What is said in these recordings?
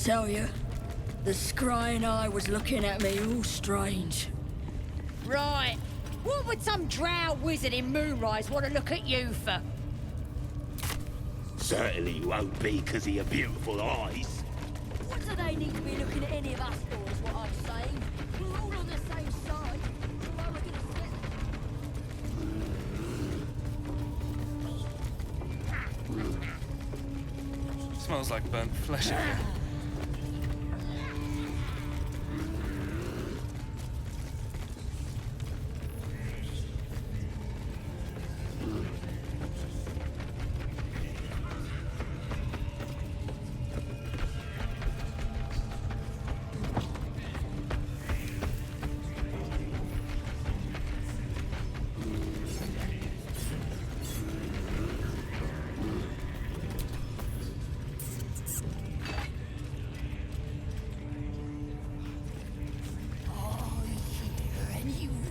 tell you, the scrying eye was looking at me all strange. Right. What would some drow wizard in Moonrise want to look at you for? Certainly won't be because of your beautiful eyes. What do they need to be looking at any of us for, is what I'm saying? We're all on the same side. Why are we gonna sit? Smells like burnt flesh in here.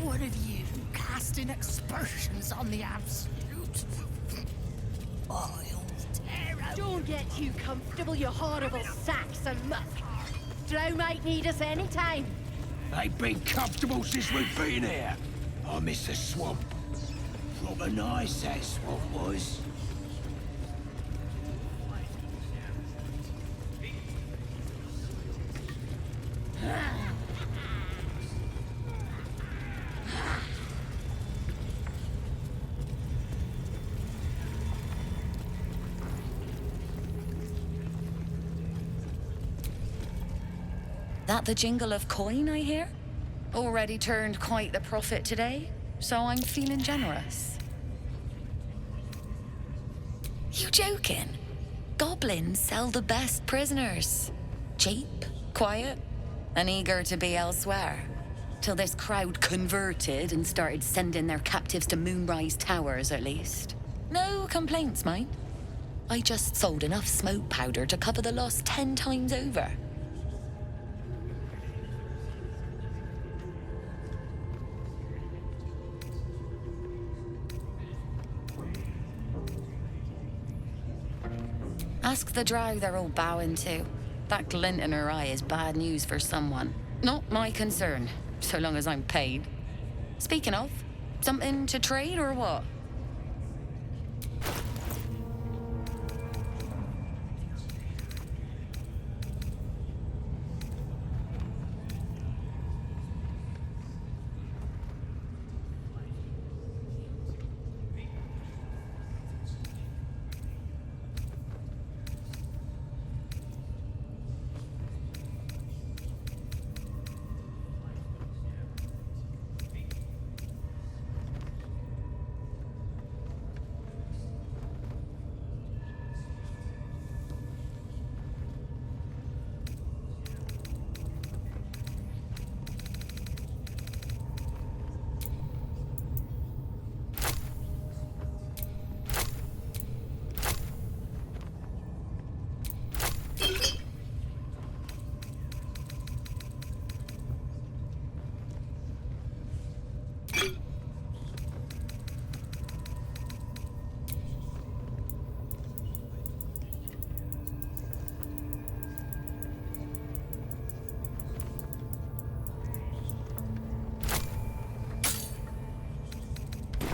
One of you casting aspersions on the absolute vile terror. Don't get too comfortable, you horrible sacks of muck. Drow might need us any time. They've been comfortable since we've been here. I miss the swamp. Proper nice that swamp was. That the jingle of coin I hear? Already turned quite the profit today, so I'm feeling generous. You joking? Goblins sell the best prisoners. Cheap, quiet, and eager to be elsewhere. Till this crowd converted and started sending their captives to Moonrise Towers, at least. No complaints, mind. I just sold enough smoke powder to cover the loss 10 times over. Ask the drow they're all bowing to. That glint in her eye is bad news for someone. Not my concern, so long as I'm paid. Speaking of, something to trade or what?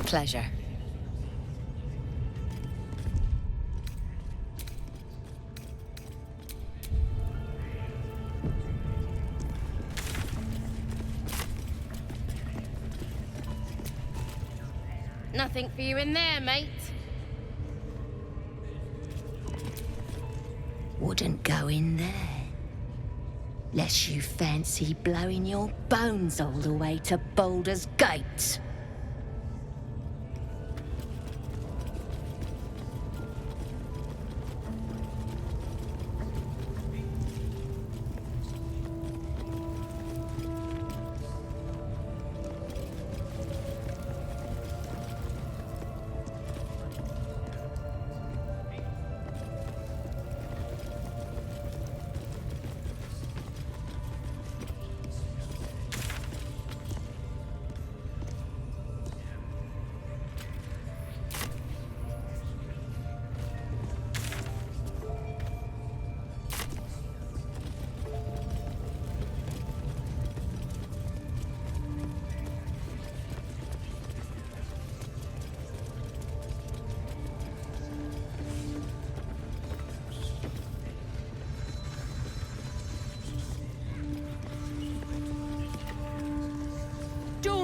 Pleasure. Nothing for you in there, mate. Wouldn't go in there. Lest you fancy blowing your bones all the way to Baldur's Gate.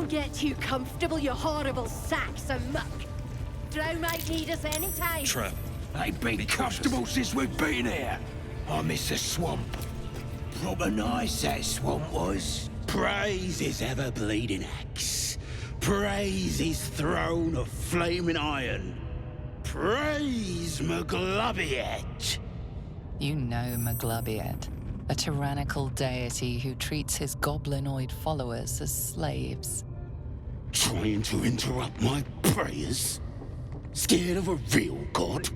Don't get too comfortable, you horrible sacks of muck. Drow might need us any time. Trap. Ain't been comfortable since we've been here. I miss the swamp. Proper nice that swamp was. Praise his ever-bleeding axe. Praise his throne of flaming iron. Praise Maglobiet. You know Maglobiet, a tyrannical deity who treats his goblinoid followers as slaves. Trying to interrupt my prayers? Scared of a real god?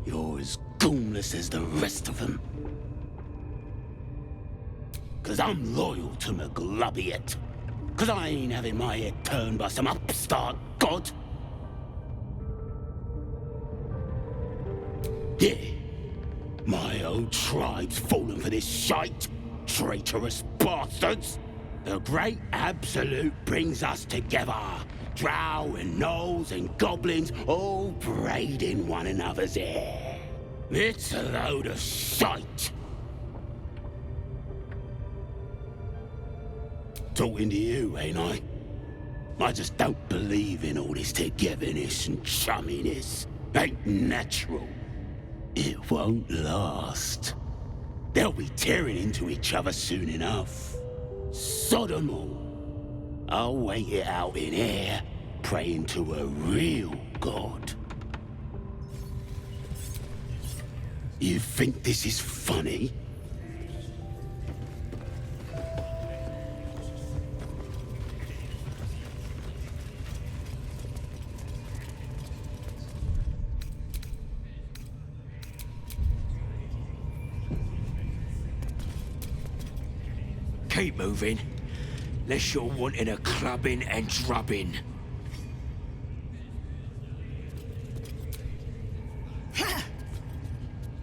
You're as goonless as the rest of them. 'Cause I'm loyal to Maglobiet. 'Cause I ain't having my head turned by some upstart god. Yeah, my old tribe's fallen for this shite, traitorous bastards. The Great Absolute brings us together. Drow and gnolls and goblins all braiding one another's hair. It's a load of shite. Talking to you, ain't I? I just don't believe in all this togetherness and chumminess. Ain't natural. It won't last. They'll be tearing into each other soon enough. Sodom all. I'll wait it out in here, praying to a real god. You think this is funny? Keep moving. Unless you're wanting a clubbing and drubbing.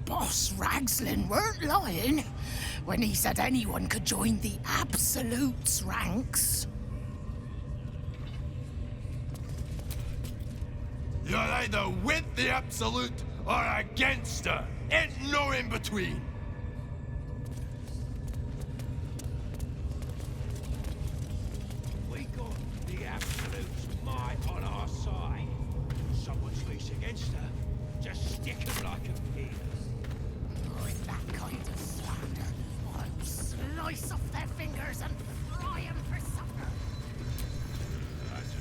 Boss Ragslin weren't lying when he said anyone could join the Absolute's ranks. You're either with the Absolute or against her. Ain't no in between. We got the Absolute's might on our side. Someone speaks against her, just stick him like a pig. With that kind of slander, I'll slice off their fingers and fry them for supper.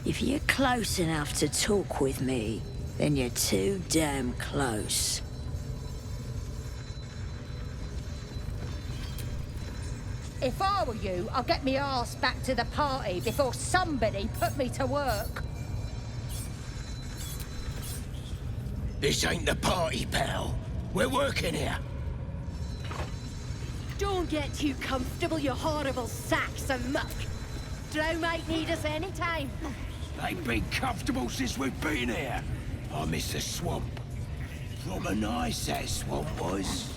If you're close enough to talk with me, then you're too damn close. If I were you, I'd get me arse back to the party before somebody put me to work. This ain't the party, pal. We're working here. Don't get too comfortable, you horrible sacks of muck. Drow might need us any time. Ain't been comfortable since we've been here. I miss the swamp. Proper nice that swamp was.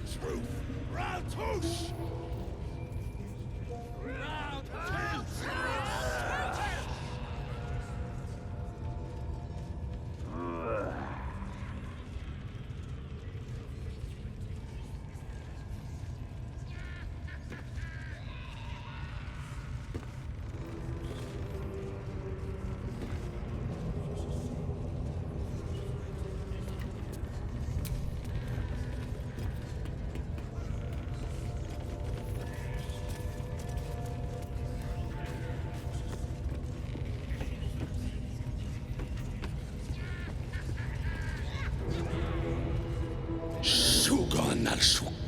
truth. Rautush!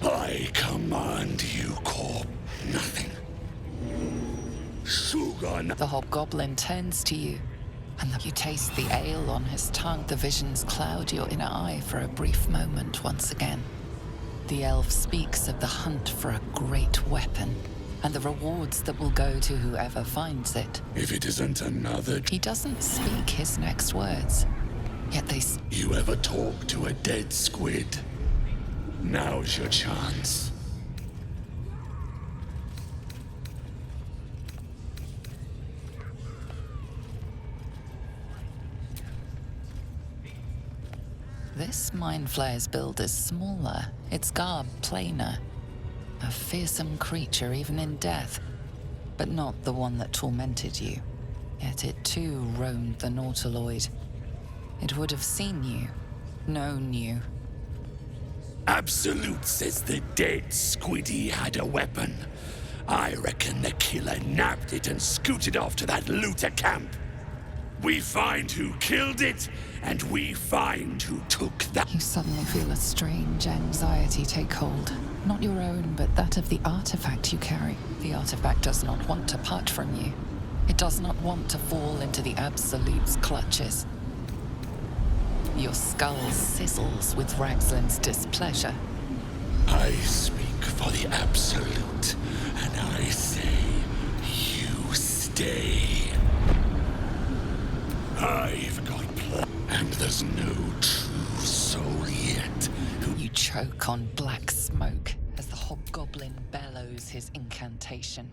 I command you, Corp. Nothing. Sugan. The hobgoblin turns to you, and you taste the ale on his tongue. The visions cloud your inner eye for a brief moment once again. The elf speaks of the hunt for a great weapon, and the rewards that will go to whoever finds it. If it isn't another... He doesn't speak his next words, yet they... You ever talk to a dead squid? Now's your chance. This Mind Flayer's build is smaller, its garb plainer. A fearsome creature even in death, but not the one that tormented you. Yet it too roamed the Nautiloid. It would have seen you, known you. Absolute says the dead squiddy had a weapon. I reckon the killer nabbed it and scooted off to that looter camp. We find who killed it, and we find who took that. You suddenly feel a strange anxiety take hold. Not your own, but that of the artifact you carry. The artifact does not want to part from you. It does not want to fall into the Absolute's clutches. Your skull sizzles with Ragslin's displeasure. I speak for the Absolute, and I say, you stay. I've got and there's no true soul yet who... You choke on black smoke as the hobgoblin bellows his incantation.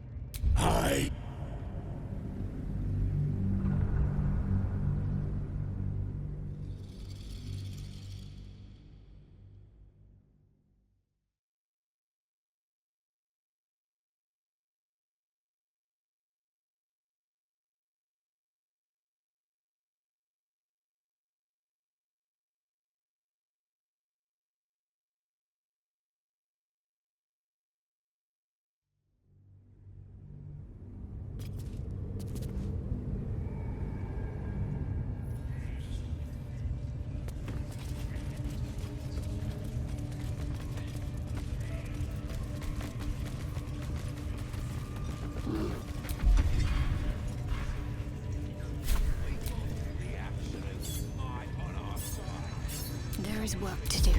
There is work to do.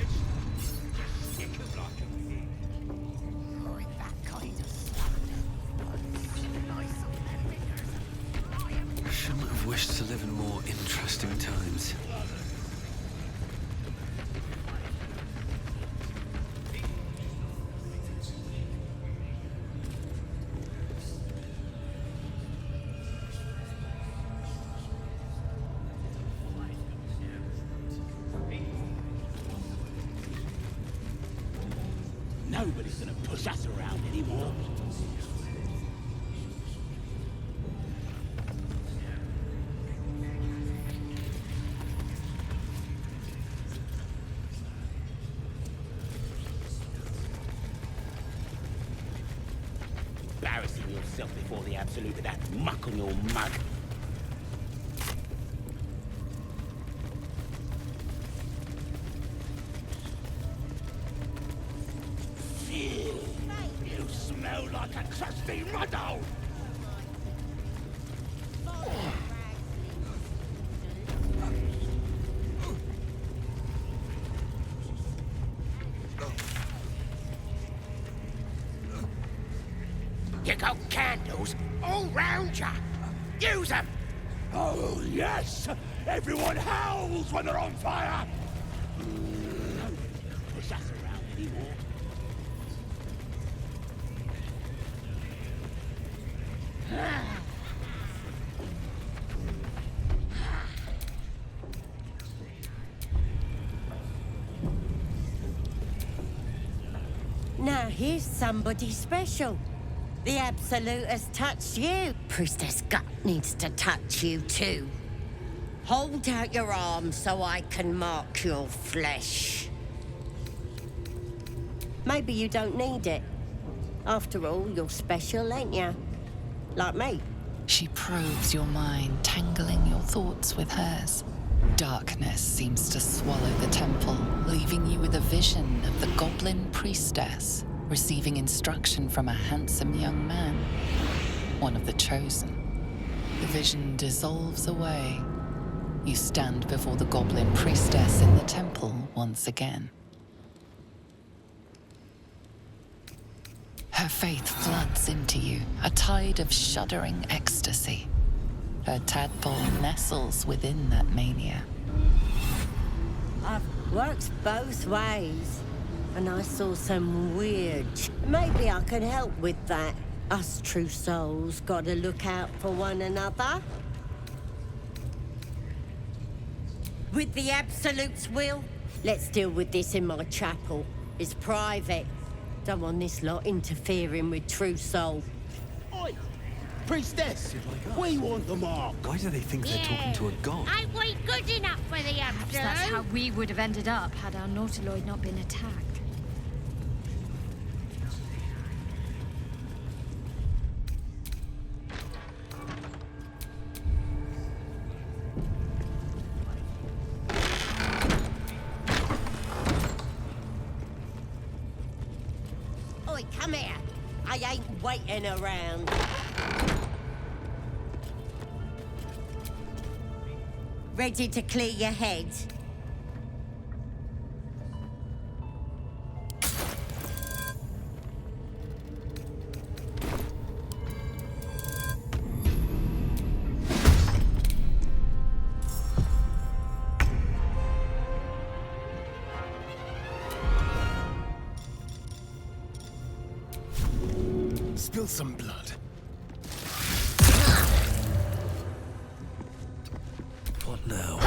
With that kind of slander, slice off their fingers and fry 'em. Shouldn't have wished to live in more interesting times. Nobody's gonna push us around anymore. Embarrassing yourself before the Absolute with that muck on your mug. You smell like a crusty mudhole! You got candles all round ya! Use them! Oh, yes! Everyone howls when they're on fire! Nobody can push us around anymore. Now here's somebody special. The Absolute has touched you. Priestess Gut needs to touch you too. Hold out your arm so I can mark your flesh. Maybe you don't need it. After all, you're special, ain't you? Like me. She probes your mind, tangling your thoughts with hers. Darkness seems to swallow the temple, leaving you with a vision of the goblin priestess receiving instruction from a handsome young man, one of the chosen. The vision dissolves away. You stand before the goblin priestess in the temple once again. Her faith floods into you, a tide of shuddering ecstasy. Her tadpole nestles within that mania. I've worked both ways, and I saw some weird... Maybe I can help with that. Us true souls gotta look out for one another. With the Absolute's will, let's deal with this in my chapel. It's private. Don't want this lot interfering with true soul. Oi! Priestess! We want the mark! Why do they think they're talking to a god? Ain't we good enough for the Absolute? That's how we would have ended up had our Nautiloid not been attacked. Oi, come here. I ain't waiting around. Ready to clear your head? Spill some blood. What now?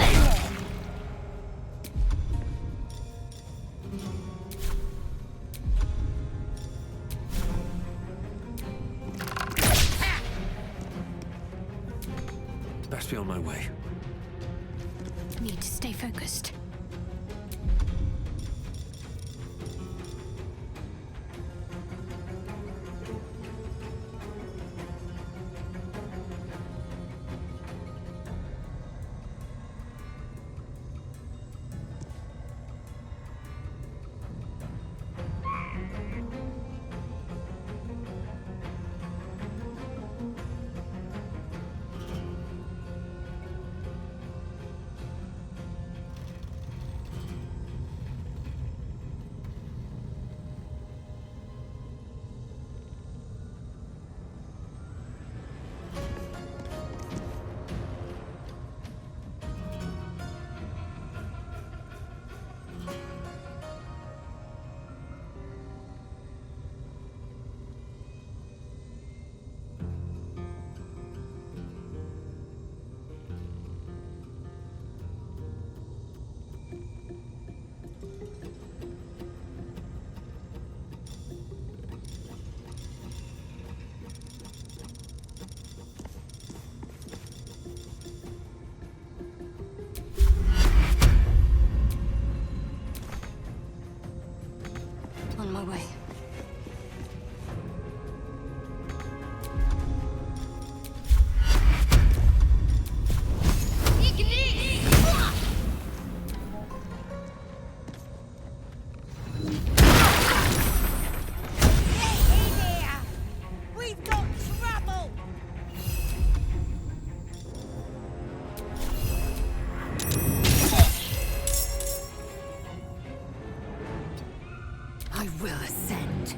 Best be on my way. Need to stay focused. On my way. We've got trouble! I will ascend.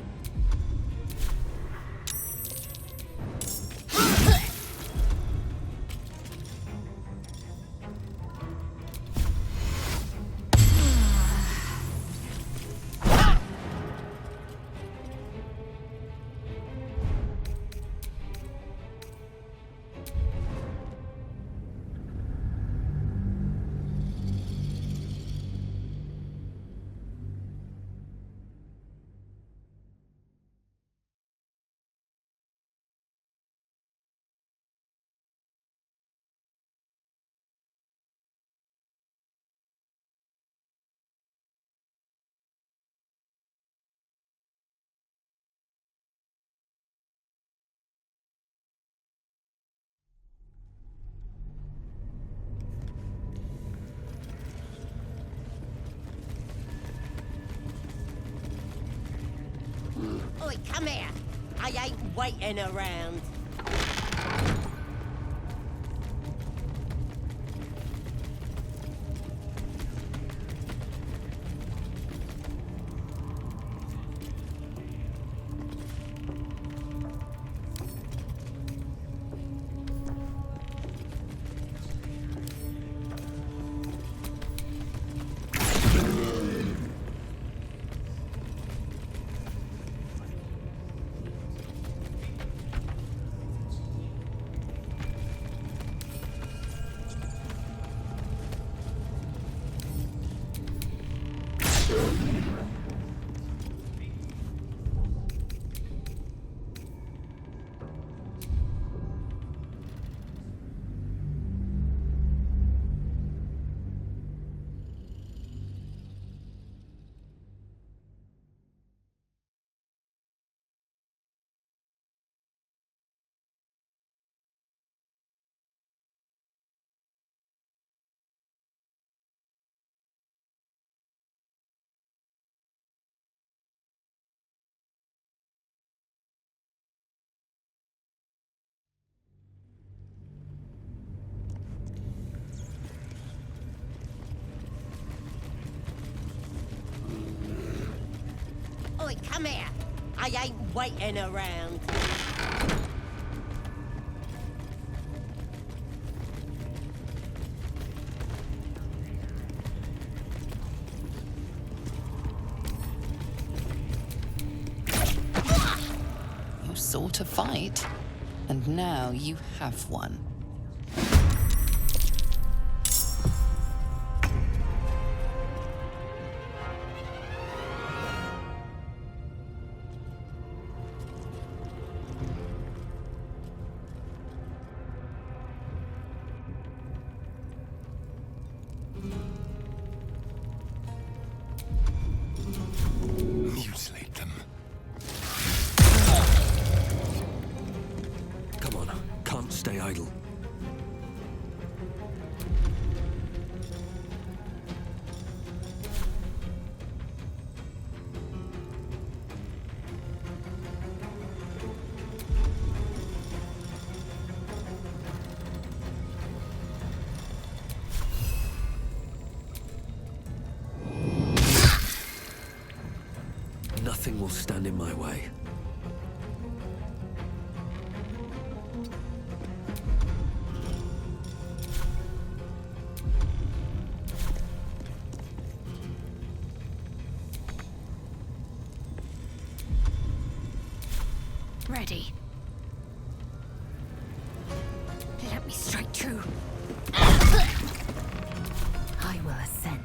Oi, come here. I ain't waiting around. Oi, come here. I ain't waiting around. You sought a fight, and now you have one. Mutilate them. Come on, can't stay idle. Nothing will stand in my way. Ready. Let me strike true. I will ascend.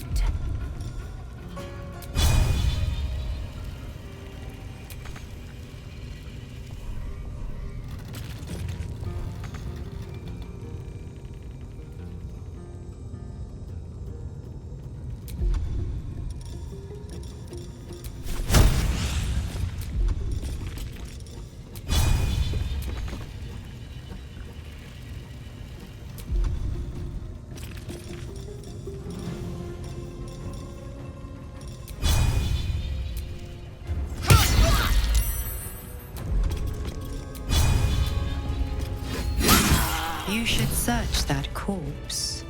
You should search that corpse.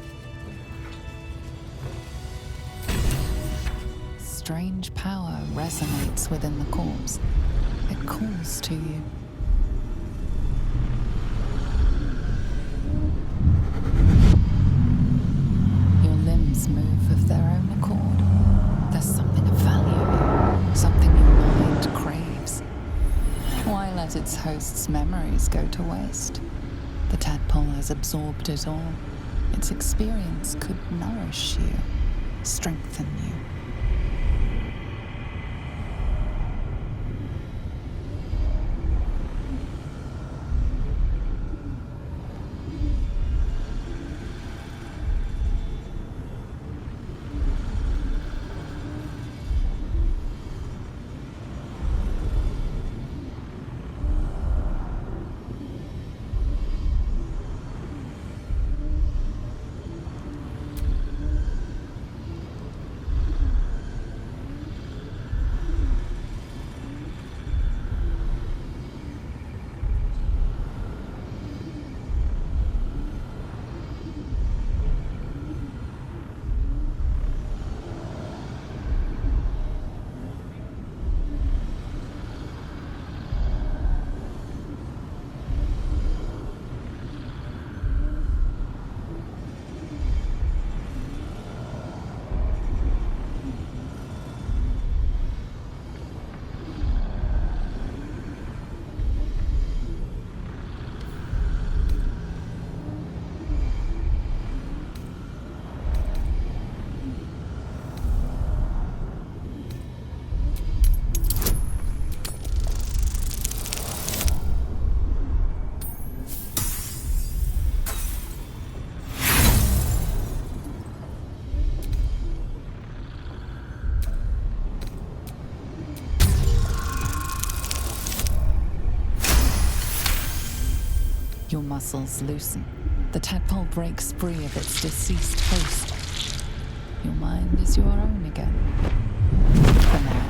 Strange power resonates within the corpse. It calls to you. Your limbs move of their own accord. There's something of value, something your mind craves. Why let its host's memories go to waste? The tadpole has absorbed it all. Its experience could nourish you, strengthen you. muscles loosen. The tadpole breaks free of its deceased host. Your mind is your own again. For now.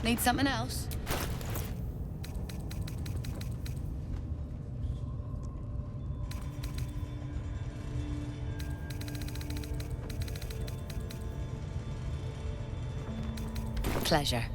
Need something else? Pleasure.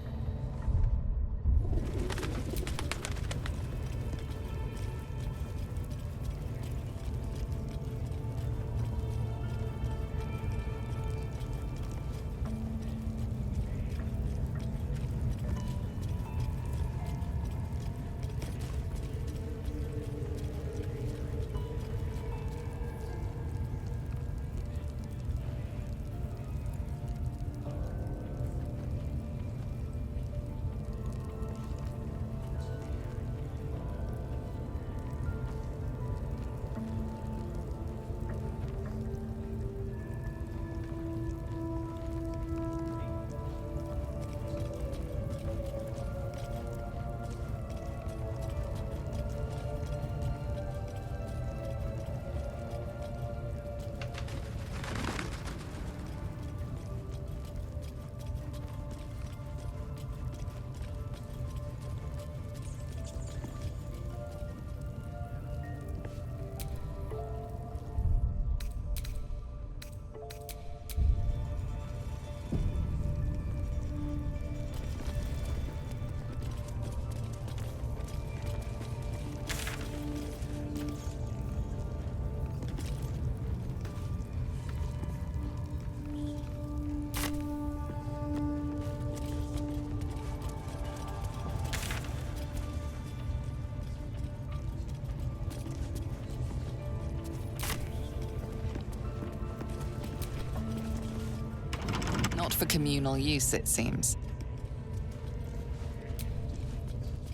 Not for communal use, it seems.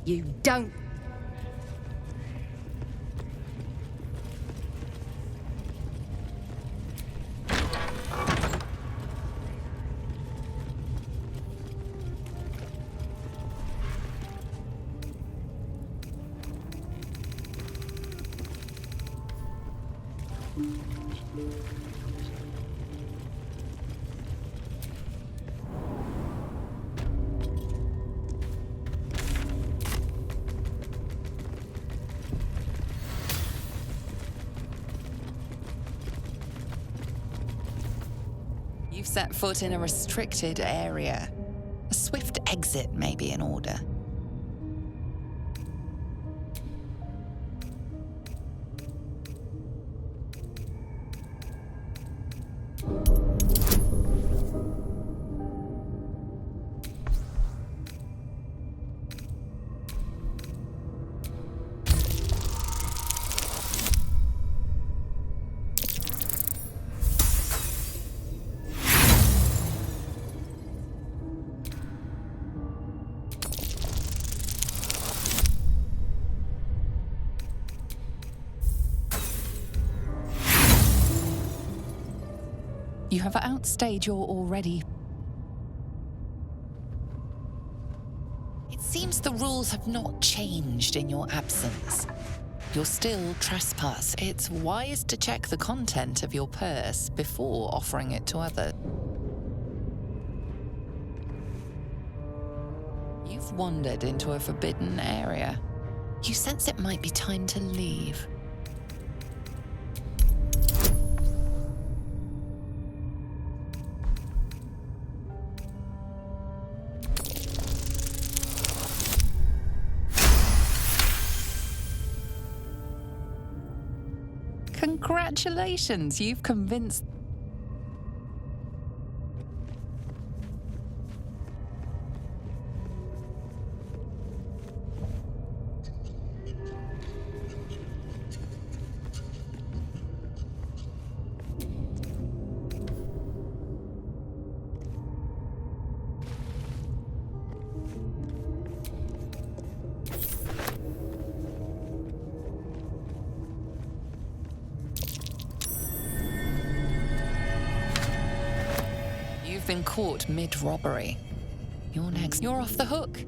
You don't. You've set foot in a restricted area. A swift exit may be in order. You have outstayed your already. It seems the rules have not changed in your absence. You're still trespass. It's wise to check the content of your purse before offering it to others. You've wandered into a forbidden area. You sense it might be time to leave. Congratulations, you've convinced. You've been caught mid-robbery. You're next. You're off the hook.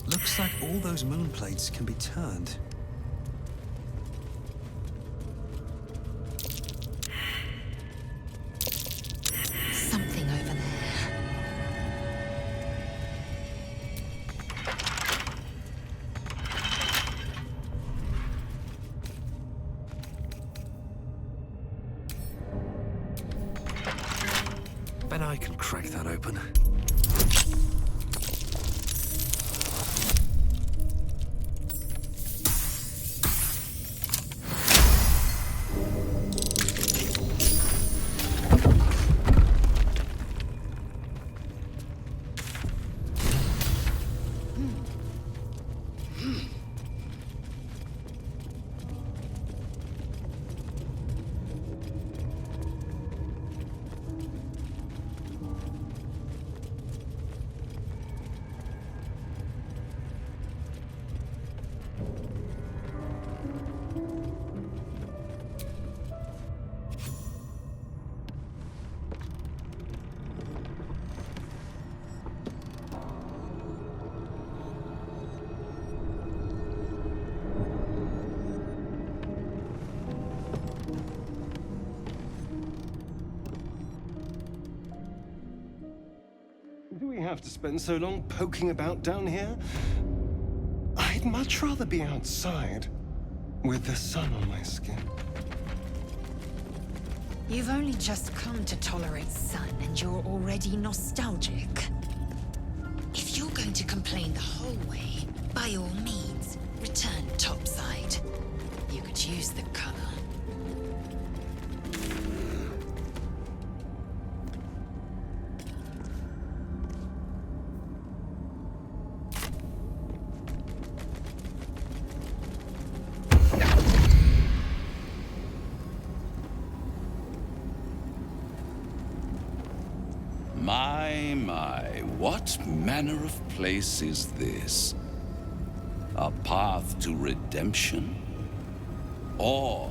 Looks like all those moon plates can be turned. Something over there. Bet I can crack that open. Do we have to spend so long poking about down here? I'd much rather be outside, with the sun on my skin. You've only just come to tolerate sun and you're already nostalgic. If you're going to complain the whole way, by all means, return topside. You could use the cover. My, what manner of place is this? A path to redemption? Or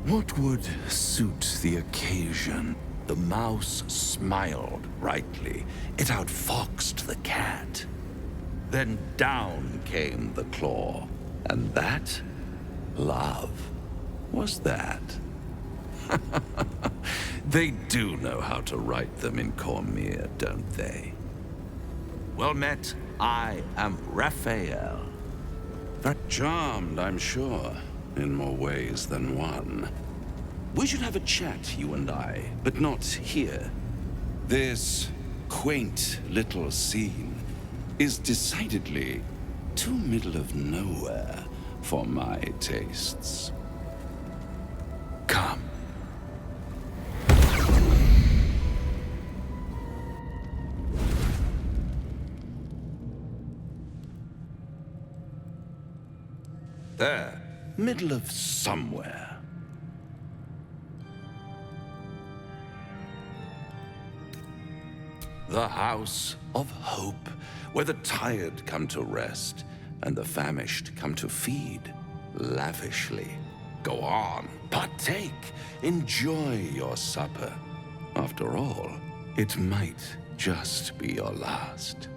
what would suit the occasion? The mouse smiled brightly. It outfoxed the cat. Then down came the claw. And that? Love. Was that? They do know how to write them in Cormier, don't they? Well met, I am Raphael. Charmed, I'm sure, in more ways than one. We should have a chat, you and I, but not here. This quaint little scene is decidedly too middle of nowhere for my tastes. Come. There, middle of somewhere. The House of Hope, where the tired come to rest and the famished come to feed lavishly. Go on, partake, enjoy your supper. After all, it might just be your last.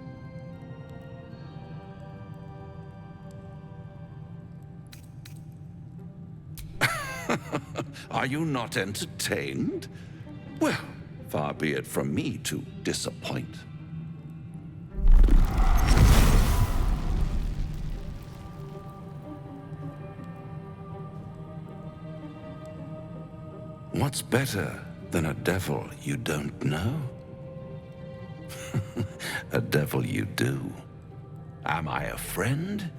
Are you not entertained? Well, far be it from me to disappoint. What's better than a devil you don't know? A devil you do. Am I a friend?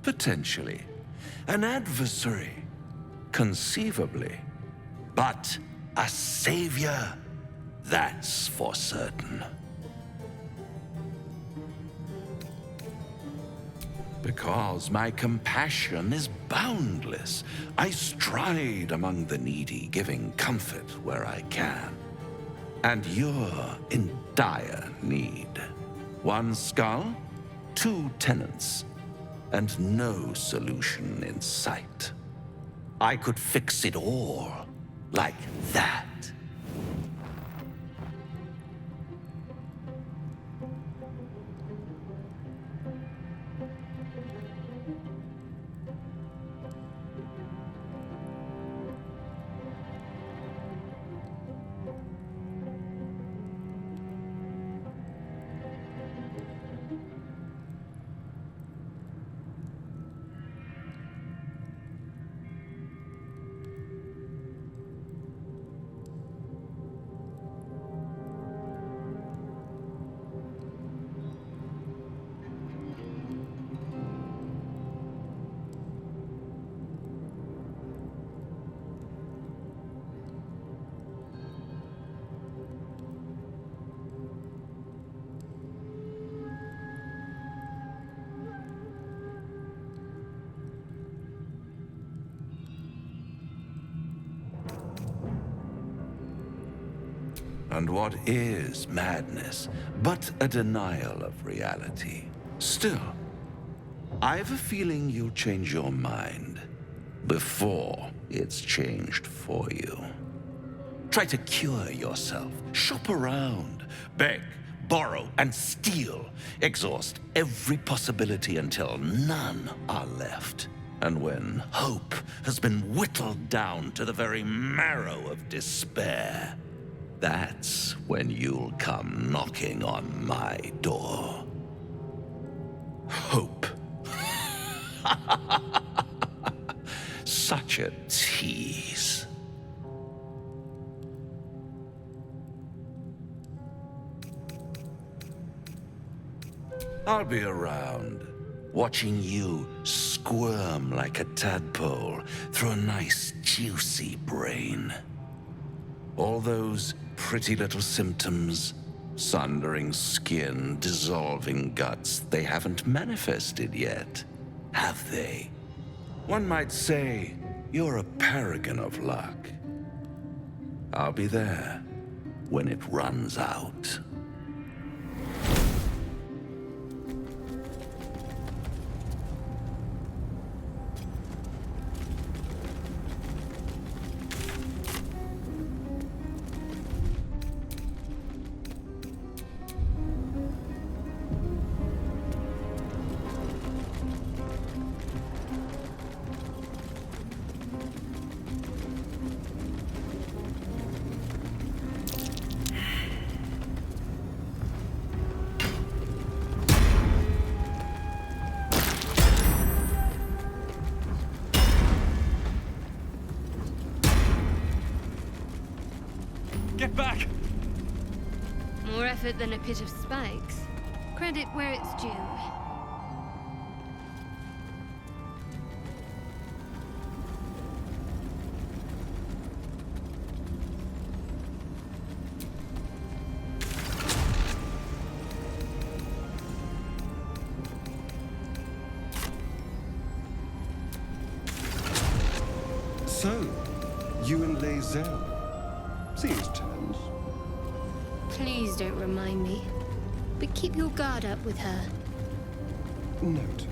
Potentially. An adversary? Conceivably. But a savior? That's for certain. Because my compassion is boundless. I stride among the needy, giving comfort where I can. And you're in dire need. One skull, 2 tenants, and no solution in sight. I could fix it all, like that. And what is madness but a denial of reality? Still, I've a feeling you'll change your mind before it's changed for you. Try to cure yourself, shop around, beg, borrow, and steal. Exhaust every possibility until none are left. And when hope has been whittled down to the very marrow of despair, that's when you'll come knocking on my door. Hope. Such a tease. I'll be around, watching you squirm like a tadpole through a nice, juicy brain. All those pretty little symptoms, sundering skin, dissolving guts, they haven't manifested yet, have they? One might say you're a paragon of luck. I'll be there when it runs out. Get back! More effort than a pit of spikes. Credit where it's due. Zell. Seems tense. Please don't remind me. But keep your guard up with her. Note.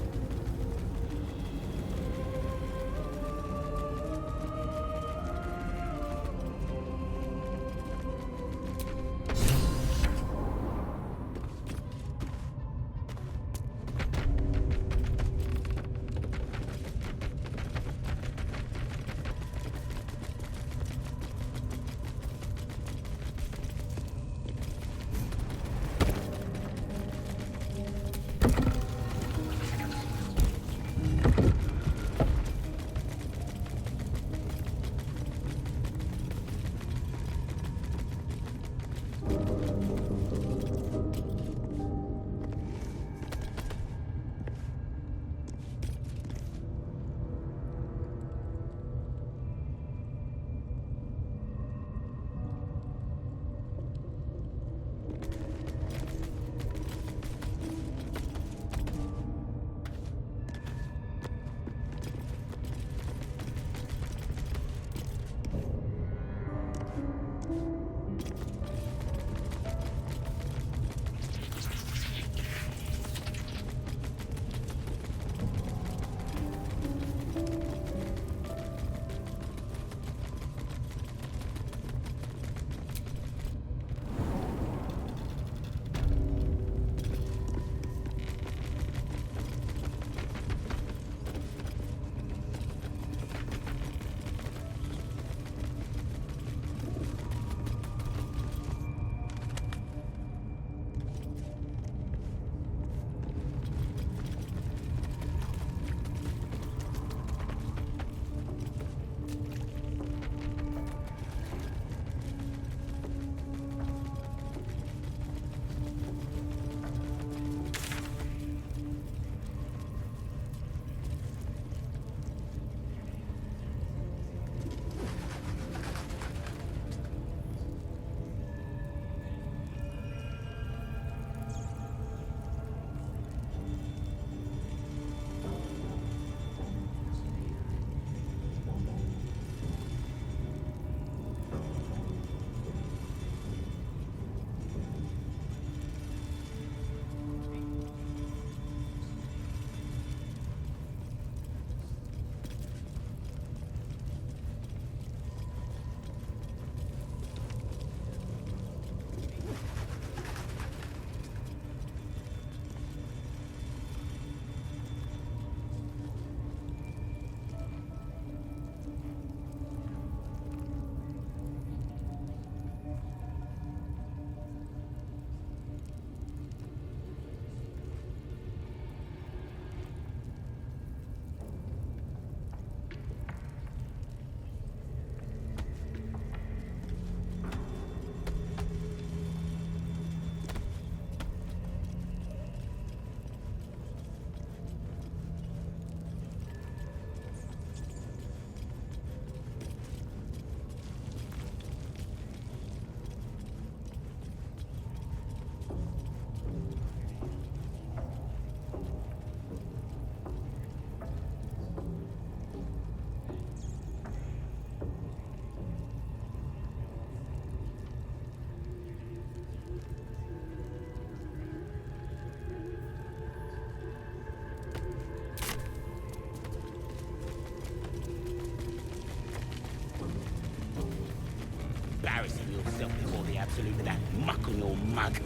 Embarrassing yourself before the Absolute with that muck on your mug.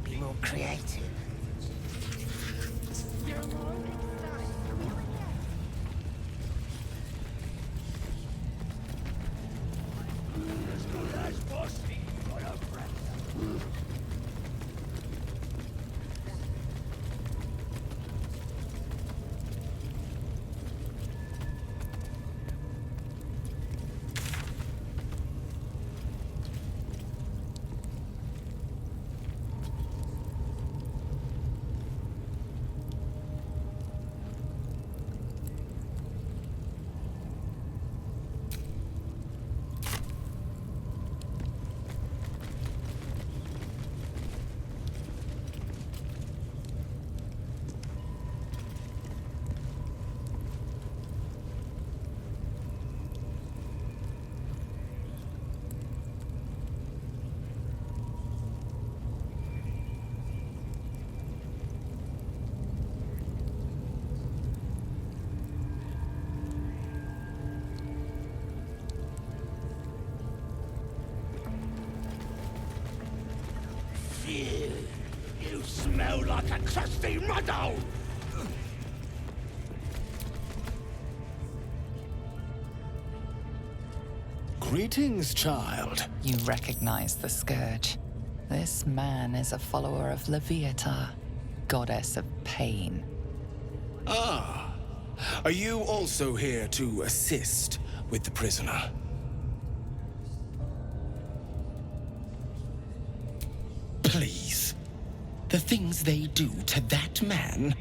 Be more creative. Greetings, child. You recognize the scourge. This man is a follower of Leviata, goddess of pain. Ah. Are you also here to assist with the prisoner? Please. The things they do to that man?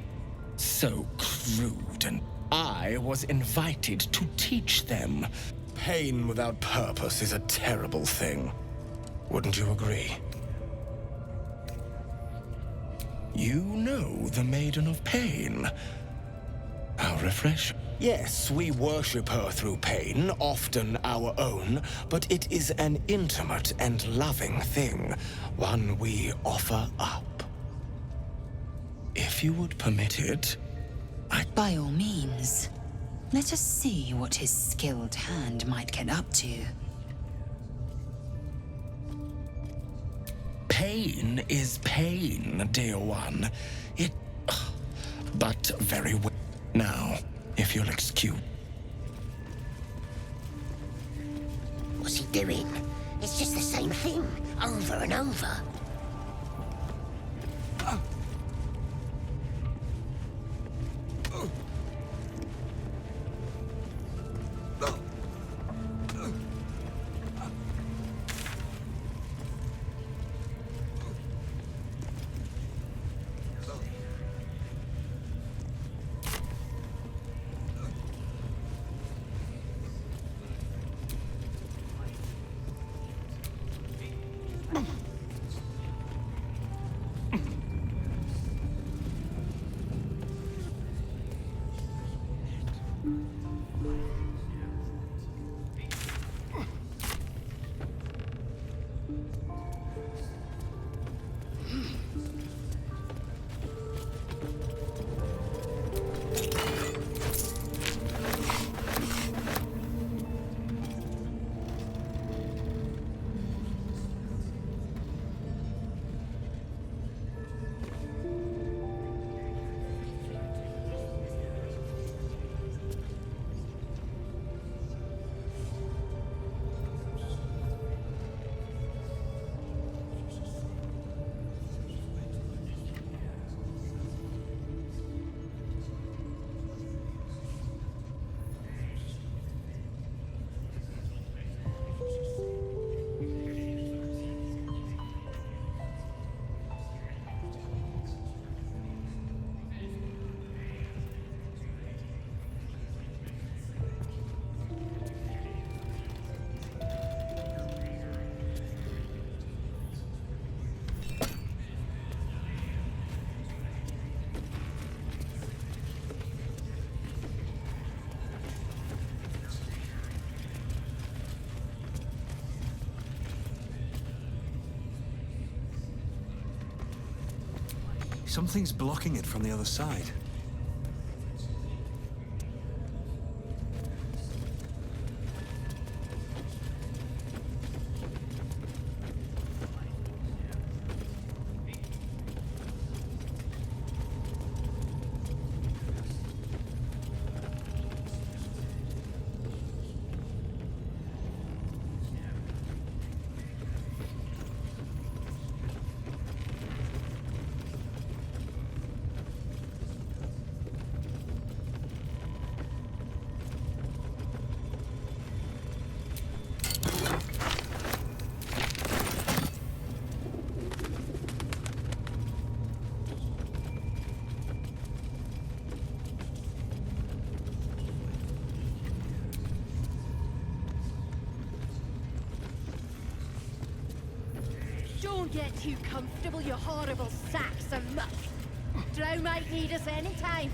So crude, and I was invited to teach them. Pain without purpose is a terrible thing. Wouldn't you agree? You know the Maiden of Pain. How refreshing. Yes, we worship her through pain, often our own, but it is an intimate and loving thing, one we offer up. If you would permit it, By all means. Let us see what his skilled hand might get up to. Pain is pain, dear one. It... But very well. Now, if you'll excuse... What's he doing? It's just the same thing, over and over. Something's blocking it from the other side. Don't get too comfortable, you horrible sacks of muck. Drow might need us any time.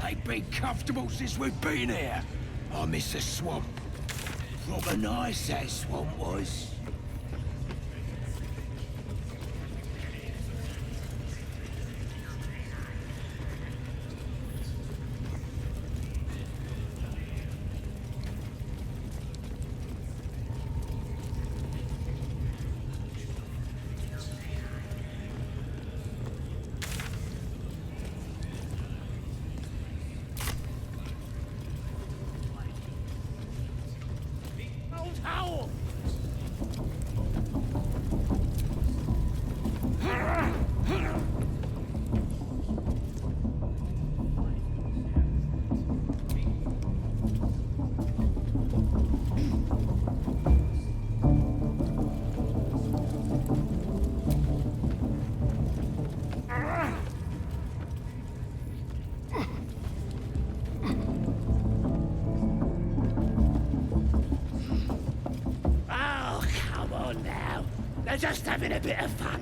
They've been comfortable since we've been here. I miss the swamp. Proper nice that swamp was. howl! Oh, come on now. They're just having a bit of fun.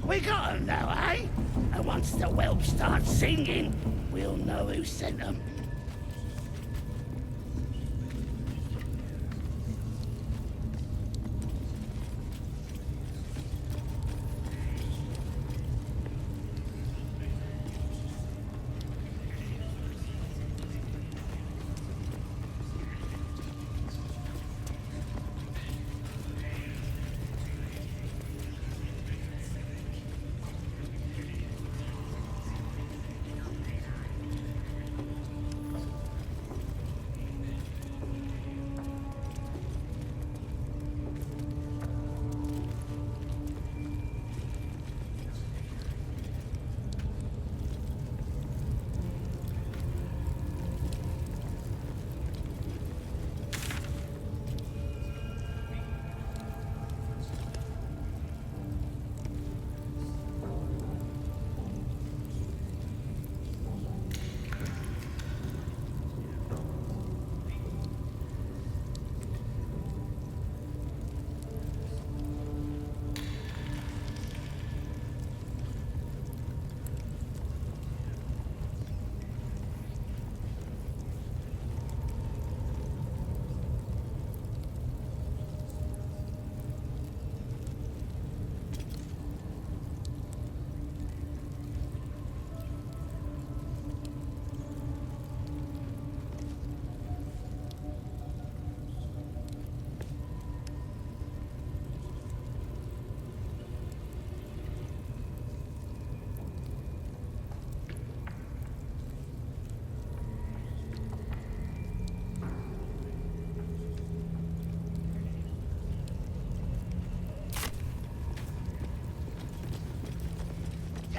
We got 'em now, eh? And once the whelp starts singing, we'll know who sent 'em.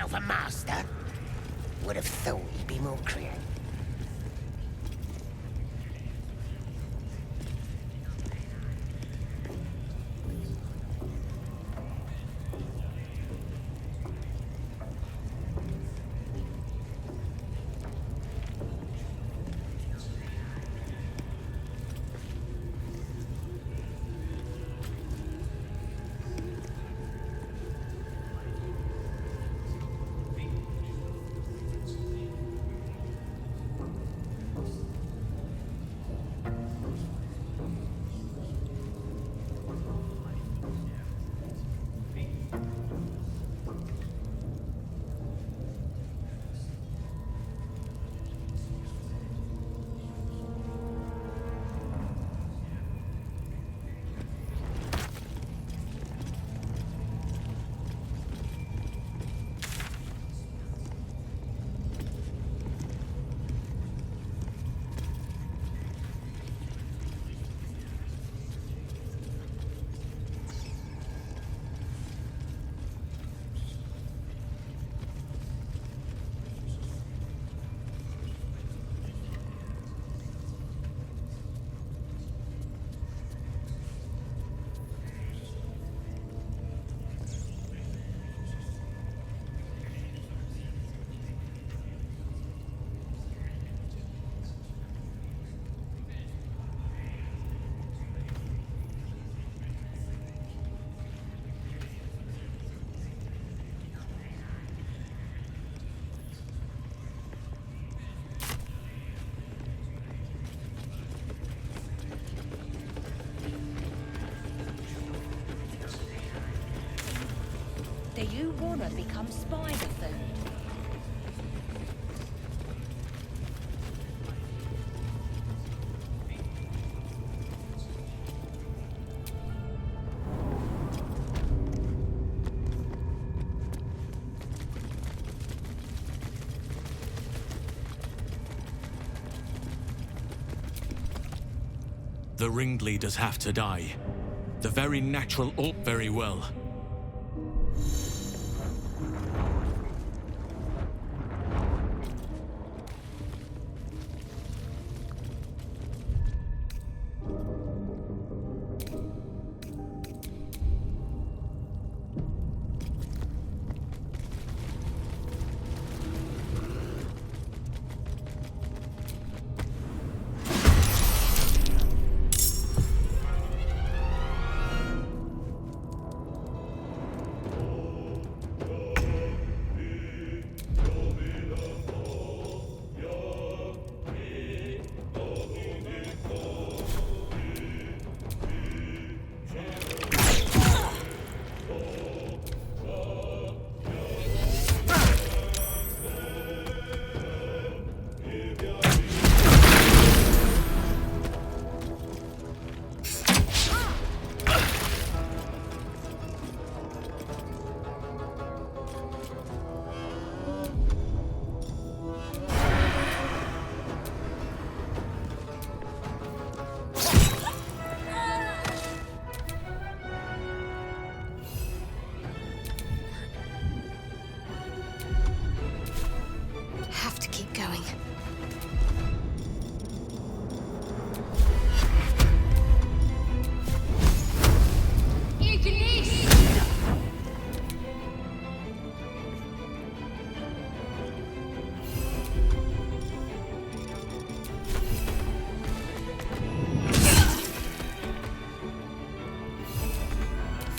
Of a master. Would have thought he'd be more creative. Do you want to become spider food? The ringleaders have to die. The very natural ought very well. Have to keep going. You can eat.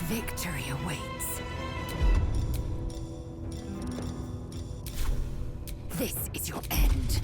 Victory awaits. This is your end.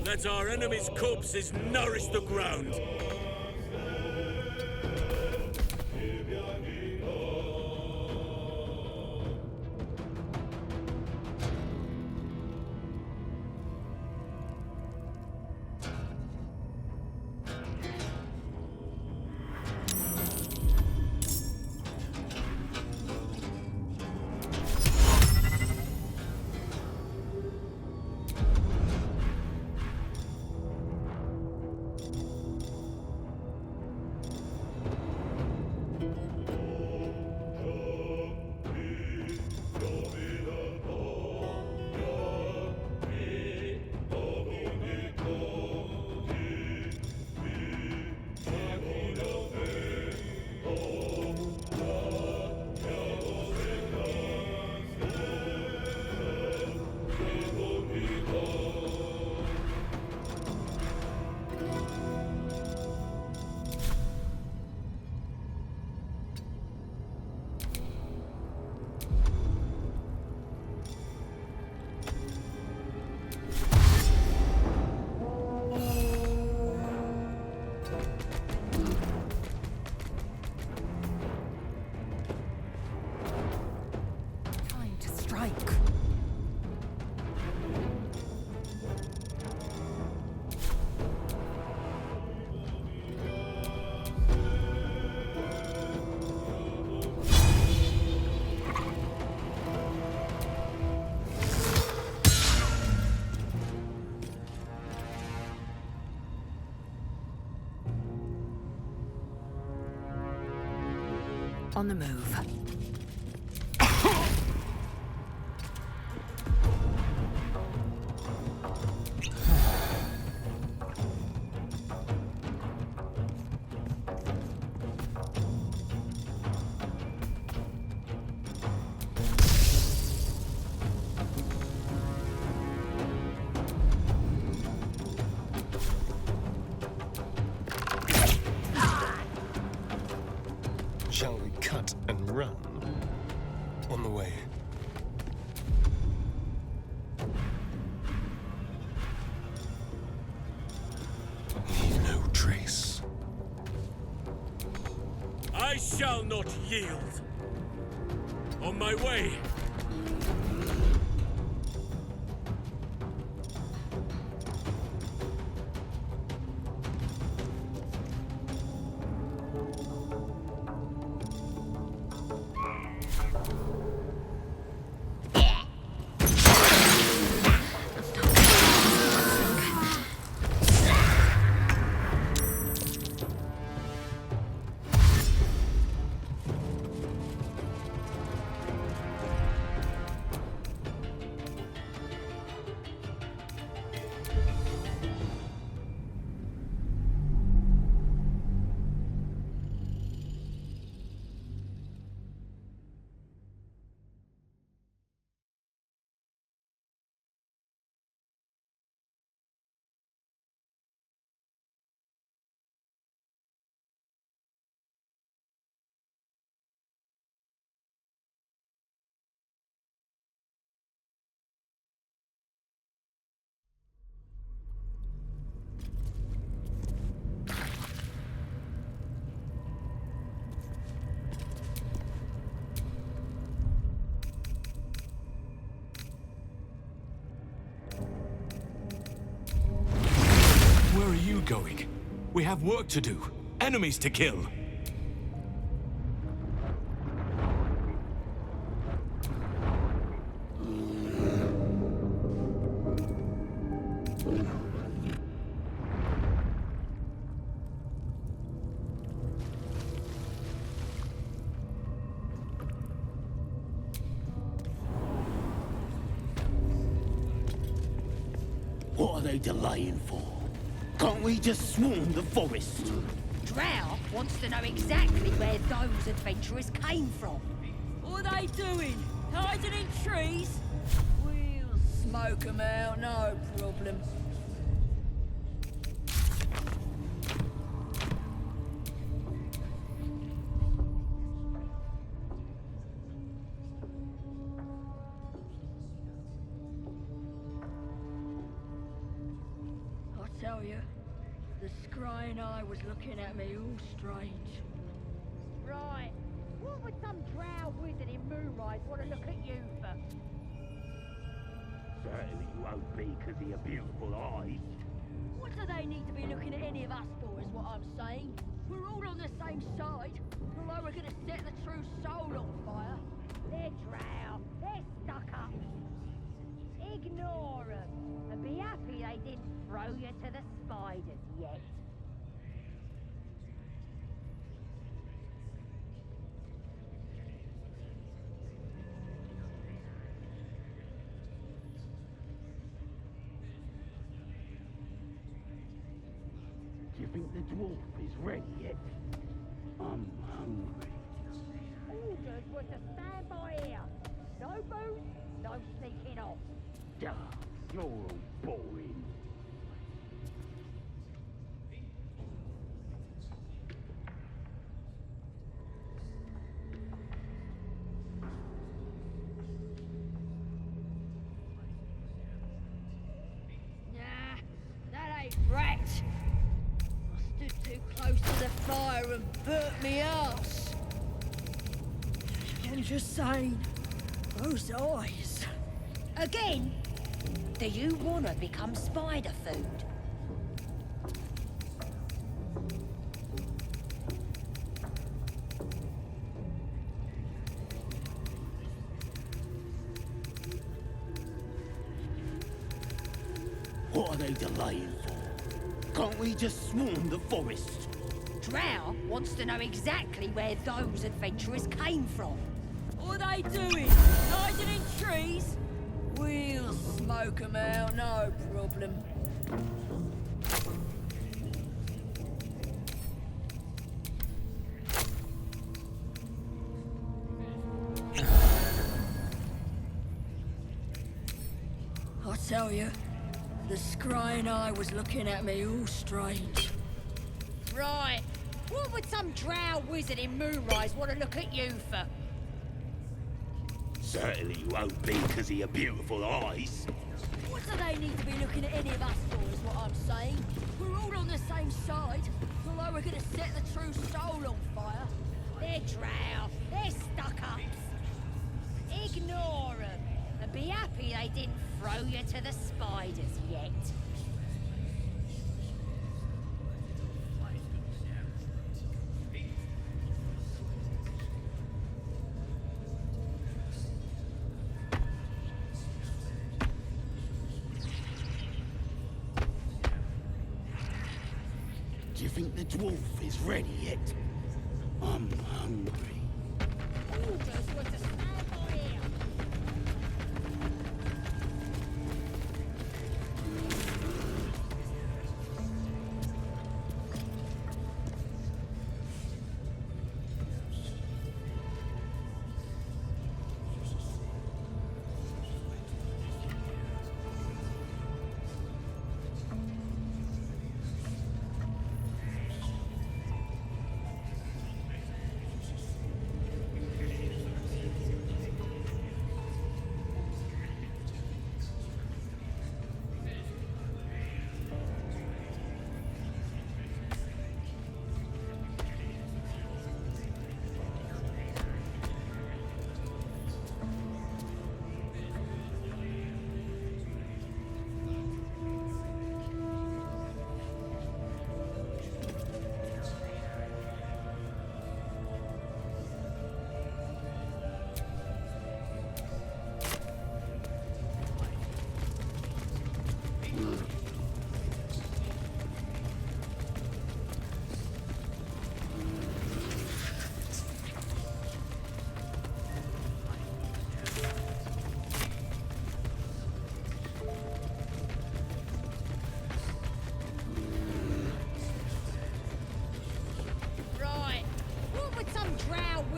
Let our enemies' corpses nourish the ground. On the move. Shall we cut and run? On the way. Leave no trace. I shall not yield. On my way. Where are you going? We have work to do. Enemies to kill. What are they delaying for? Can't we just swarm the forest? Drow wants to know exactly where those adventurers came from. What are they doing? Hiding in trees? We'll smoke 'em out, no problem. I tell you, the scrying eye was looking at me all strange. Right. What would some drow wizard in Moonrise want to look at you for? Certainly won't be because of your beautiful eyes. What do they need to be looking at any of us for, is what I'm saying? We're all on the same side. Although we're gonna set the true soul on fire. They're drow. They're stuck up. Ignore them. And be happy they didn't throw you to the spiders yet. Do you think the dwarf is ready yet? I'm hungry. Orders were to stand by here. No booze, no sneaking off. Duh, you're all boring. Nah, that ain't right. I stood too close to the fire and burnt me arse. I'm just saying, those eyes. Again? Do you want to become spider food? What are they delaying for? Can't we just swarm the forest? drow wants to know exactly where those adventurers came from. What are they doing? Hiding in trees? We'll smoke 'em out, no problem. I tell you, the scrying eye was looking at me all strange. Right. What would some drow wizard in Moonrise want to look at you for? Certainly won't be because of your beautiful eyes. What do they need to be looking at any of us for, is what I'm saying? We're all on the same side. Although we're gonna set the true soul on fire. They're drow. They're stuck-ups. Ignore them. And be happy they didn't throw you to the spiders yet. Do you think the dwarf is ready yet? I'm hungry. Baldurs was to stand by here.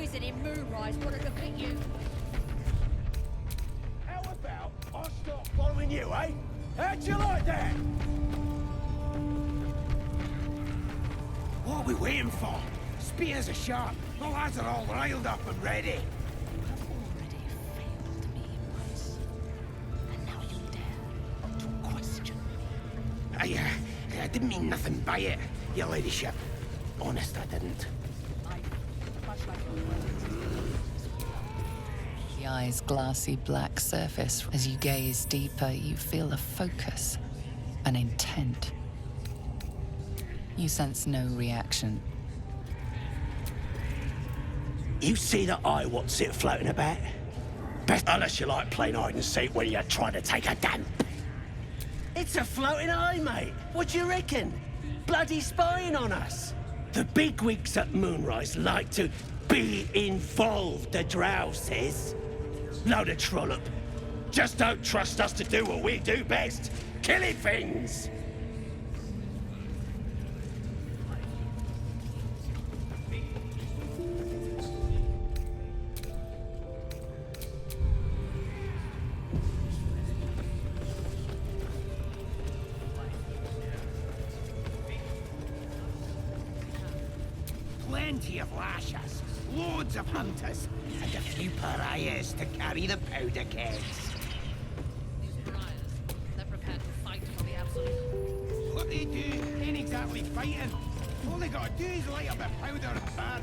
wizard in Moonrise want to look at you. How about I start following you, eh? How'd you like that? What are we waiting for? Spears are sharp. The lads are all riled up and ready. I didn't mean nothing by it, your ladyship. Honest, I didn't. The eye's glassy black surface. As you gaze deeper, you feel a focus, an intent. You sense no reaction. You see the eye what's it floating about? Best unless you like playing hide and seek when you're trying to take a damp. It's a floating eye, mate. What do you reckon? Bloody spying on us. The bigwigs at Moonrise like to be involved, the drow says. Load of trollop. Just don't trust us to do what we do best. Killing things. Plenty of lashers, loads of hunters, and a few pariahs to carry the powder kegs. These pariahs, they're prepared to fight for the Absolute. What they do ain't exactly fighting. All they gotta do is light up a powder and burn.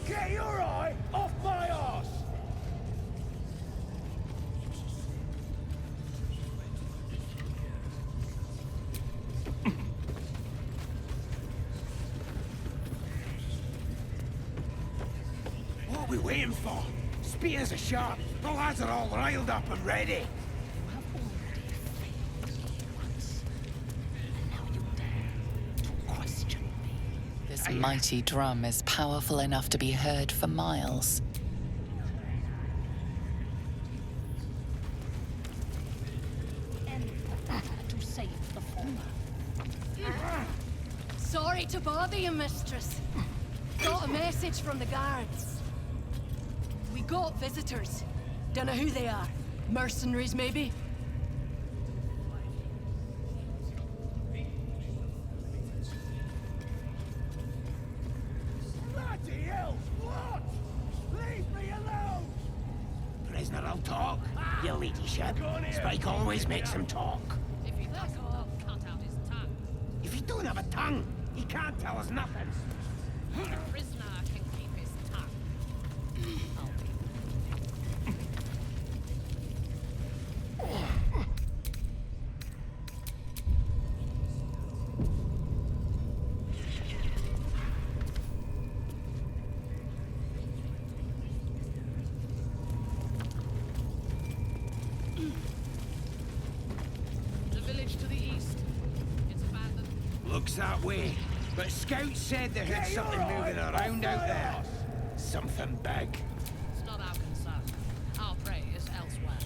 Get your eye off my arse! What are we waiting for? Spears are sharp. The lads are all riled up and ready. This mighty drum is powerful enough to be heard for miles. To save the former. Sorry to bother you, mistress. Got a message from the guards. We got visitors. Don't know who they are. Mercenaries, maybe? Bloody hell! What? Leave me alone! Prisoner will talk, your ladyship. Spike always makes him talk. If he doesn't, I'll cut out his tongue. If he don't have a tongue, he can't tell us nothing. The prisoner can keep his tongue. The village to the east. It's abandoned. Looks that way. But scouts said they heard something moving around out there. Something big. It's not our concern. Our prey is elsewhere.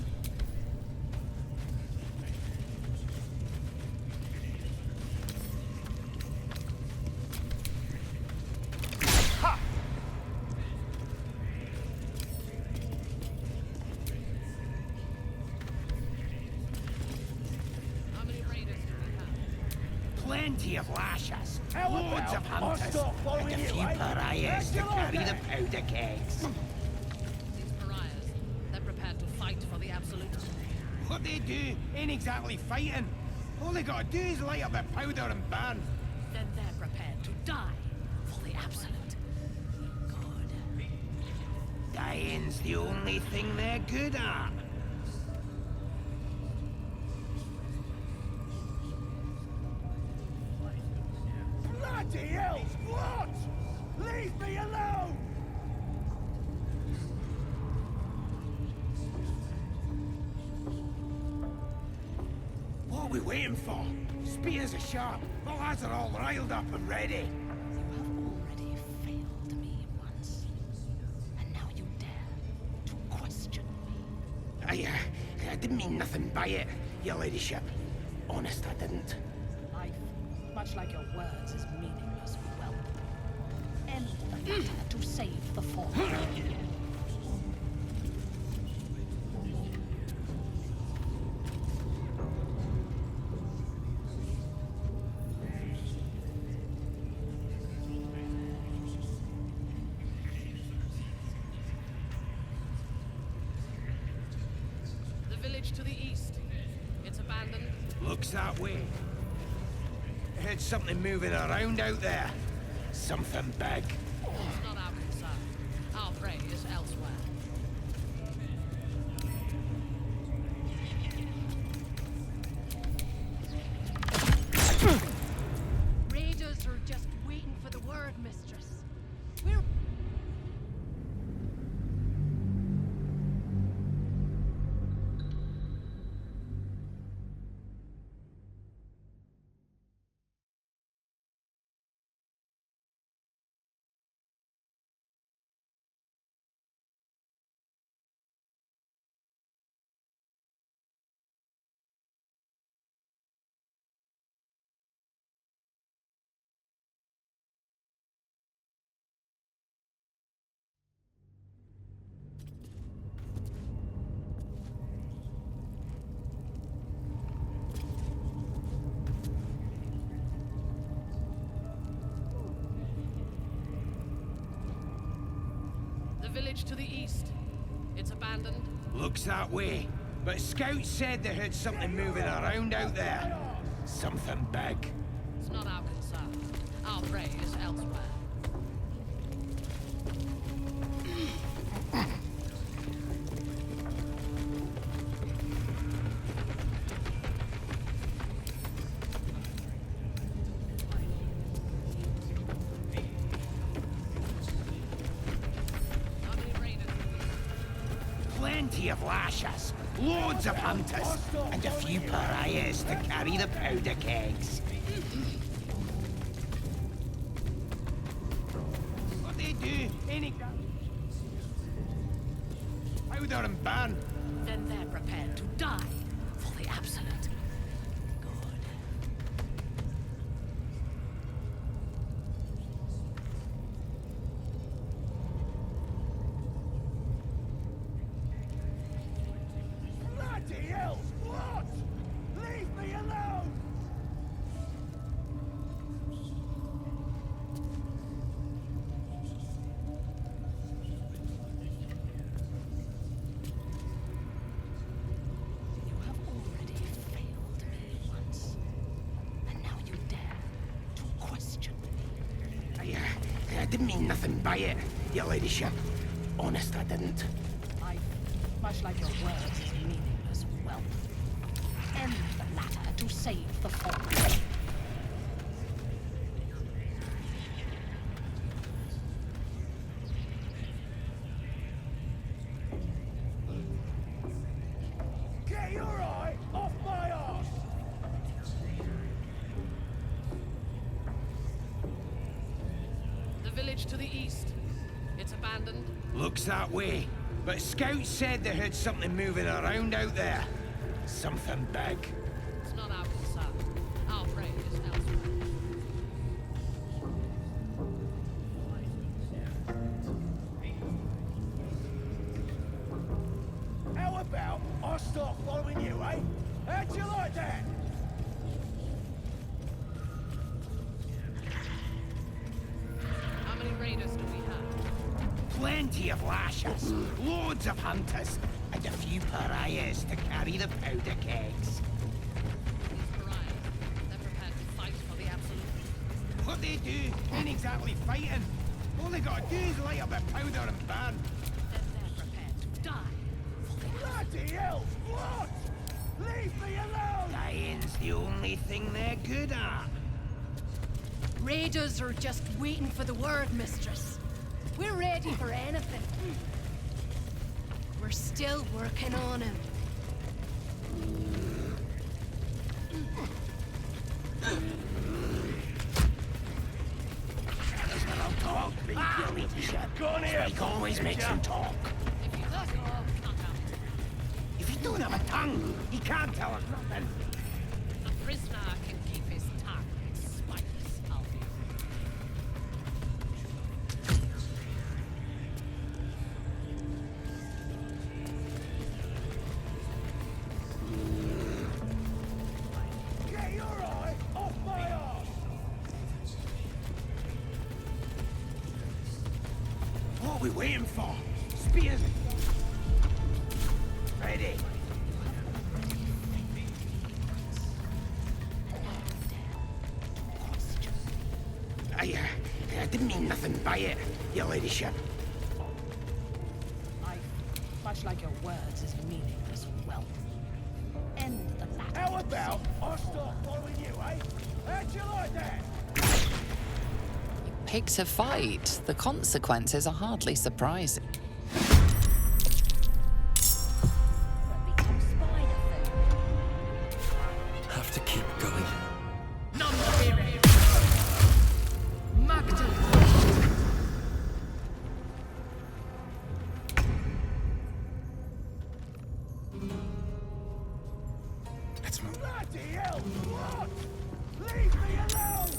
How many raiders do we have? Plenty of lashes. Loads of hunters. And a few pariahs to carry the powder kegs. These pariahs, they're prepared to fight for the Absolute. What they do ain't exactly fighting. All they gotta do is light up the powder and burn. Then they're prepared to die for the Absolute. Dying's the only thing they're good at. Bloody hell! What? Leave me alone! What are we waiting for? Spears are sharp. The lads are all riled up and ready. I didn't mean nothing by it, your ladyship. Honest, I didn't. Life, much like your words, is meaningless. Well, end the matter to save the former. To the east. It's abandoned. Looks that way. I heard something moving around out there. Something big. It's not our concern. Our prey is elsewhere. Raiders are just waiting for the word, mistress. We're... The village to the east. It's abandoned. Looks that way. But scouts said they heard something moving around out there. Something big. It's not our concern. Our prey is elsewhere. Plenty of lashers, loads of hunters, and a few pariahs to carry the powder kegs. What they do, any powder and ban. Then they're prepared to die for the Absolute. Bloody hell! What? Leave me alone! You have already failed me once. And now you dare to question me. I didn't mean nothing by it, your ladyship. Honest, I didn't. Much like your words is meaningless wealth. End the latter to save the former. Get your eye off my arse! The village to the east. It's abandoned. Looks that way. But scouts said they heard something moving around out there. Something big. It's not our concern. Our prey is elsewhere. How about I start following you, eh? How'd you like that? How many raiders do we have? Plenty of lashers, loads of hunters, and a few pariahs to carry the powder kegs. They're prepared to fight for the Absolute. What they do ain't exactly fighting. All they gotta do is light up a powder and ban. Then they're prepared to die. Bloody hell! What? Leave me alone! Dying's the only thing they're good at. Raiders are just waiting for the word, mistress. We're ready for anything. We're still working on him. There's no talk, big Billy. Go on here! Spike always makes him talk. If he don't have a tongue, he can't tell us nothing. The prisoner can keep his tongue. Spikes, Alfie. Get your eye off my arse! What are we waiting for? Spears! Ready. I didn't mean nothing by it, your ladyship. Much like your words is meaningless wealth. End the latter. How about I start following you, eh? How'd you like that? Picked a fight. The consequences are hardly surprising. Have to keep going. Let's move. Bloody hell! What? Leave me alone!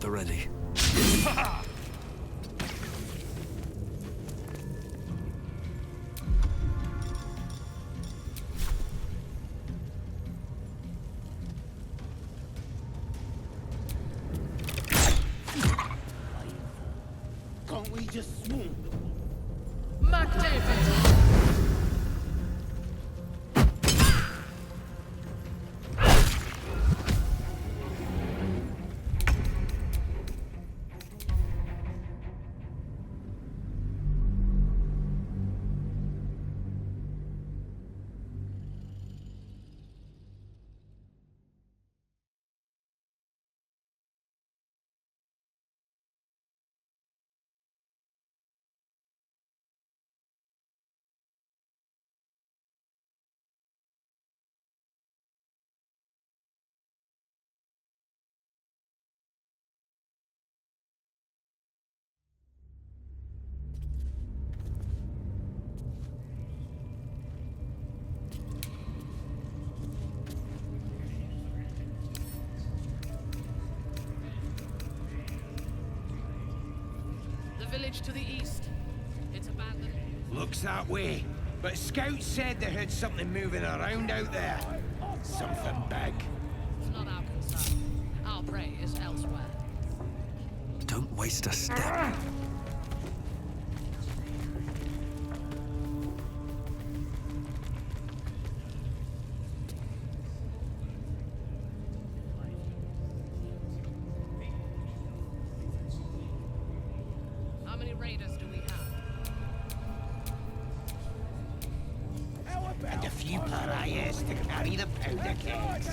the ready. Can't we just swoon? Mac David! The village to the east. It's abandoned. Looks that way. But scouts said they heard something moving around out there. Something big. It's not our concern. Our prey is elsewhere. Don't waste a step. How many raiders do we have? And a few pariahs to carry the powder kegs.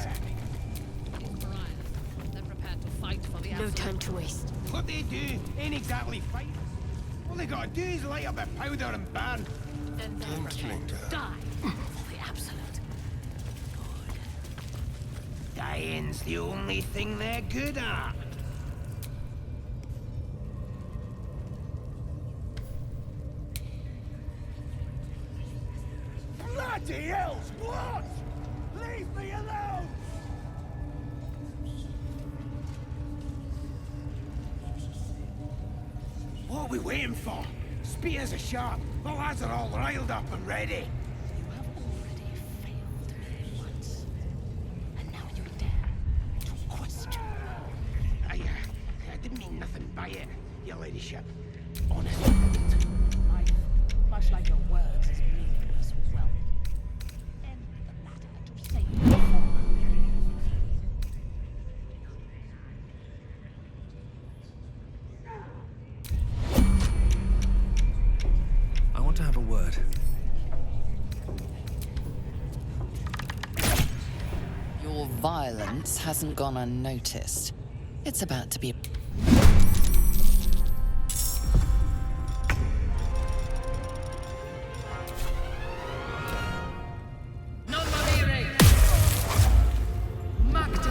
They're prepared to fight for the No absolute. time to waste. What they do ain't exactly fight. All they gotta do is light up the powder and burn. Then they're prepared to die for the absolute. Dying's the only thing they're good at. Bloody hell's what? Leave me alone! What are we waiting for? Spears are sharp. The lads are all riled up and ready. You have already failed me once. And now you dare to question. I didn't mean nothing by it, your ladyship. Honestly, life, much like your words, is meaningless. Well, end the matter to say the former. I want to have a word. Your violence hasn't gone unnoticed. It's about to be... Non morire! Mac David!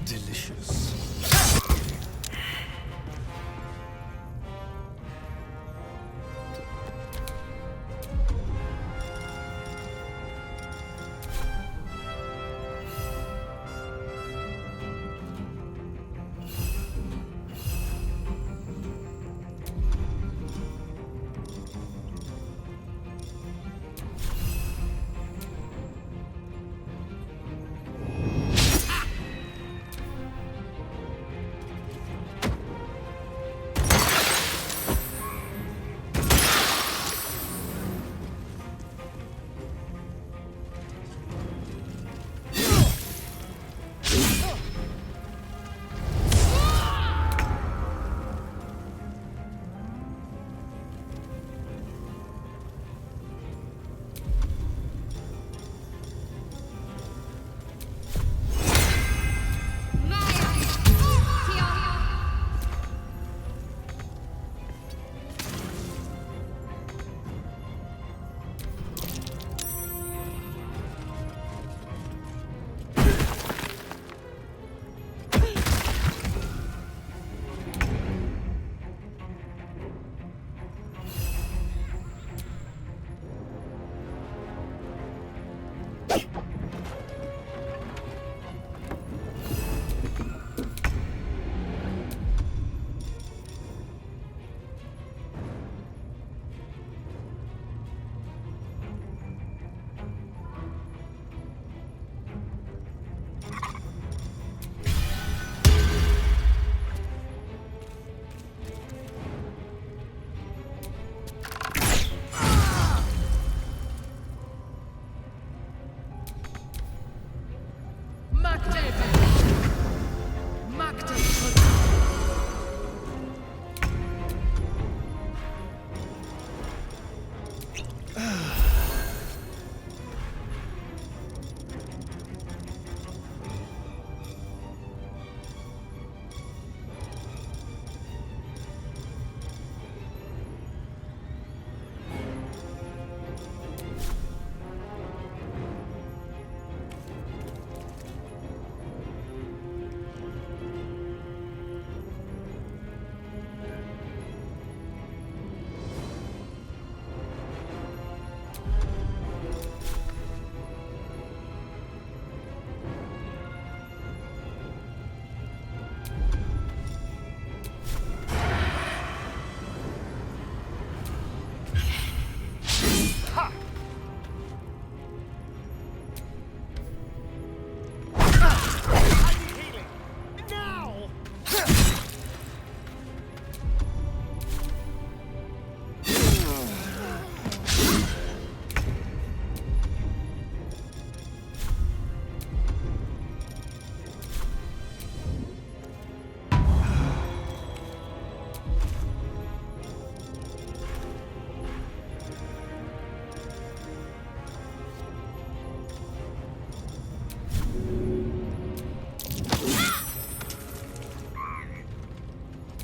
Delicious.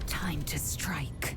Time to strike.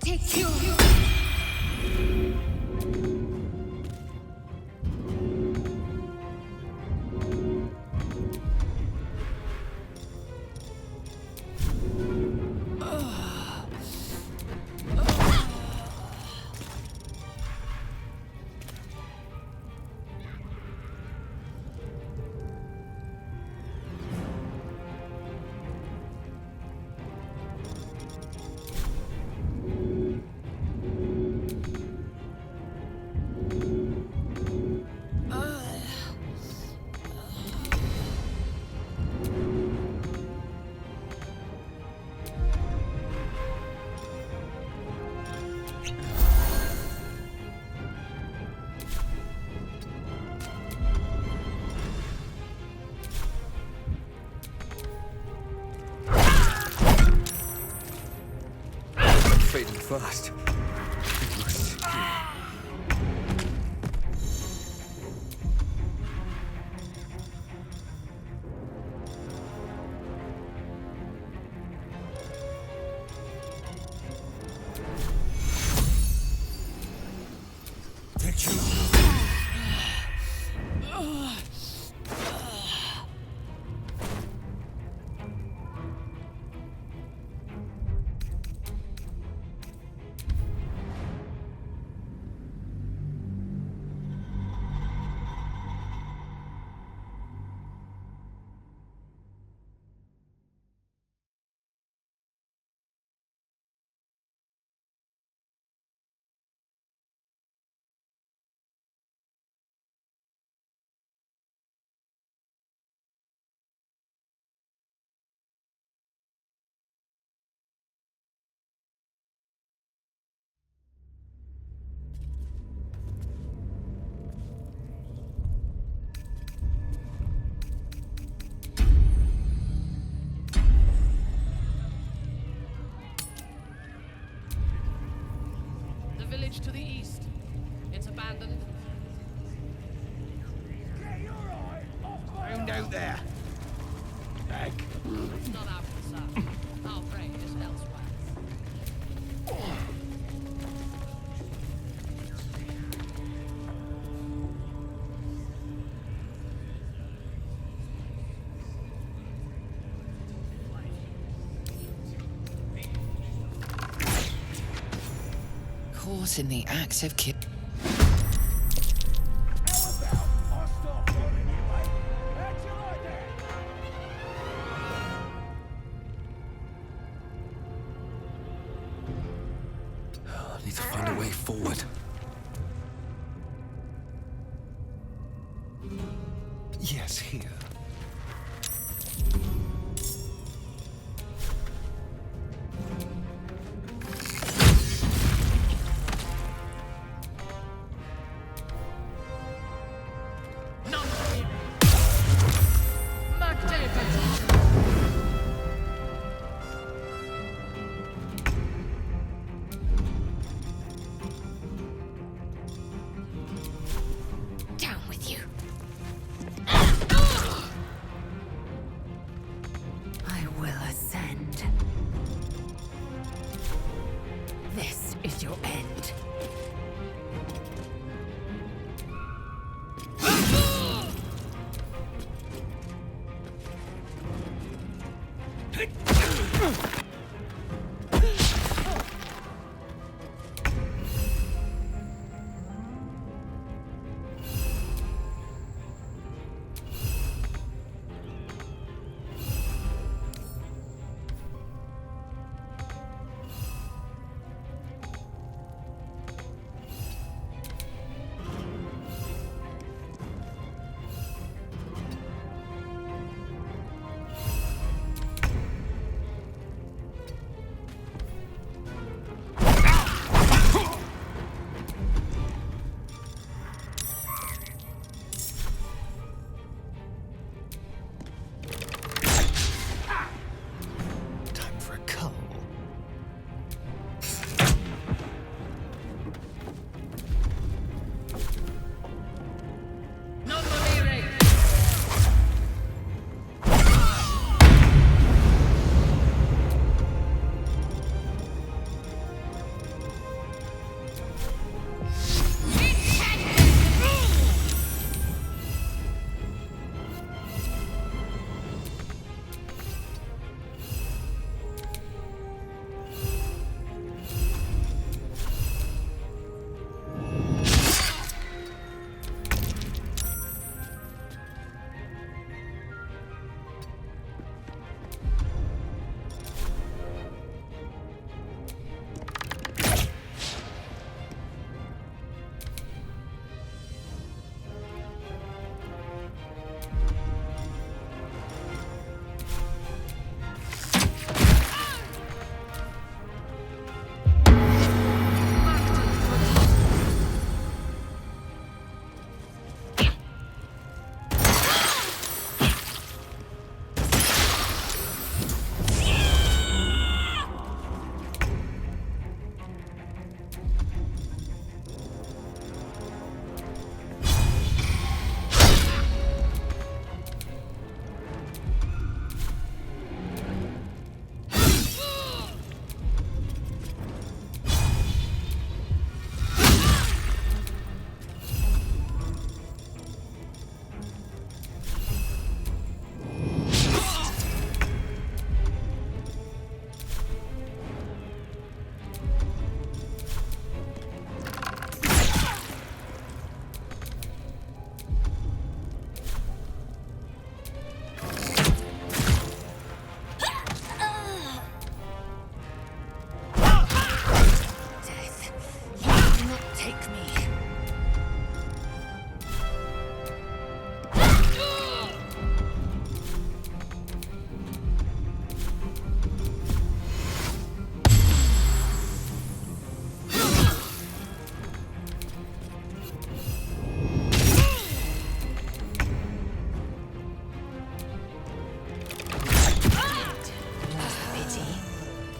Take you. fading fast. It looks secure. Village to the east. It's abandoned. Found out there. Back. It's not our concern. Our prey is elsewhere. Caught in the act of kill. I need to find a way forward. Yes, here. Down with you. I will ascend. This is your end.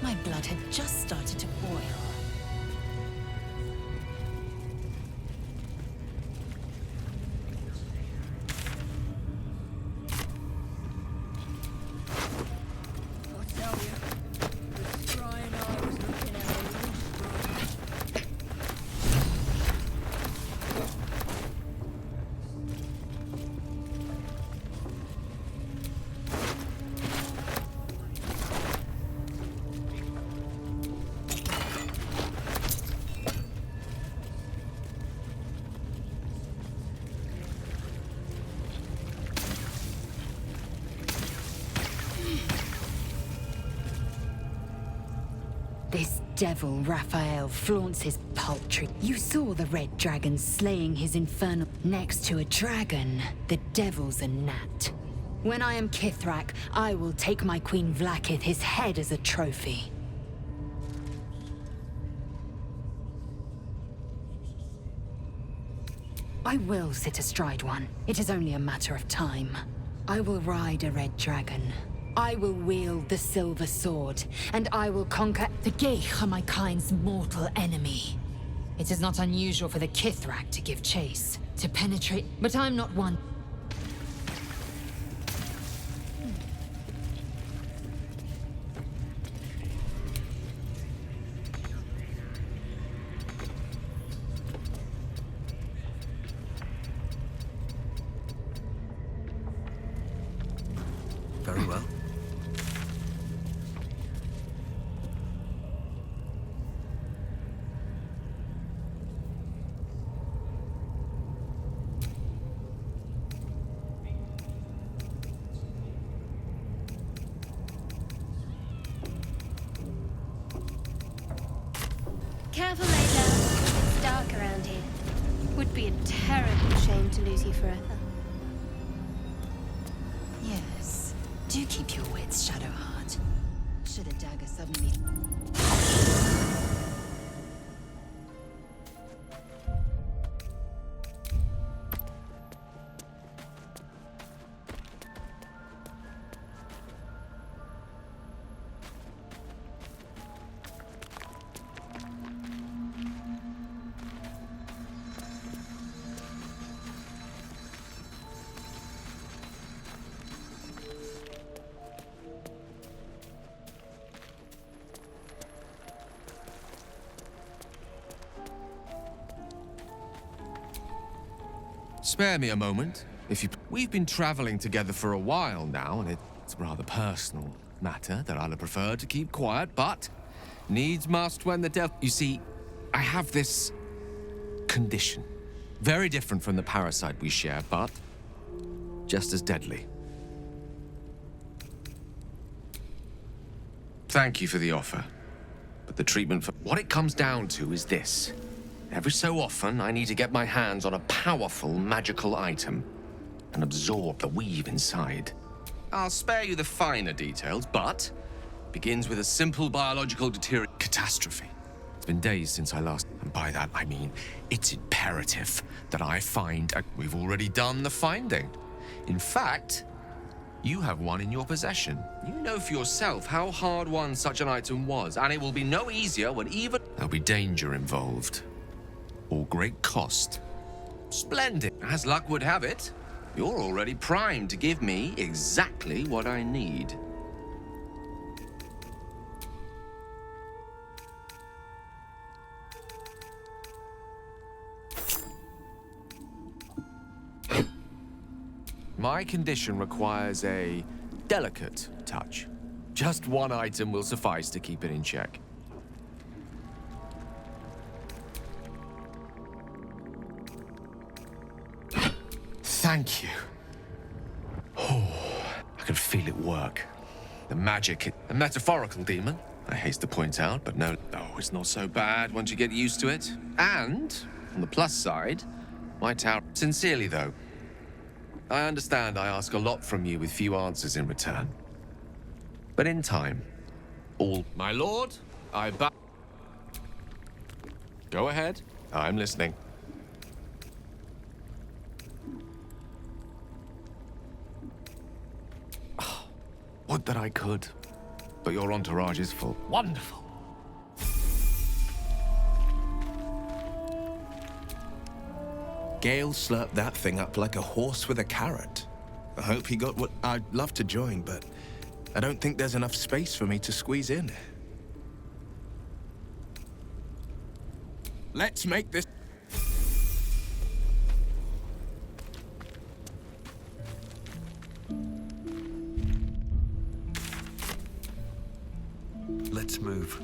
My blood had just started to boil. This devil Raphael flaunts his paltry. You saw the red dragon slaying his infernal... Next to a dragon, the devil's a gnat. When I am Kithrak, I will take my Queen Vlaakith his head as a trophy. I will sit astride one. It is only a matter of time. I will ride a red dragon. I will wield the silver sword, and I will conquer... The Geich are my kind's mortal enemy. It is not unusual for the Kithrak to give chase, to penetrate, but I'm not one... Very well. Careful, Layla. It's dark around here. Would be a terrible shame to lose you forever. Yes. Do keep your wits, Shadowheart. Should a dagger suddenly... Spare me a moment, if you... We've been traveling together for a while now, and it's a rather personal matter that I'd have preferred to keep quiet, but needs must when the devil... You see, I have this condition. Very different from the parasite we share, but just as deadly. Thank you for the offer, but the treatment for... What it comes down to is this. Every so often, I need to get my hands on a powerful magical item and absorb the weave inside. I'll spare you the finer details, but it begins with a simple biological catastrophe. It's been days since I last... And by that, I mean it's imperative that I find a... We've already done the finding. In fact, you have one in your possession. You know for yourself how hard won such an item was, and it will be no easier when even... There'll be danger involved. Or great cost. Splendid. As luck would have it, you're already primed to give me exactly what I need. My condition requires a delicate touch. Just one item will suffice to keep it in check. Thank you. Oh, I can feel it work. The magic, a metaphorical demon, I haste to point out, but no, it's not so bad once you get used to it. And, on the plus side, my tower... Sincerely, though, I understand I ask a lot from you with few answers in return. But in time, all... My lord, I bow... Go ahead. I'm listening. Would that I could. but your entourage is full. Wonderful. Gale slurped that thing up like a horse with a carrot. I hope he got what... I'd love to join, but I don't think there's enough space for me to squeeze in. Let's make this... Let's move.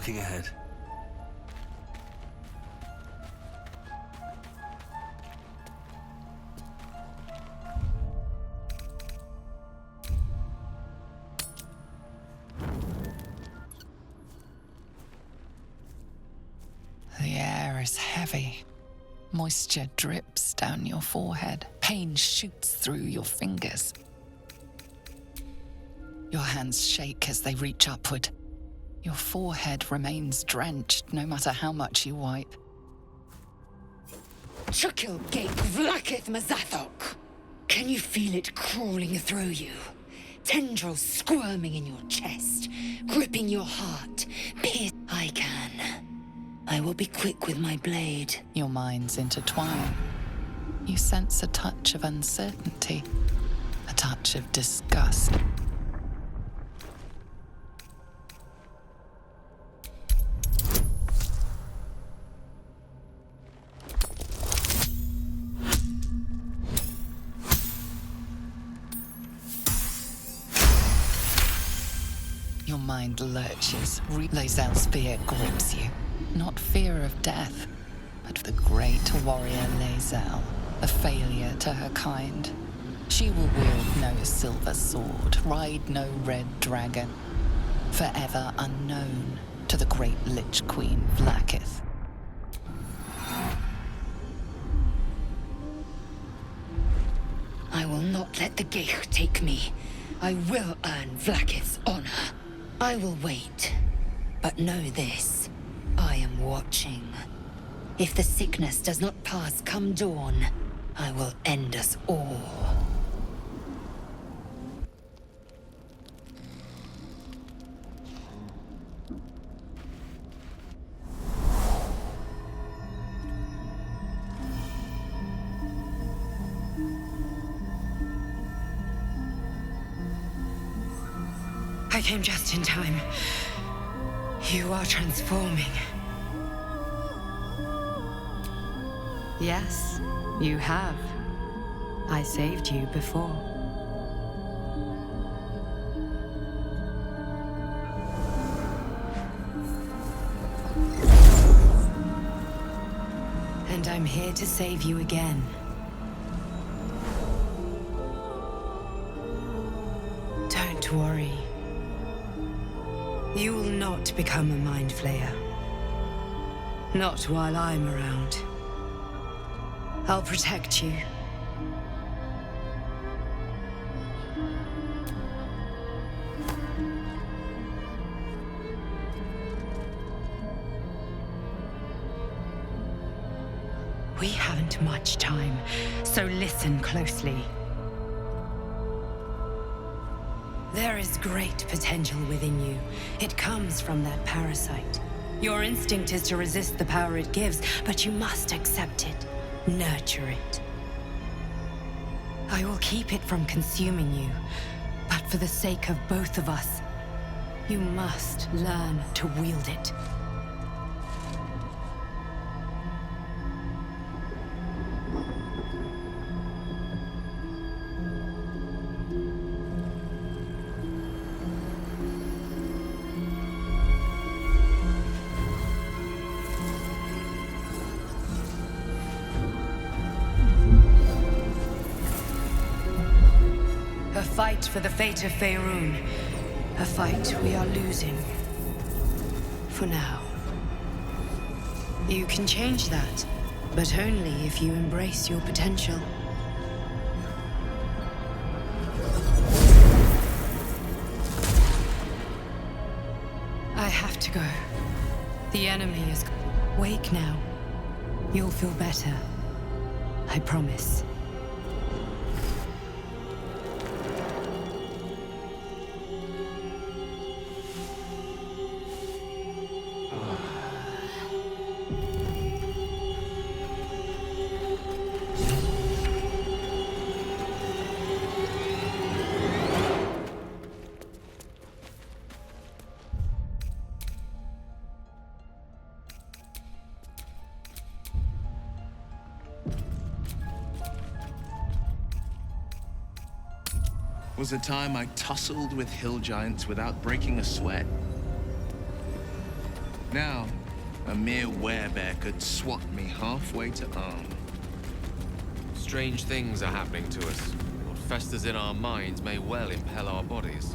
Looking ahead. The air is heavy. Moisture drips down your forehead. Pain shoots through your fingers. Your hands shake as they reach upward. Your forehead remains drenched no matter how much you wipe. Chukil Gate Vlakith Mazathok! Can you feel it crawling through you? Tendrils squirming in your chest, gripping your heart. I can. I will be quick with my blade. Your minds intertwine. You sense a touch of uncertainty, a touch of disgust. Your mind lurches. Lae'zel's fear grips you. Not fear of death, but of the great warrior Lae'zel, a failure to her kind. She will wield no silver sword, ride no red dragon, forever unknown to the great Lich Queen Vlakith. I will not let the Geich take me. I will earn Vlakith's honor. I will wait. But know this. I am watching. If the sickness does not pass come dawn, I will end us all. I came just in time. You are transforming. Yes, you have. I saved you before. And I'm here to save you again. Don't worry. You will not become a Mind Flayer. Not while I'm around. I'll protect you. We haven't much time, so listen closely. There is great potential within you. It comes from that parasite. Your instinct is to resist the power it gives, but you must accept it. Nurture it. I will keep it from consuming you, but for the sake of both of us, you must learn to wield it. A fight for the fate of Faerun. A fight we are losing. For now. You can change that, but only if you embrace your potential. I have to go. The enemy is... Wake now. You'll feel better. I promise. Was a time I tussled with hill giants without breaking a sweat. Now, a mere werebear could swat me halfway to arm. Strange things are happening to us. What festers in our minds may well impel our bodies.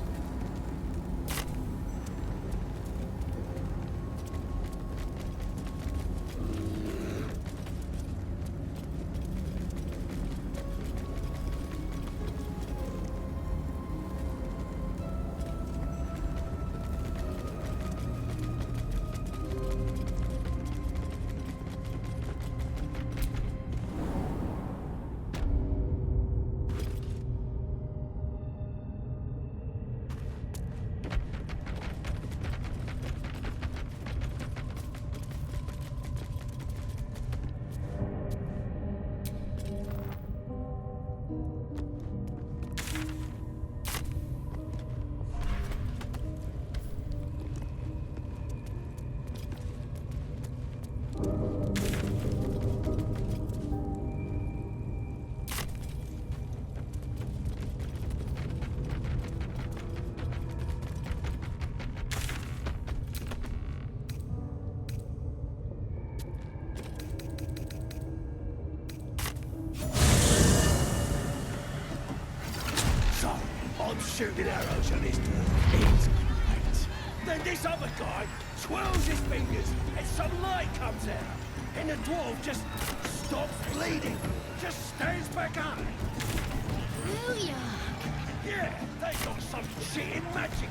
Shooting arrows at this dwarf. It's great. Then this other guy twirls his fingers and some light comes out. And the dwarf just stops bleeding. Just stands back up. Brilliant. Yeah, they got some cheating magic.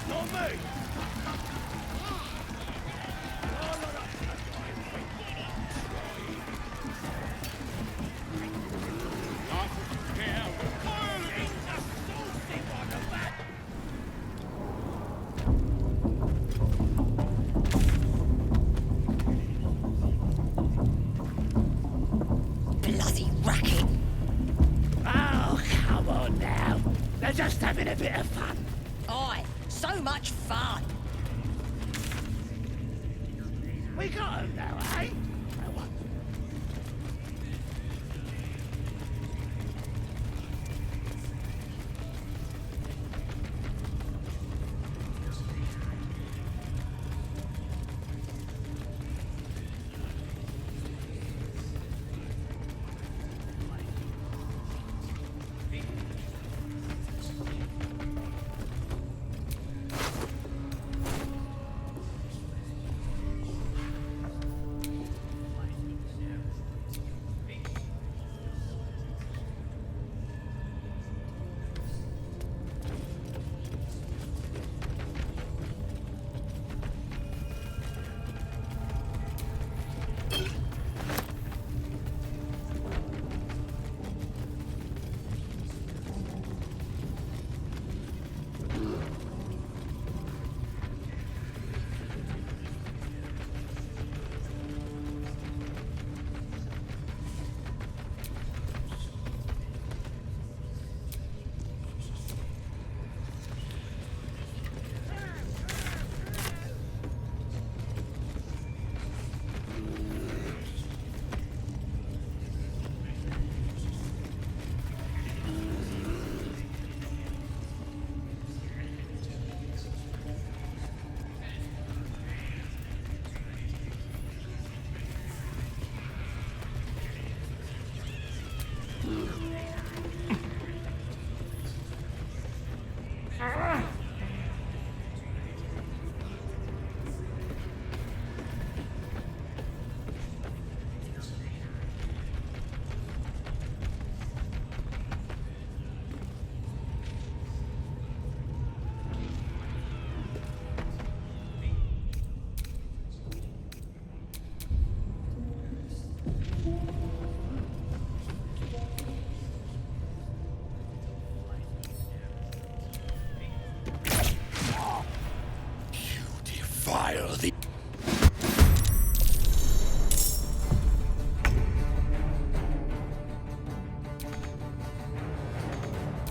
Not me. Just having a bit of fun. Aye, so much fun. We got him now, eh?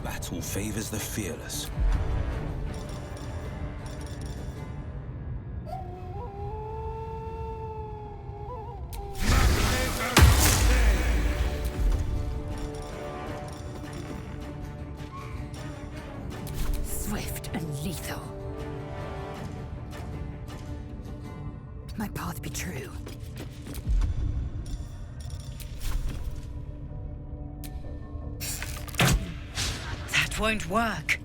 Battle favors the fearless. That won't work.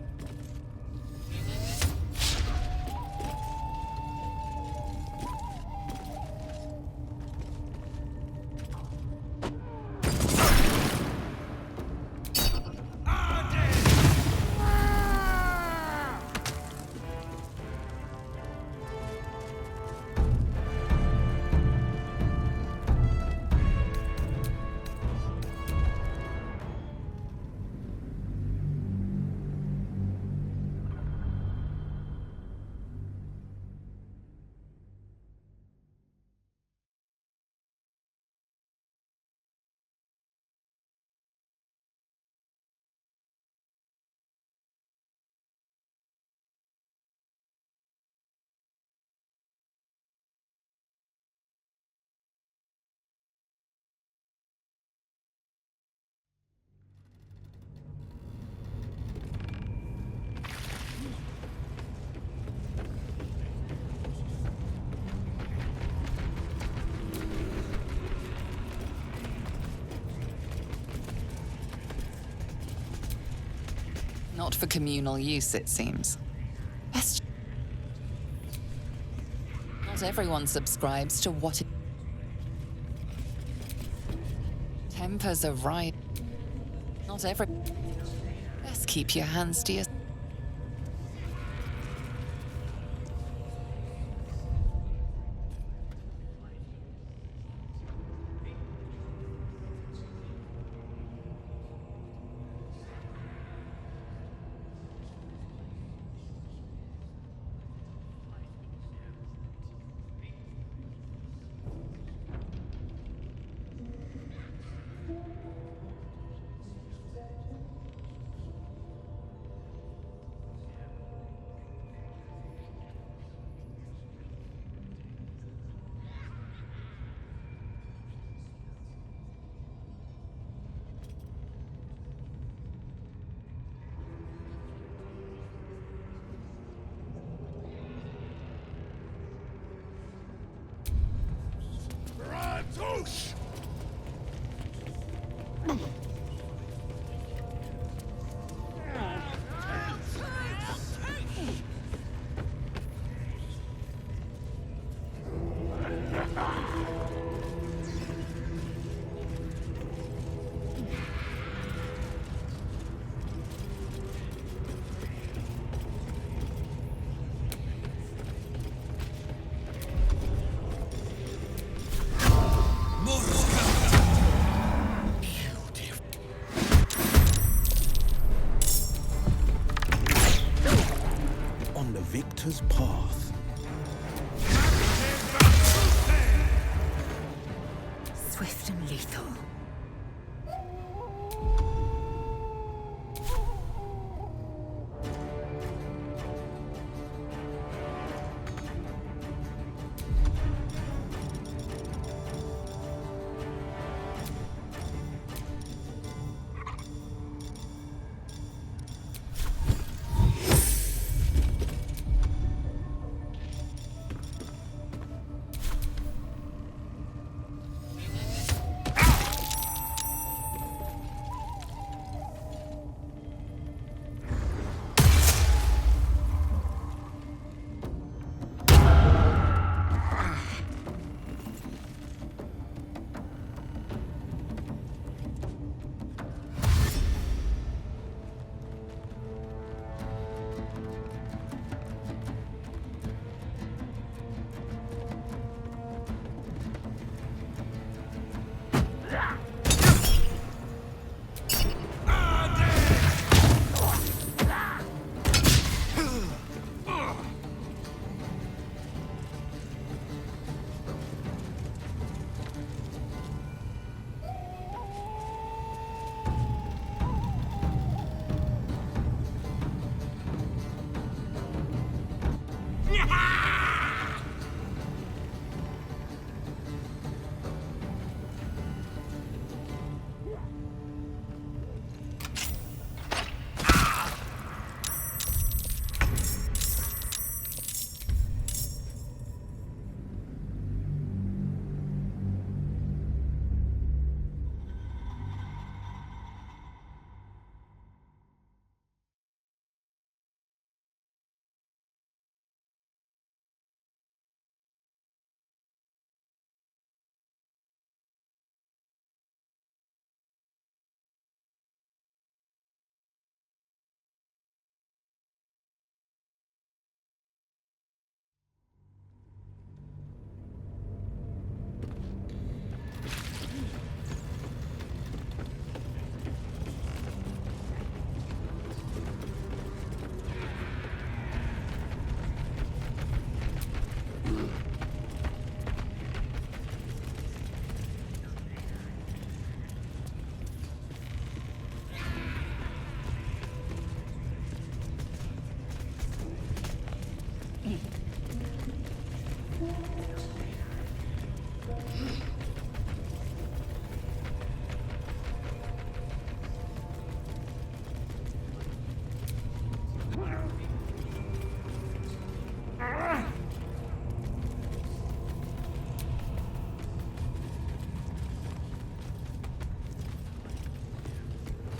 Not for communal use, it seems. Not everyone subscribes to what it... Tempers are right. Not every... Best keep your hands to yourself. Ratouche! On the victor's path. Swift and lethal.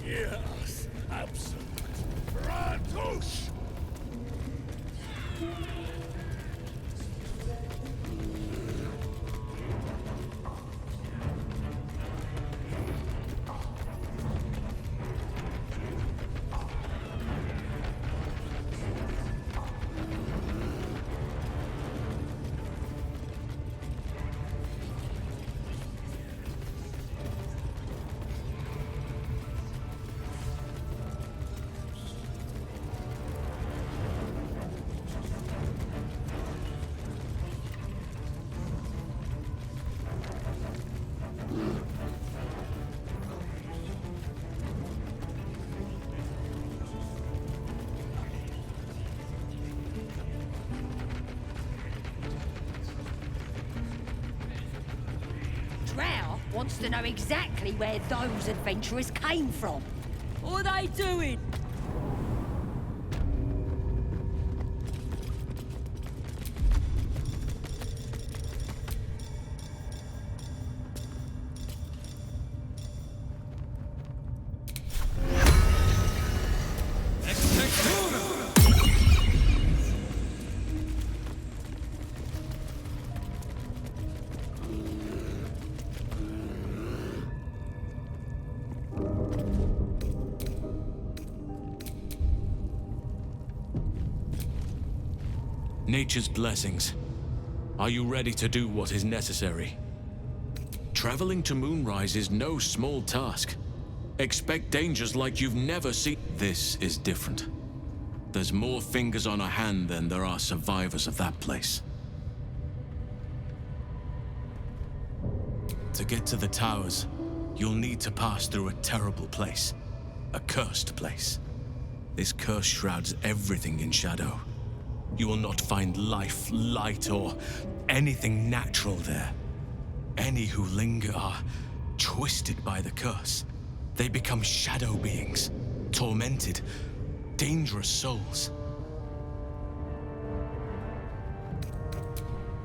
Yes, absolute. Ratus! Drow wants to know exactly where those adventurers came from. What are they doing? Nature's blessings. Are you ready to do what is necessary? Traveling to Moonrise is no small task. Expect dangers like you've never seen. This is different. There's more fingers on a hand than there are survivors of that place. To get to the towers, you'll need to pass through a terrible place. A cursed place. This curse shrouds everything in shadow. You will not find life, light, or anything natural there. Any who linger are twisted by the curse. They become shadow beings, tormented, dangerous souls.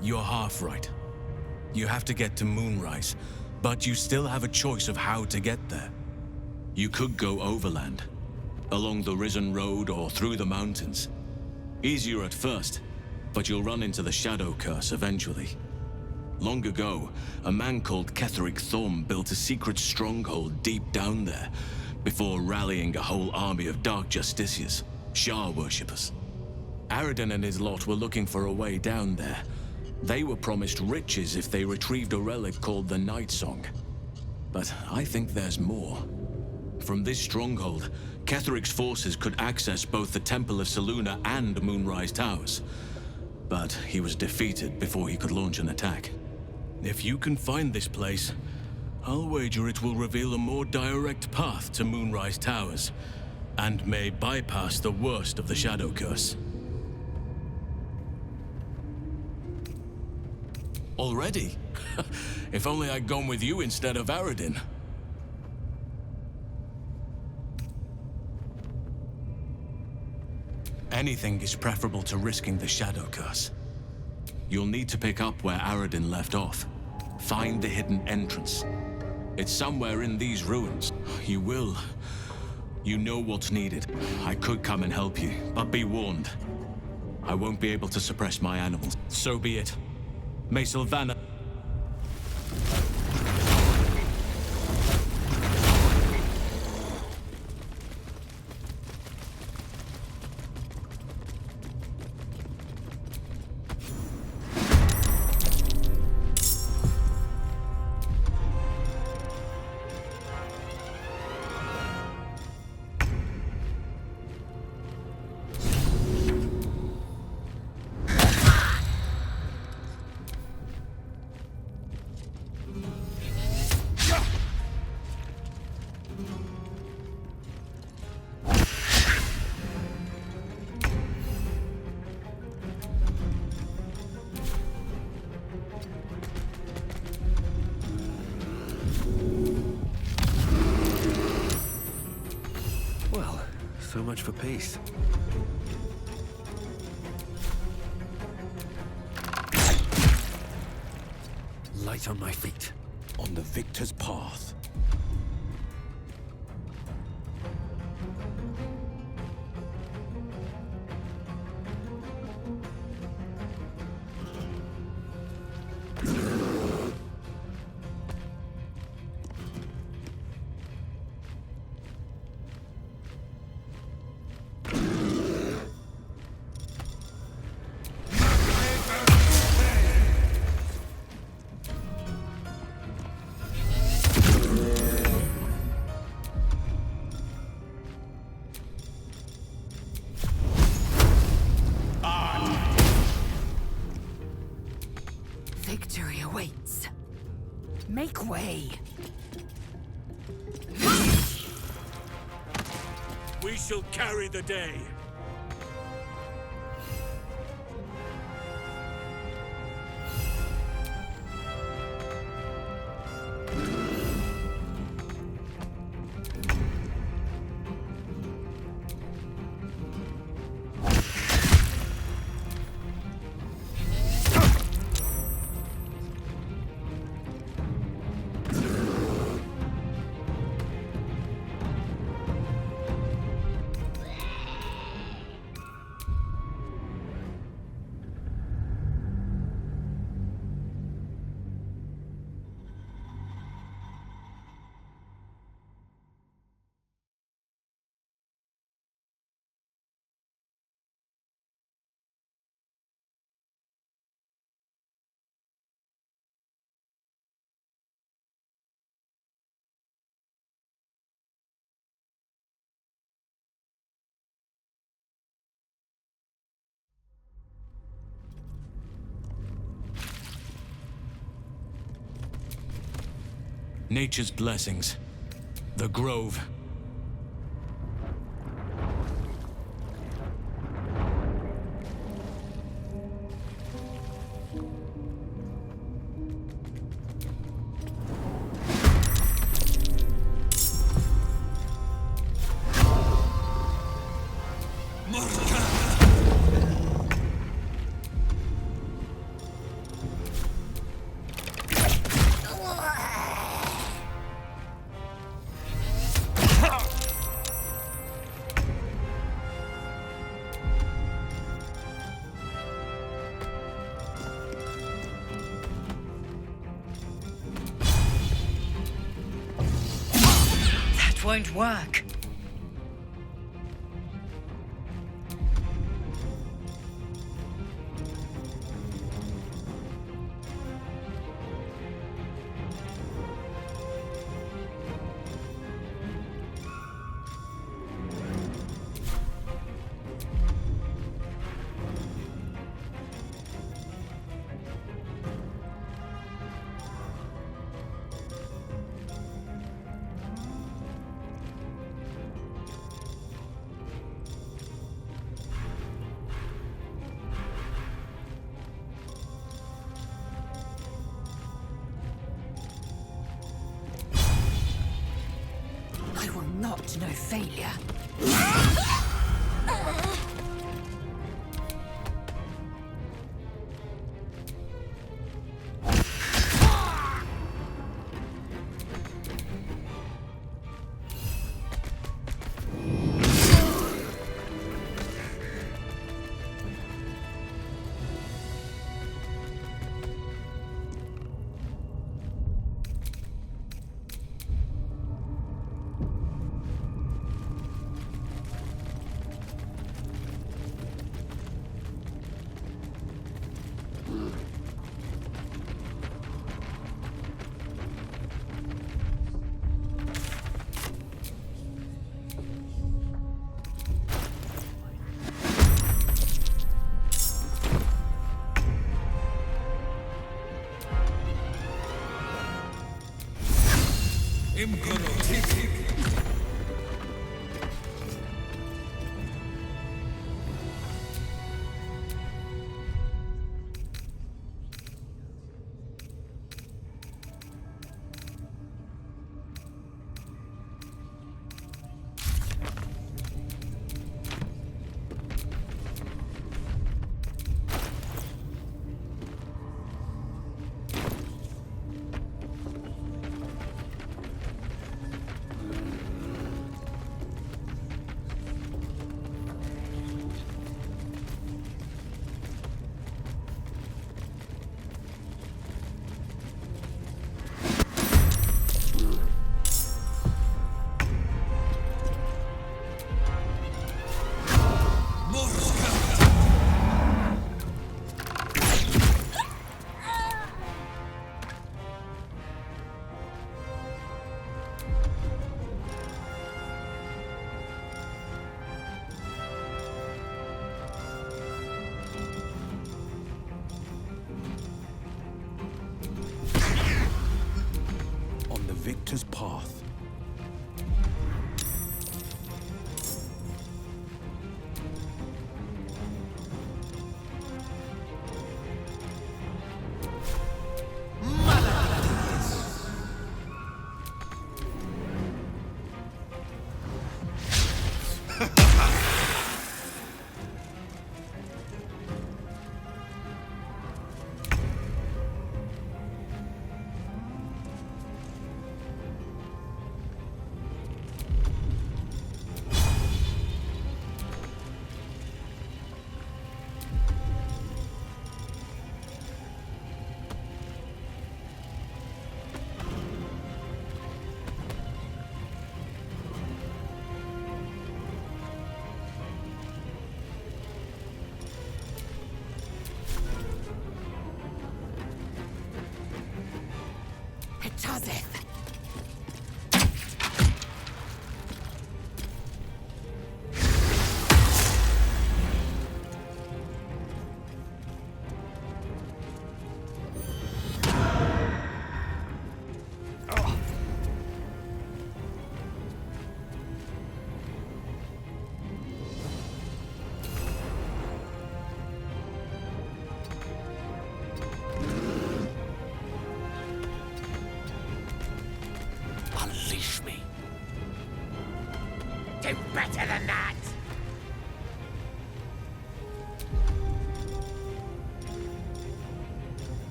You're half right. You have to get to Moonrise, but you still have a choice of how to get there. You could go overland, along the Risen Road or through the mountains. Easier at first, but you'll run into the Shadow Curse eventually. Long ago, a man called Ketheric Thorm built a secret stronghold deep down there, before rallying a whole army of Dark Justiciars, Shah worshippers. Aradin and his lot were looking for a way down there. They were promised riches if they retrieved a relic called the Night Song. But I think there's more. From this stronghold, Ketheric's forces could access both the Temple of Selûne and Moonrise Towers. But he was defeated before he could launch an attack. If you can find this place, I'll wager it will reveal a more direct path to Moonrise Towers, and may bypass the worst of the Shadow Curse. Already? If only I'd gone with you instead of Aradin. Anything is preferable to risking the Shadow Curse. You'll need to pick up where Aradin left off. Find the hidden entrance. It's somewhere in these ruins. You will. You know what's needed. I could come and help you, but be warned. I won't be able to suppress my animals. So be it. May Sylvana... So much for peace. Light on my feet. On the victor's path. Make way. We shall carry the day. Nature's blessings. The Grove. Won't work. Not no failure. victor's path. It doesn't. Unleash me. Do better than that!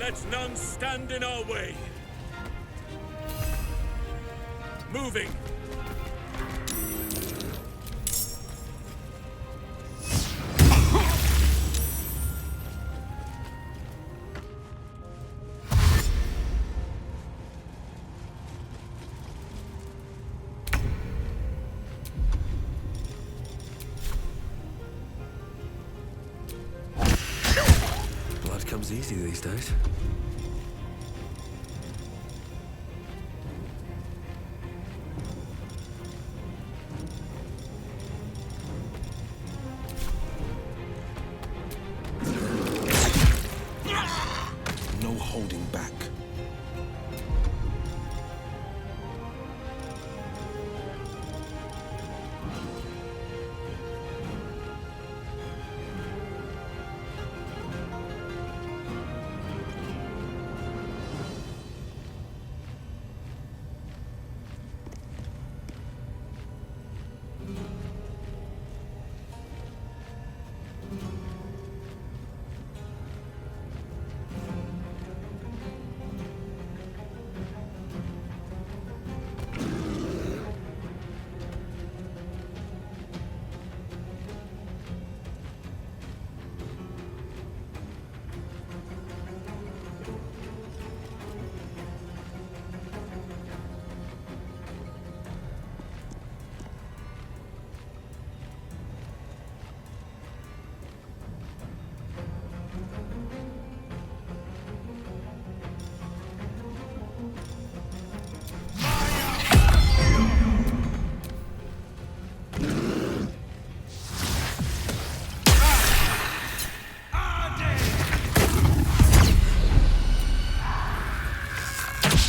Let none stand in our way. Moving. Blood comes easy these days. No holding back.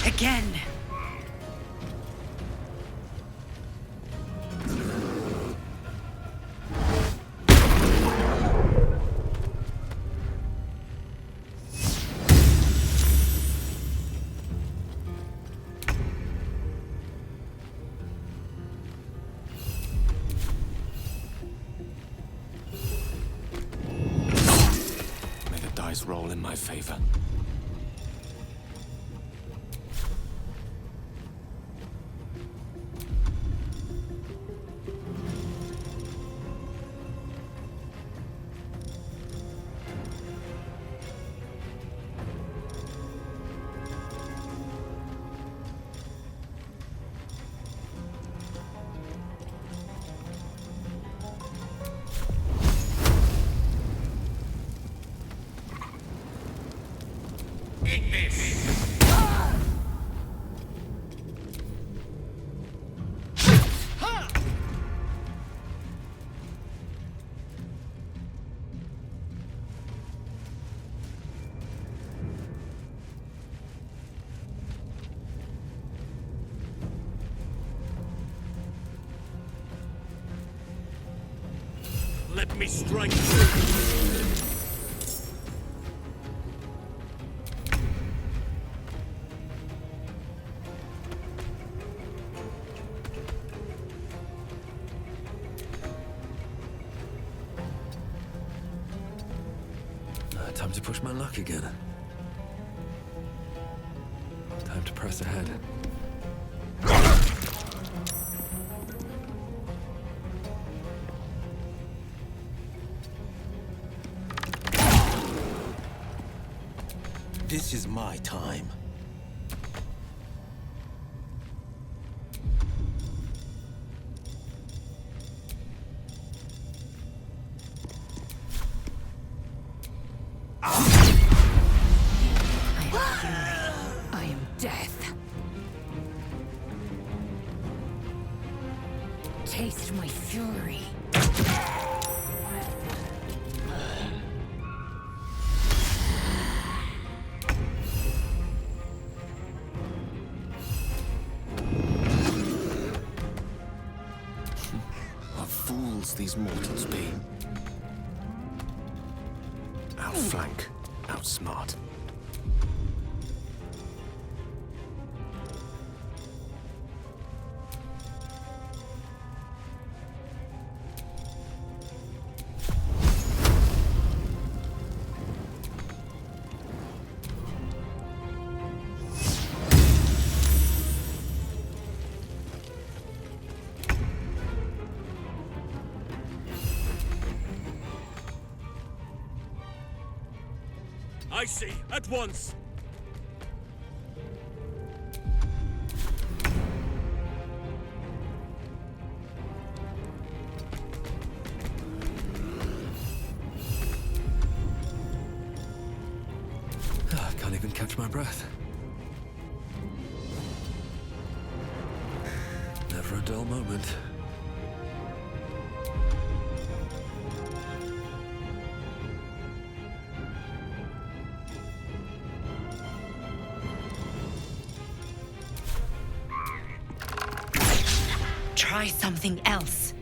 Again. May the dice roll in my favor. this! Let me strike through. Time to push my luck again. Time to press ahead. This is my time. I am death. Taste my fury. What fools these mortals be. Outflank, outsmart. I see, at once! Can't even catch my breath. Never a dull moment. Try something else.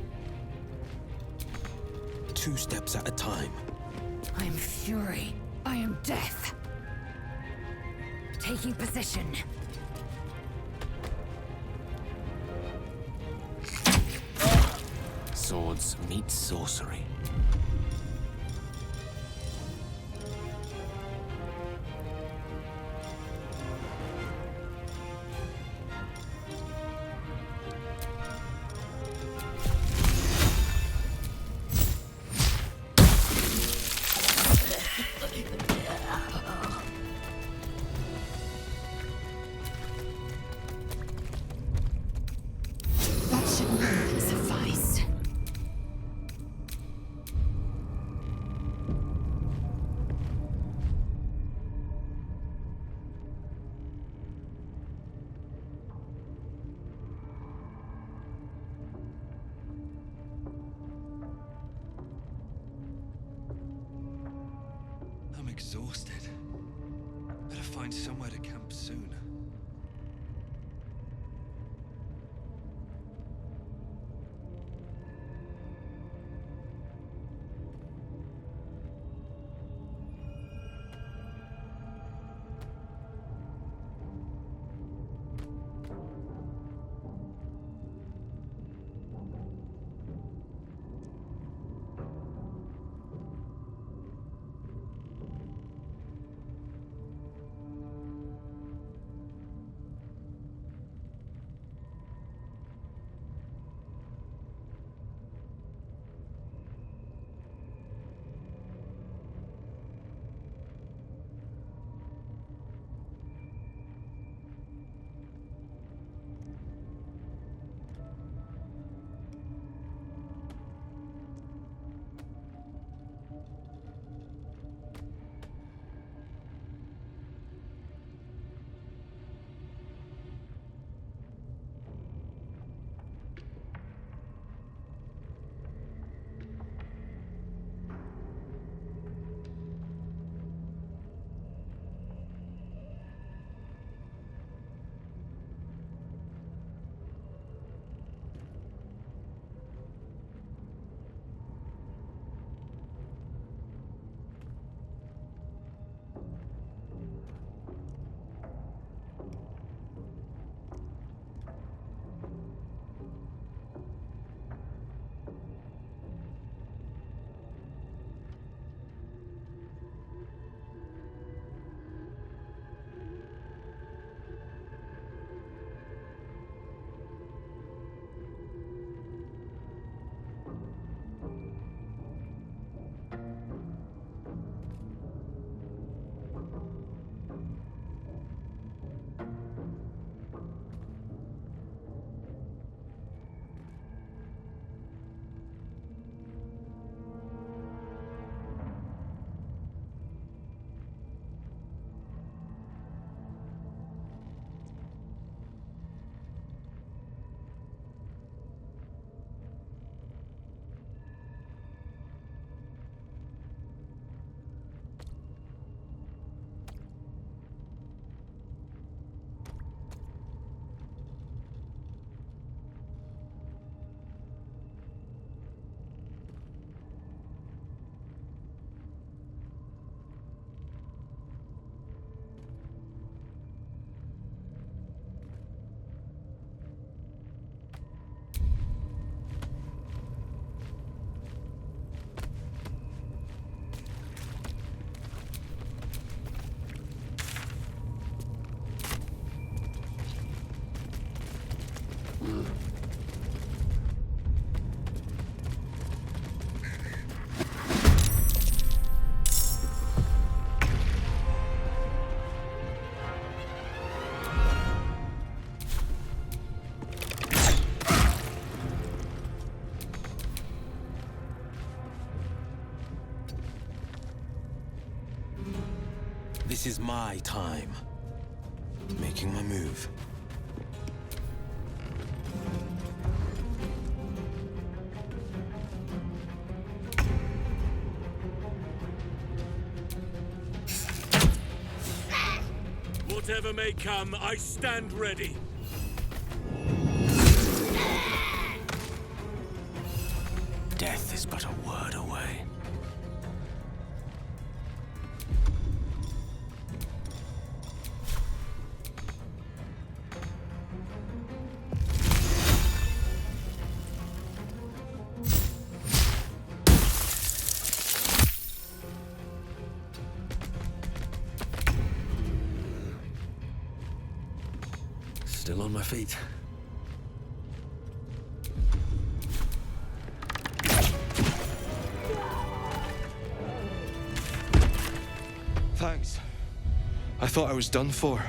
2 steps at a time. I am fury. I am death. Taking position. Swords meet sorcery. That should more than suffice. I'm exhausted. Better find somewhere to camp soon. This is my time. Making my move. Whatever may come, I stand ready. Death is but a word away. Still on my feet. Thanks. I thought I was done for.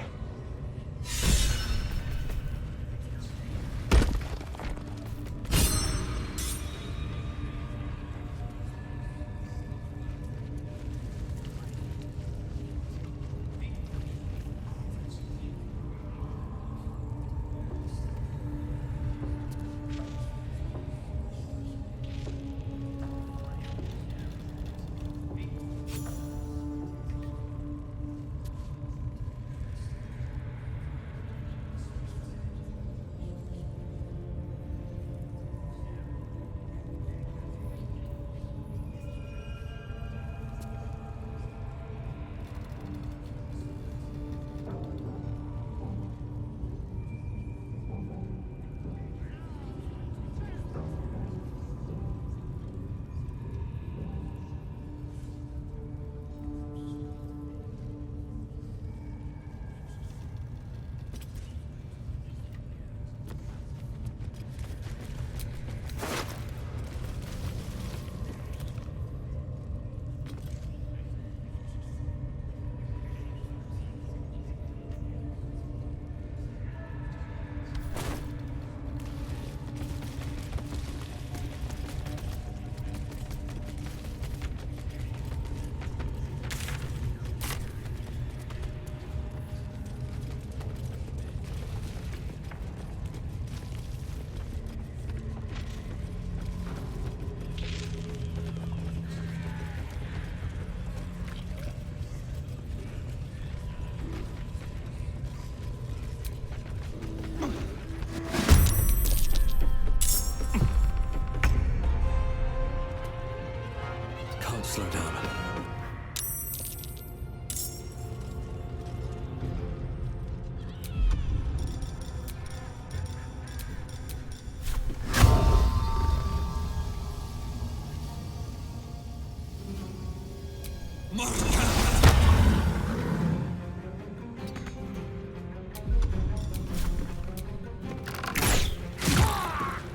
Slow down.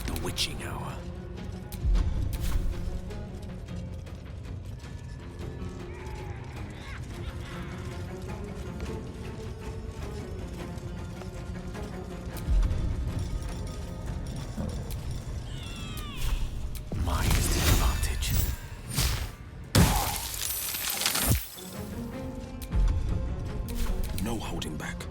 The witching hour. No holding back.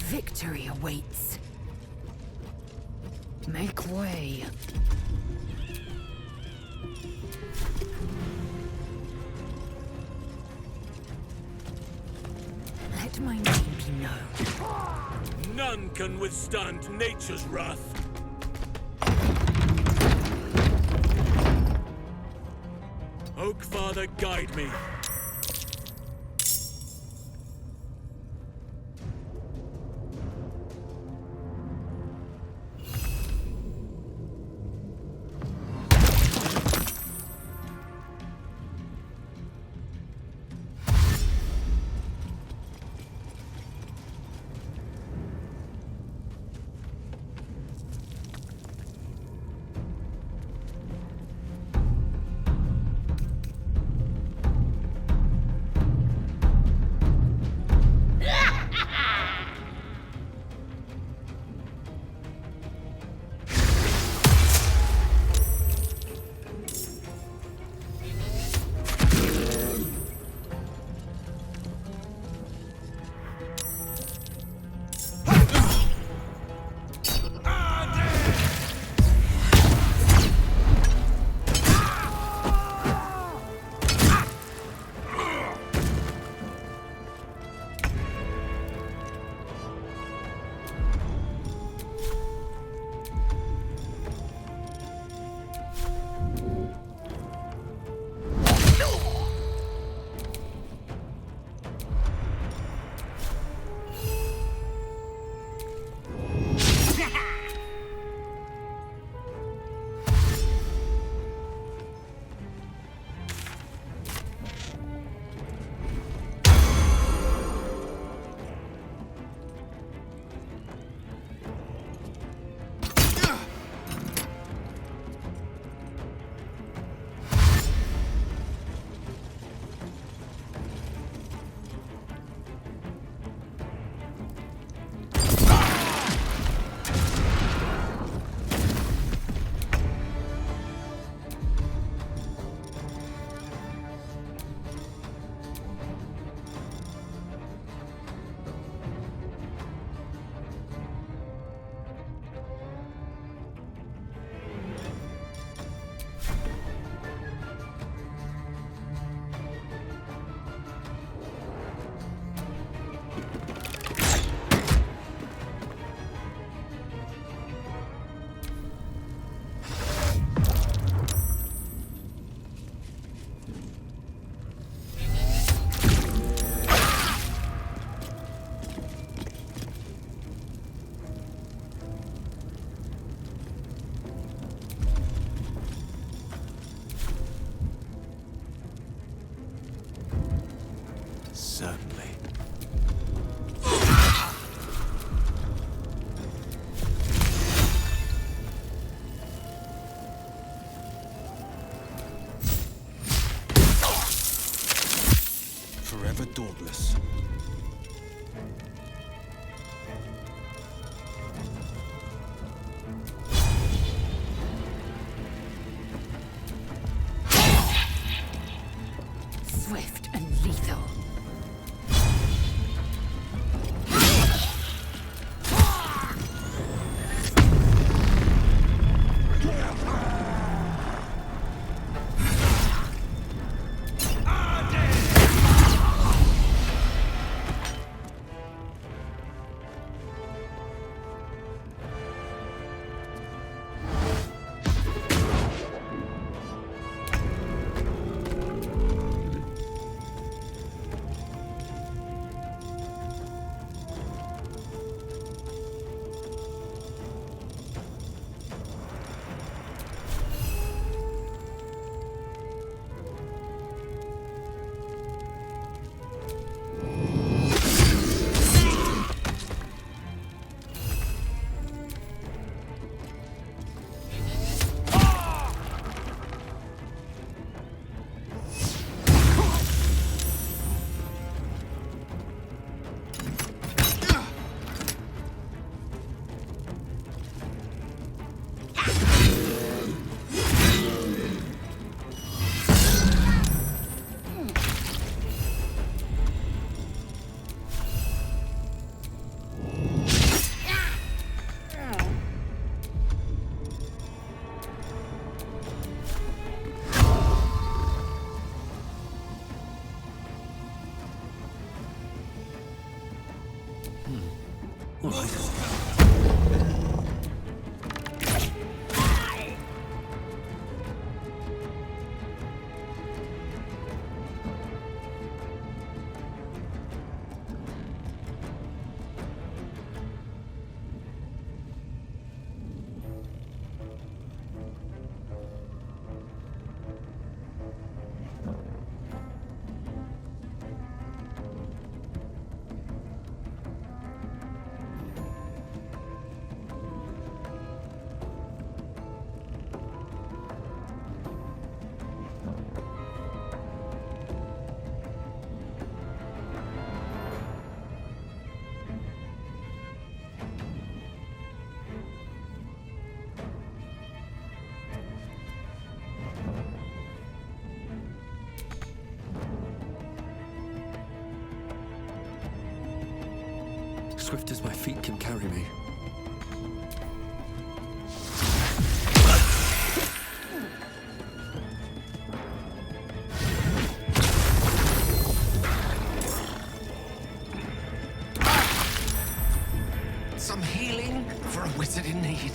Victory awaits. Make way. Let my name be known. None can withstand nature's wrath. Oak Father, guide me. Certainly. Forever dauntless. Swift and lethal. Swift as my feet can carry me. Some healing for a wizard in need.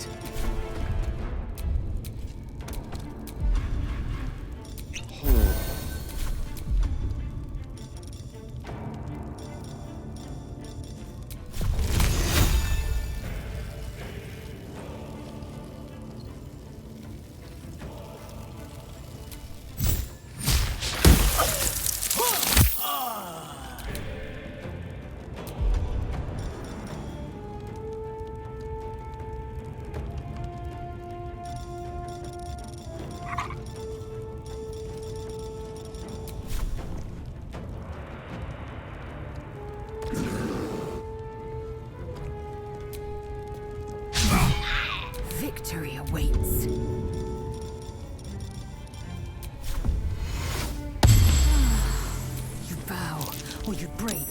Victory awaits. You bow or you break.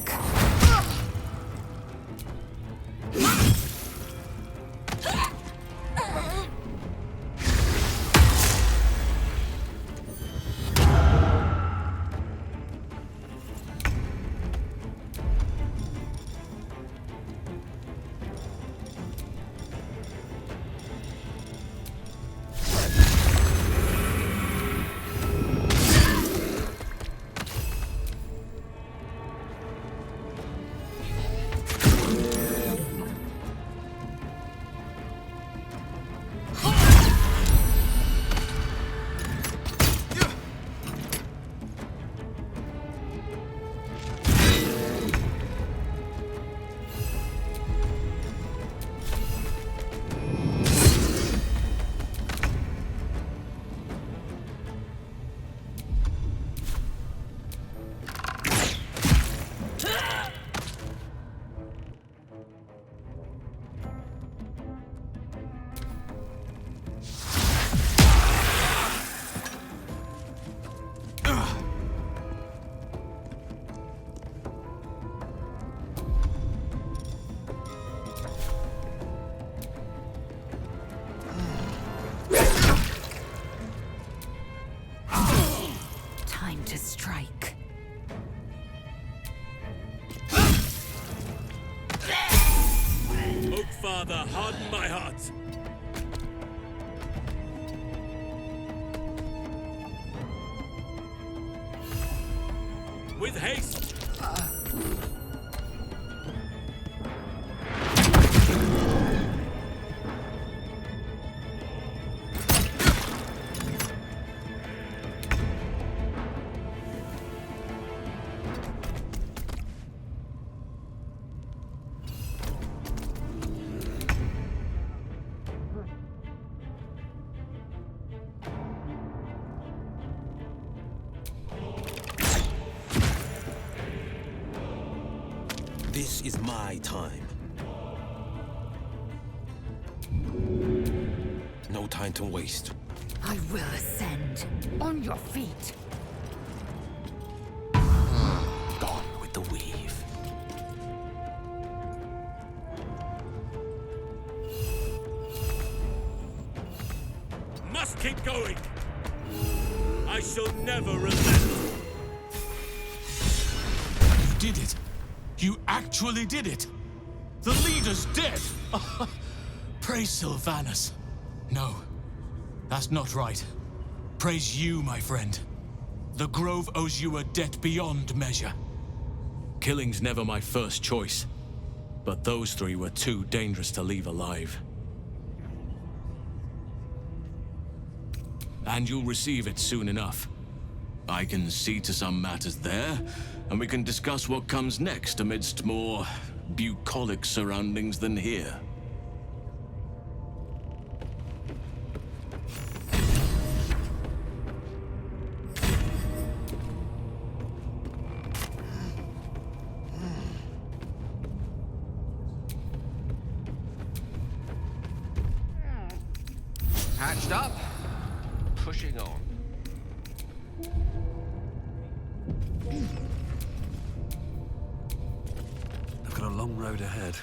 father harden my heart. With haste. This is my time. No time to waste. I will ascend. On your feet. Gone with the weave. Must keep going. I shall never relent. You did it. You actually did it! The leader's dead! Praise Sylvanus. No, that's not right. Praise you, my friend. The Grove owes you a debt beyond measure. Killing's never my first choice, but those three were too dangerous to leave alive. And you'll receive it soon enough. I can see to some matters there, and we can discuss what comes next amidst more bucolic surroundings than here. Hatched up, pushing on. I've got a long road ahead.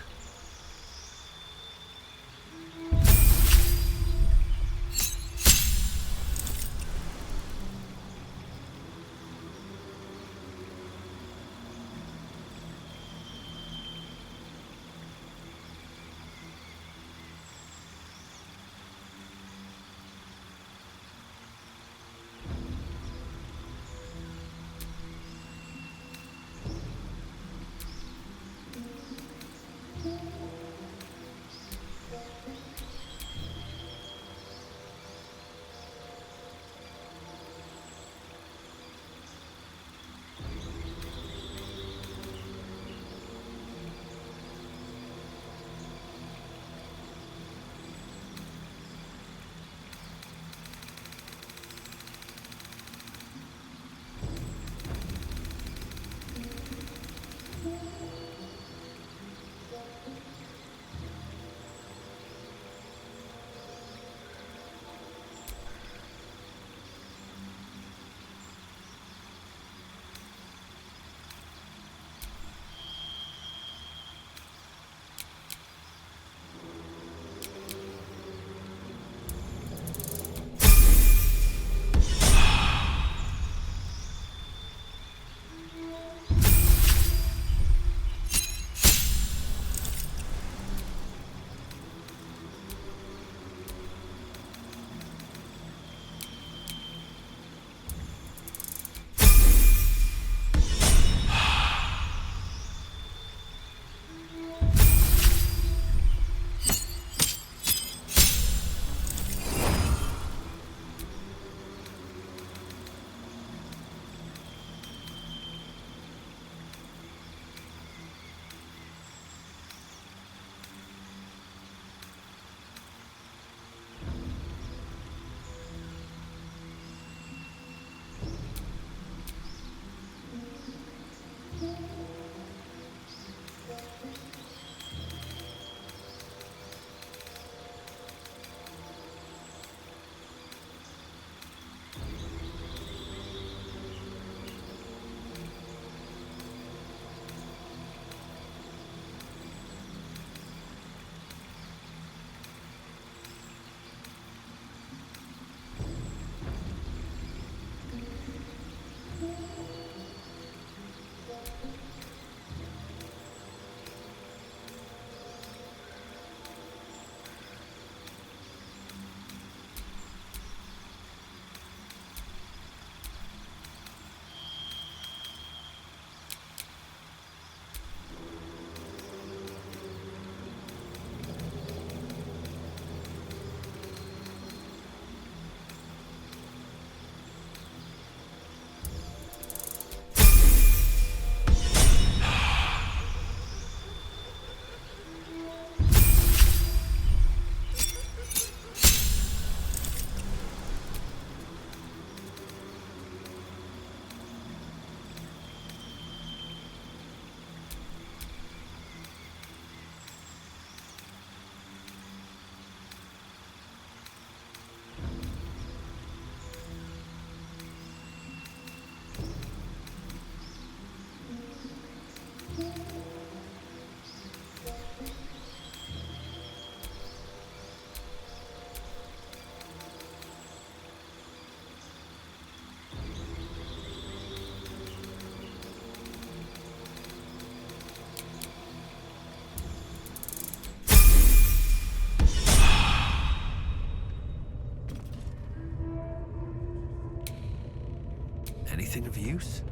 use.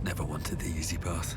Never wanted the easy path.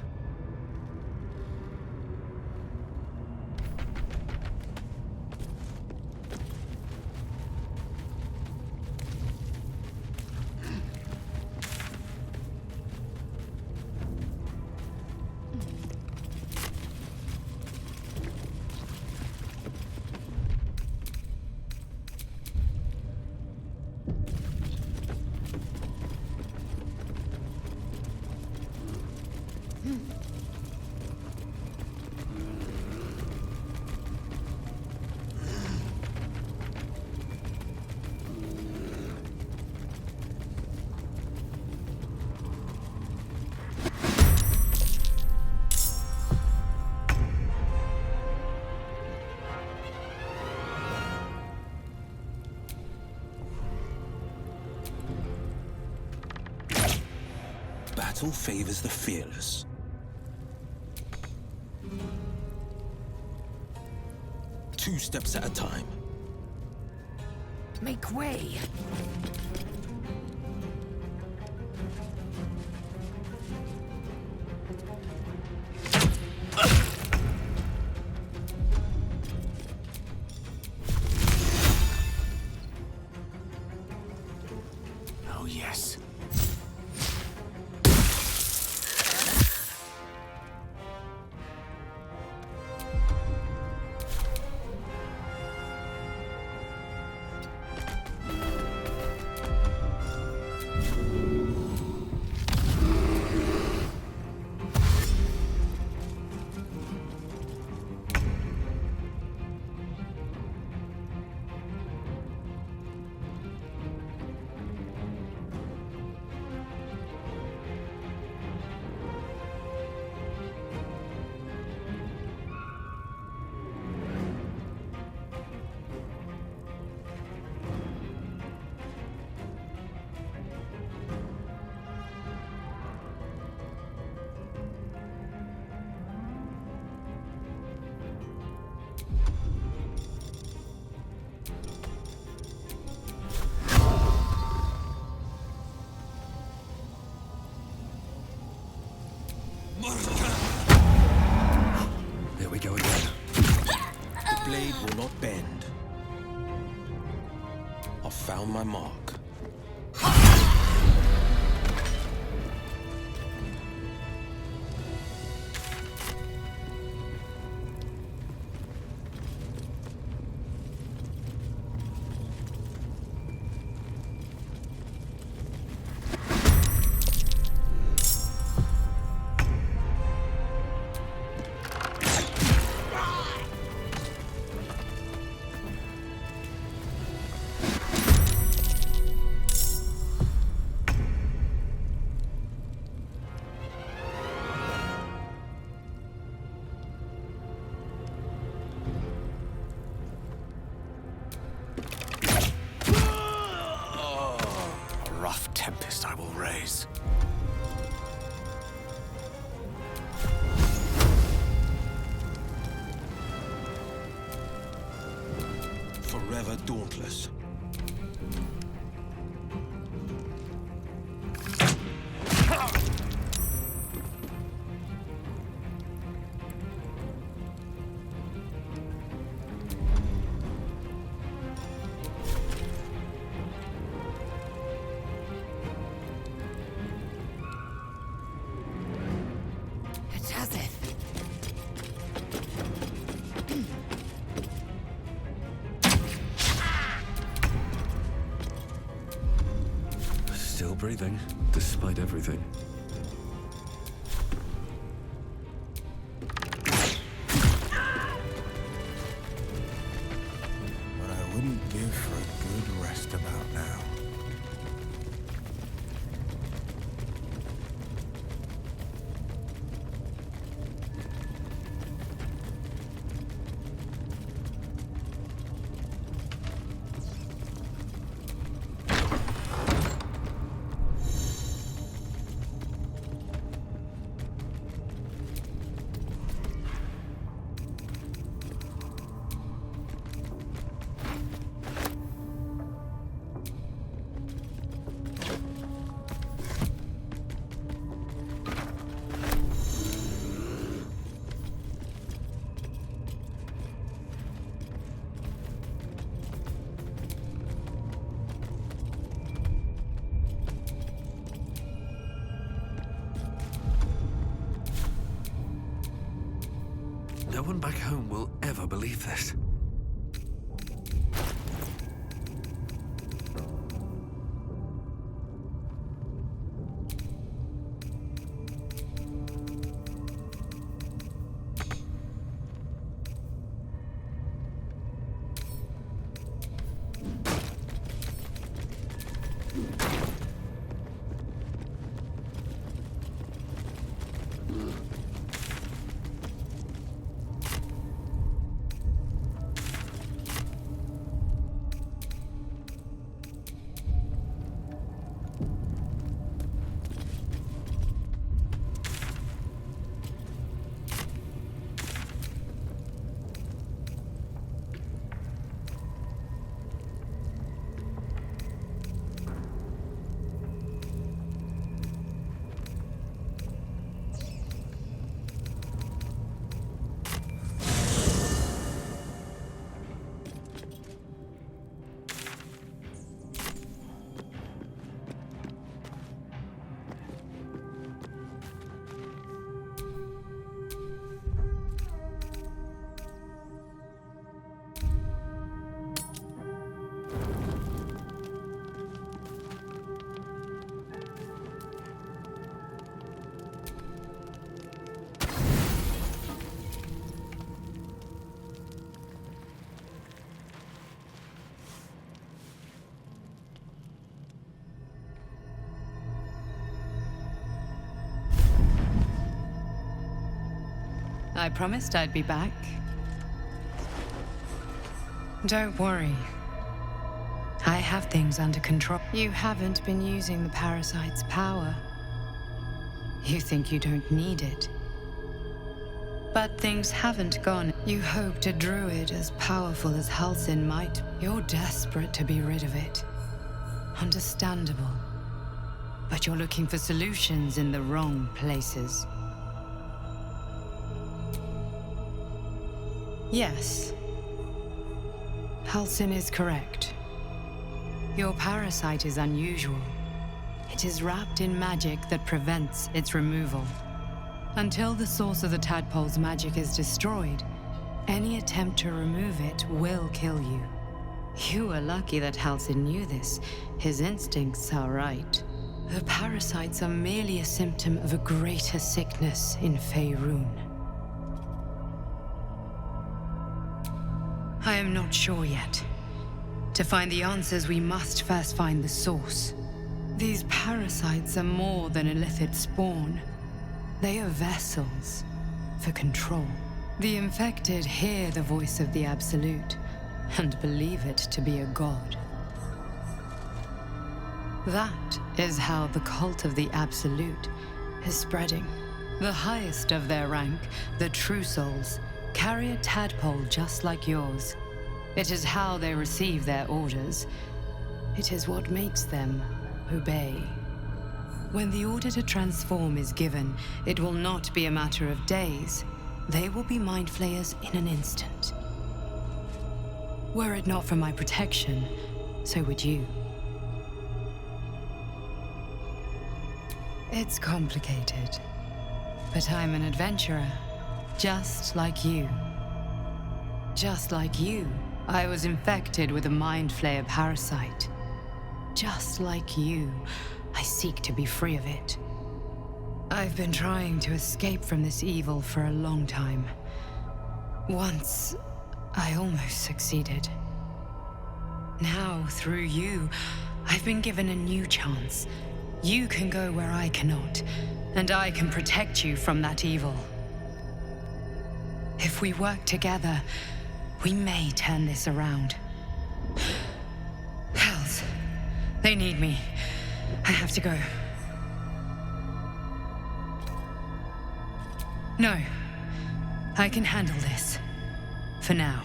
Battle favors the fearless. Two steps at a time. Make way! Oh, yes. There we go again. The blade will not bend. I've found my mark. Tempest I will raise. Forever dauntless. Still breathing, despite everything. What I wouldn't give for a good rest about now. No one back home will ever believe this. I promised I'd be back. Don't worry. I have things under control. You haven't been using the parasite's power. You think you don't need it. But things haven't gone. You hoped a druid as powerful as Halsin might. You're desperate to be rid of it. Understandable. But you're looking for solutions in the wrong places. Yes. Halsin is correct. Your parasite is unusual. It is wrapped in magic that prevents its removal. Until the source of the tadpole's magic is destroyed, any attempt to remove it will kill you. You were lucky that Halsin knew this. His instincts are right. The parasites are merely a symptom of a greater sickness in Faerun. I am not sure yet. To find the answers, we must first find the source. These parasites are more than illithid spawn. They are vessels for control. The infected hear the voice of the Absolute and believe it to be a god. That is how the cult of the Absolute is spreading. The highest of their rank, the True Souls, carry a tadpole just like yours. It is how they receive their orders. It is what makes them obey. When the order to transform is given, it will not be a matter of days. They will be mind flayers in an instant. Were it not for my protection, so would you. It's complicated, but I'm an adventurer, just like you. Just like you, I was infected with a mind flayer parasite. Just like you, I seek to be free of it. I've been trying to escape from this evil for a long time. Once, I almost succeeded. Now, through you, I've been given a new chance. You can go where I cannot, and I can protect you from that evil. If we work together, we may turn this around. Hells, they need me. I have to go. No, I can handle this. For now.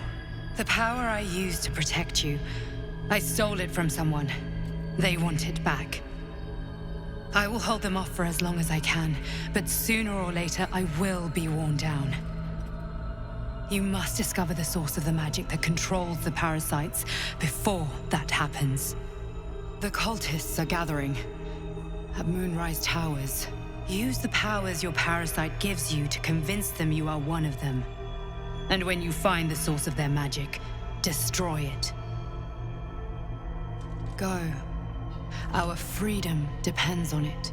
The power I used to protect you, I stole it from someone. They want it back. I will hold them off for as long as I can, but sooner or later I will be worn down. You must discover the source of the magic that controls the parasites before that happens. The cultists are gathering at Moonrise Towers. Use the powers your parasite gives you to convince them you are one of them. And when you find the source of their magic, destroy it. Go. Our freedom depends on it.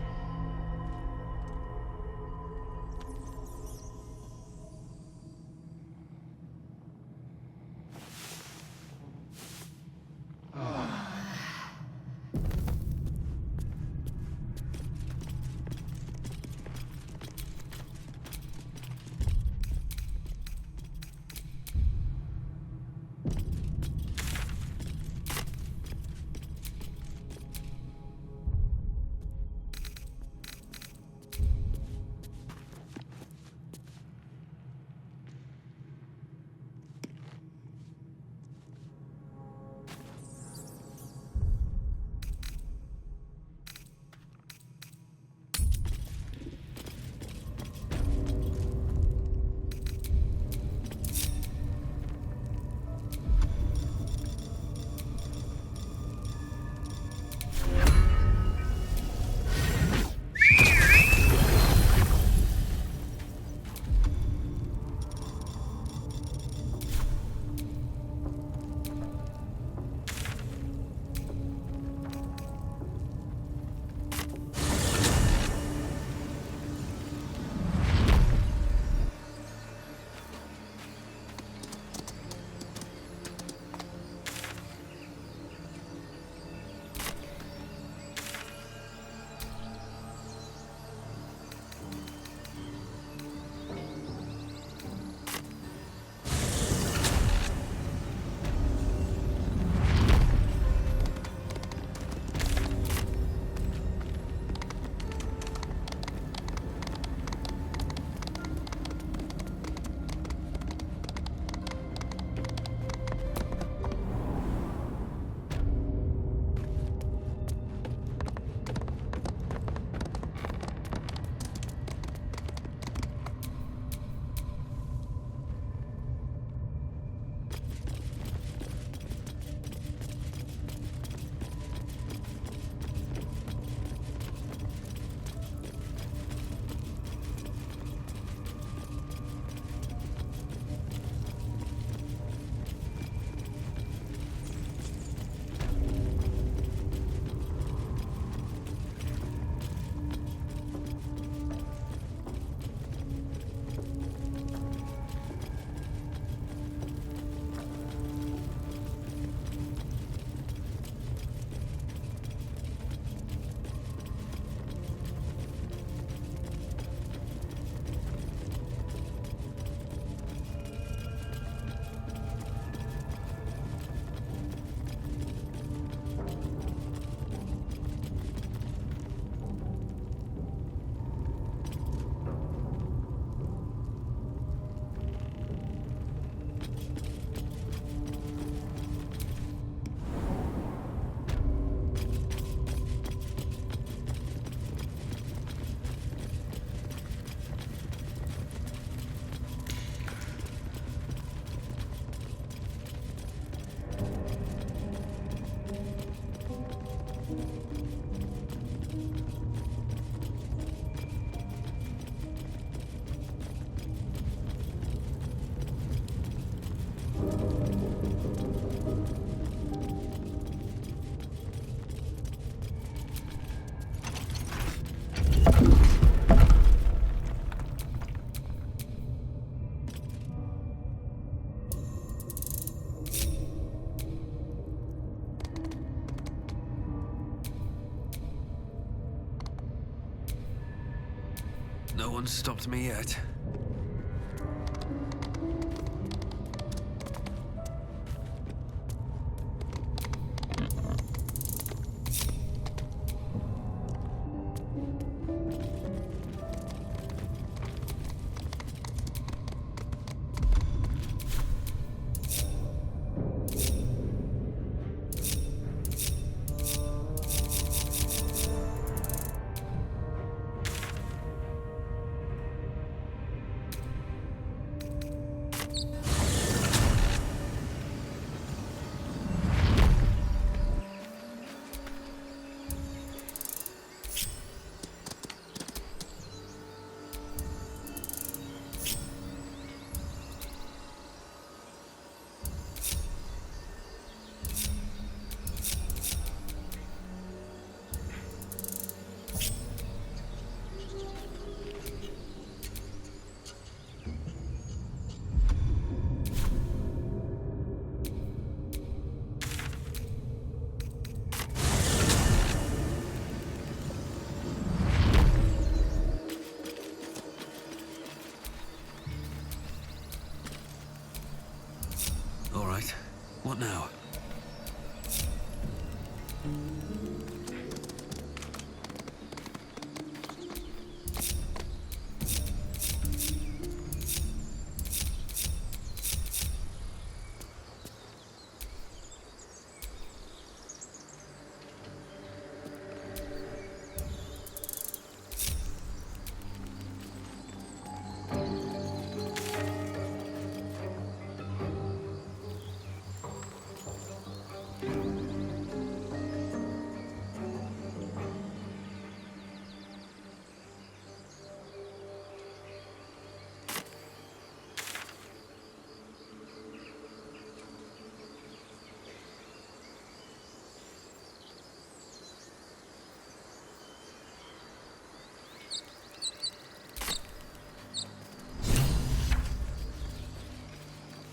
No one's stopped me yet. What now?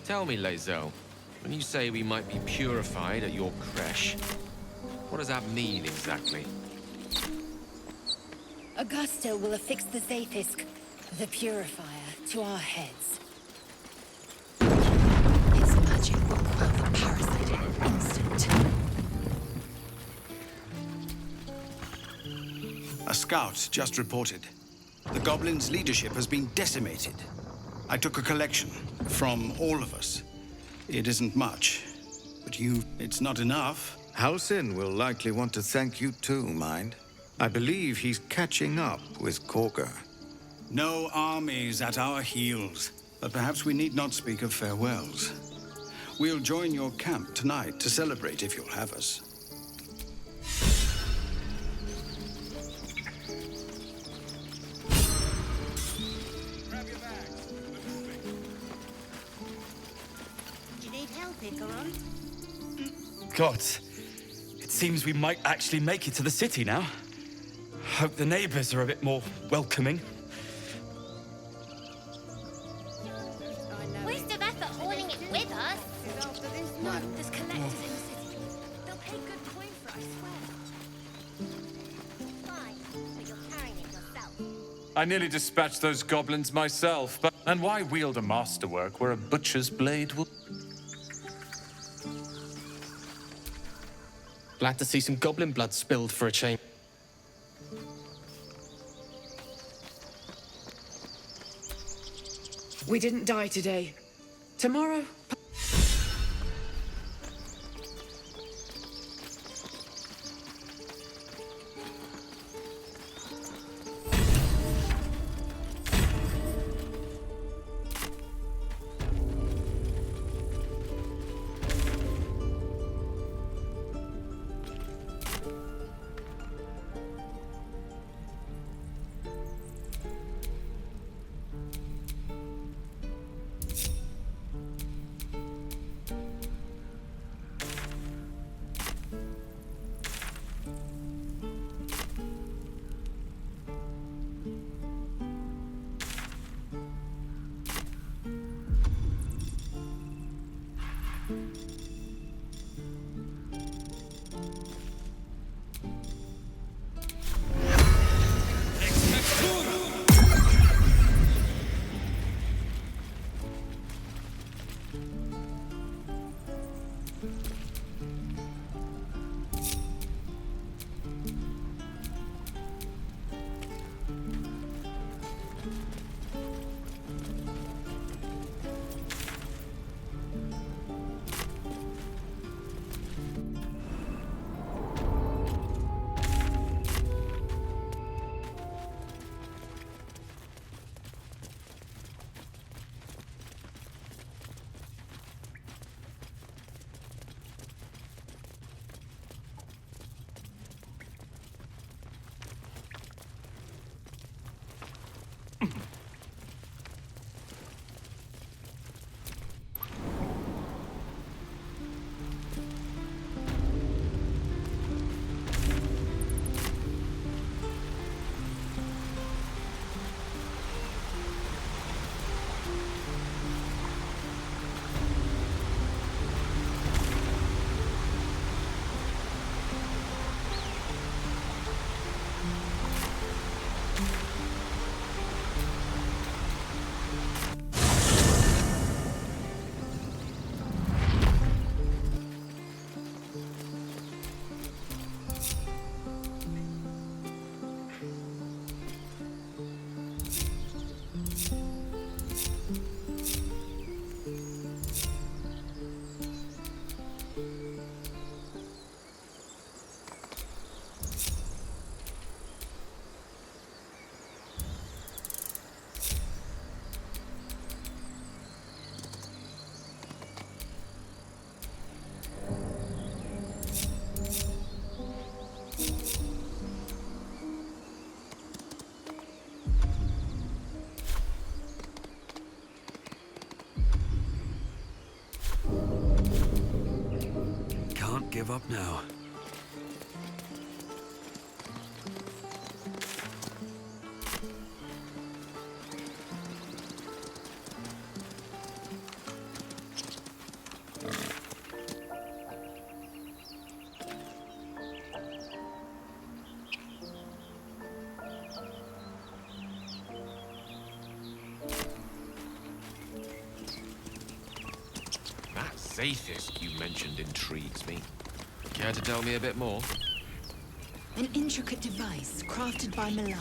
Tell me, Lae'zel, when you say we might be purified at your creche, what does that mean exactly? Augustil will affix the Zaithisk, the Purifier, to our heads. Its magic will quell the parasite in an instant. A scout just reported. The goblins' leadership has been decimated. I took a collection from all of us. It isn't much, but it's not enough. Halsin will likely want to thank you too, mind. I believe he's catching up with Korga. No armies at our heels, but perhaps we need not speak of farewells. We'll join your camp tonight to celebrate if you'll have us. You need help, Ikaron? God, it seems we might actually make it to the city now. Hope the neighbors are a bit more welcoming. Waste of effort hauling it with us. No, there's collectors in the city. They'll pay good coin for it, I swear. Fine, but you're carrying it yourself. I nearly dispatched those goblins myself, but... And why wield a masterwork where a butcher's blade will... Glad to see some goblin blood spilled for a change. We didn't die today. Tomorrow... give up now. That Zathist you mentioned intrigues me. Care to tell me a bit more? An intricate device crafted by Malar,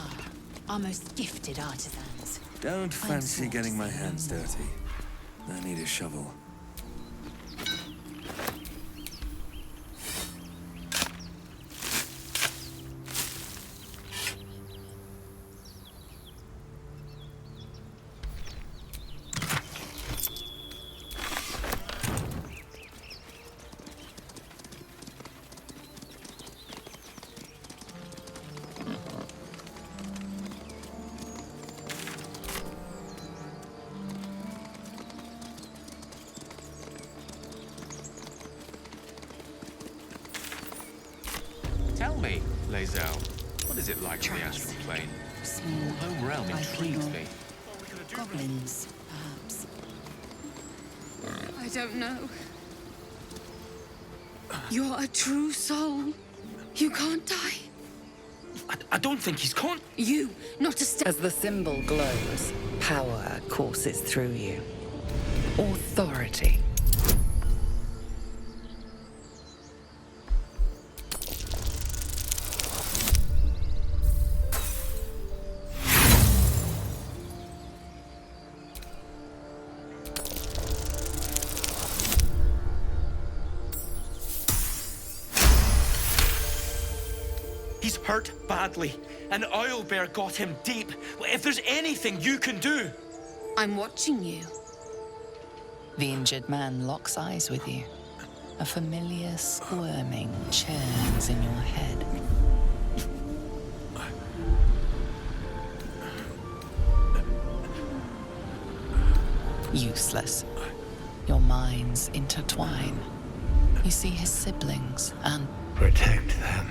our most gifted artisans. Don't fancy getting my hands dirty. I need a shovel. Tell me, Lae'zel, what is it like in the astral plane? Your home realm intrigues me. Goblins, perhaps. I don't know. You're a true soul. You can't die. I don't think he's con. You, not a step. As the symbol glows, power courses through you. Authority. He's hurt badly. An owlbear got him deep. If there's anything you can do... I'm watching you. The injured man locks eyes with you. A familiar squirming churns in your head. Useless. Your minds intertwine. You see his siblings and... Protect them.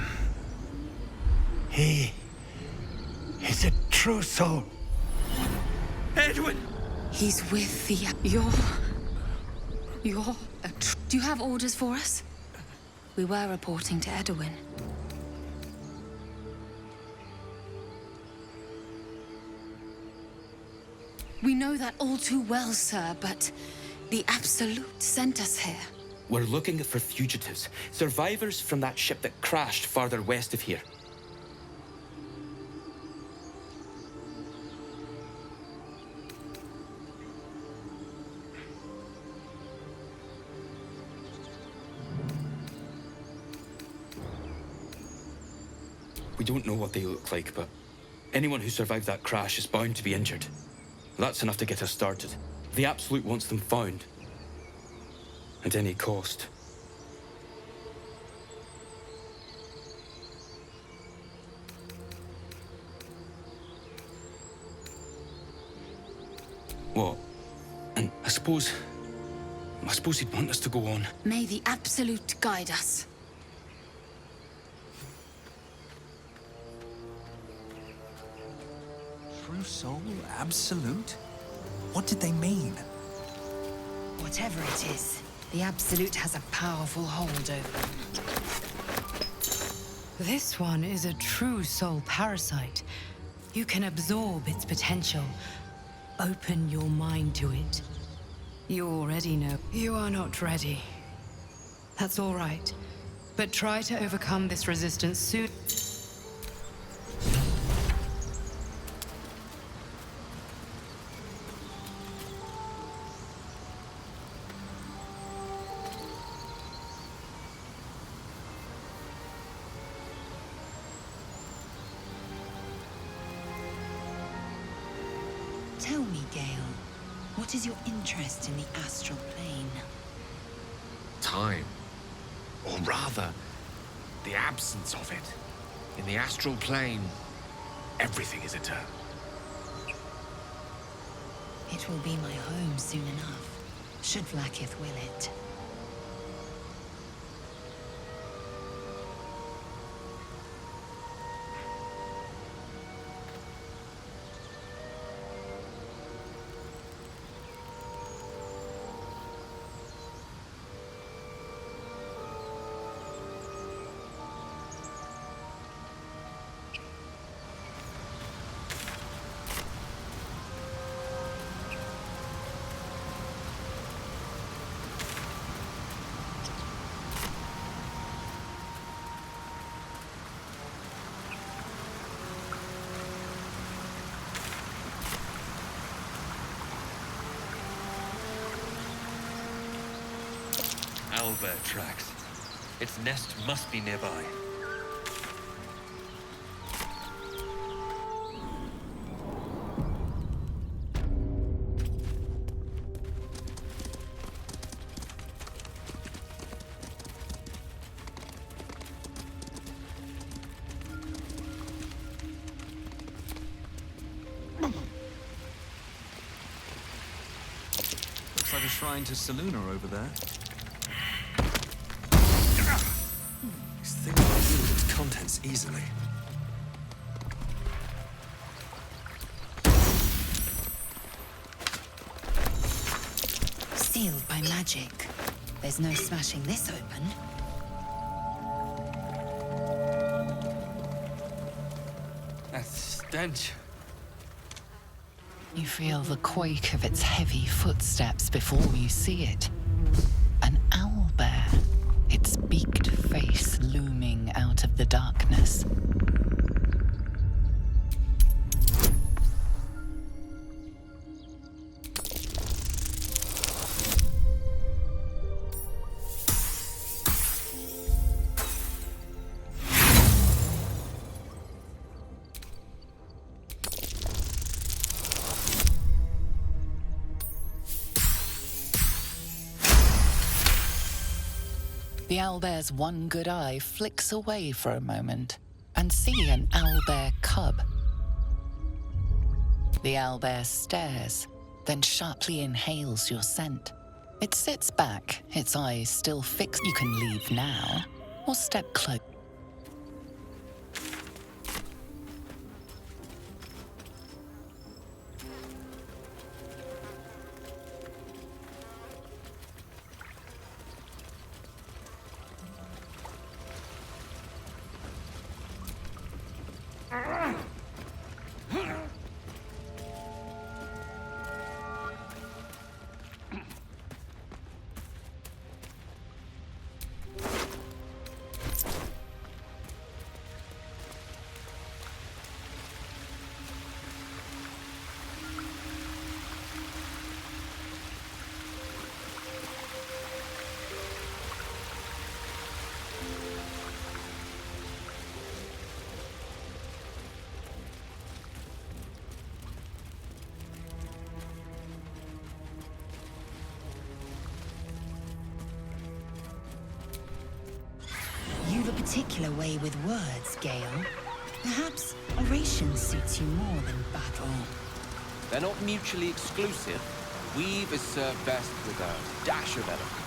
He is a true soul. Edwin! He's with the... You're a Do you have orders for us? We were reporting to Edwin. We know that all too well, sir, but the Absolute sent us here. We're looking for fugitives. Survivors from that ship that crashed farther west of here. We don't know what they look like, but anyone who survived that crash is bound to be injured. That's enough to get us started. The Absolute wants them found. At any cost. What? And I suppose he'd want us to go on. May the Absolute guide us. True soul? Absolute? What did they mean? Whatever it is, the Absolute has a powerful hold over them. This one is a true soul parasite. You can absorb its potential. Open your mind to it. You already know. You are not ready. That's all right. But try to overcome this resistance soon. Tell me, Gale, what is your interest in the astral plane? Time. Or rather, the absence of it. In the astral plane, everything is eternal. It will be my home soon enough, should Vlaakith will it. owlbear tracks. Its nest must be nearby. Looks like a shrine to Seluna over there. These things can wield its contents easily. Sealed by magic. There's no smashing this open. That stench. You feel the quake of its heavy footsteps before you see it. An owlbear, its beaked face looming out of the darkness. The owlbear's one good eye flicks away for a moment and see an owlbear cub. The owlbear stares, then sharply inhales your scent. It sits back, its eyes still fixed. You can leave now, or step close. You've a particular way with words, Gale. Perhaps oration suits you more than battle. They're not mutually exclusive. Weave is served best with a dash of eloquence.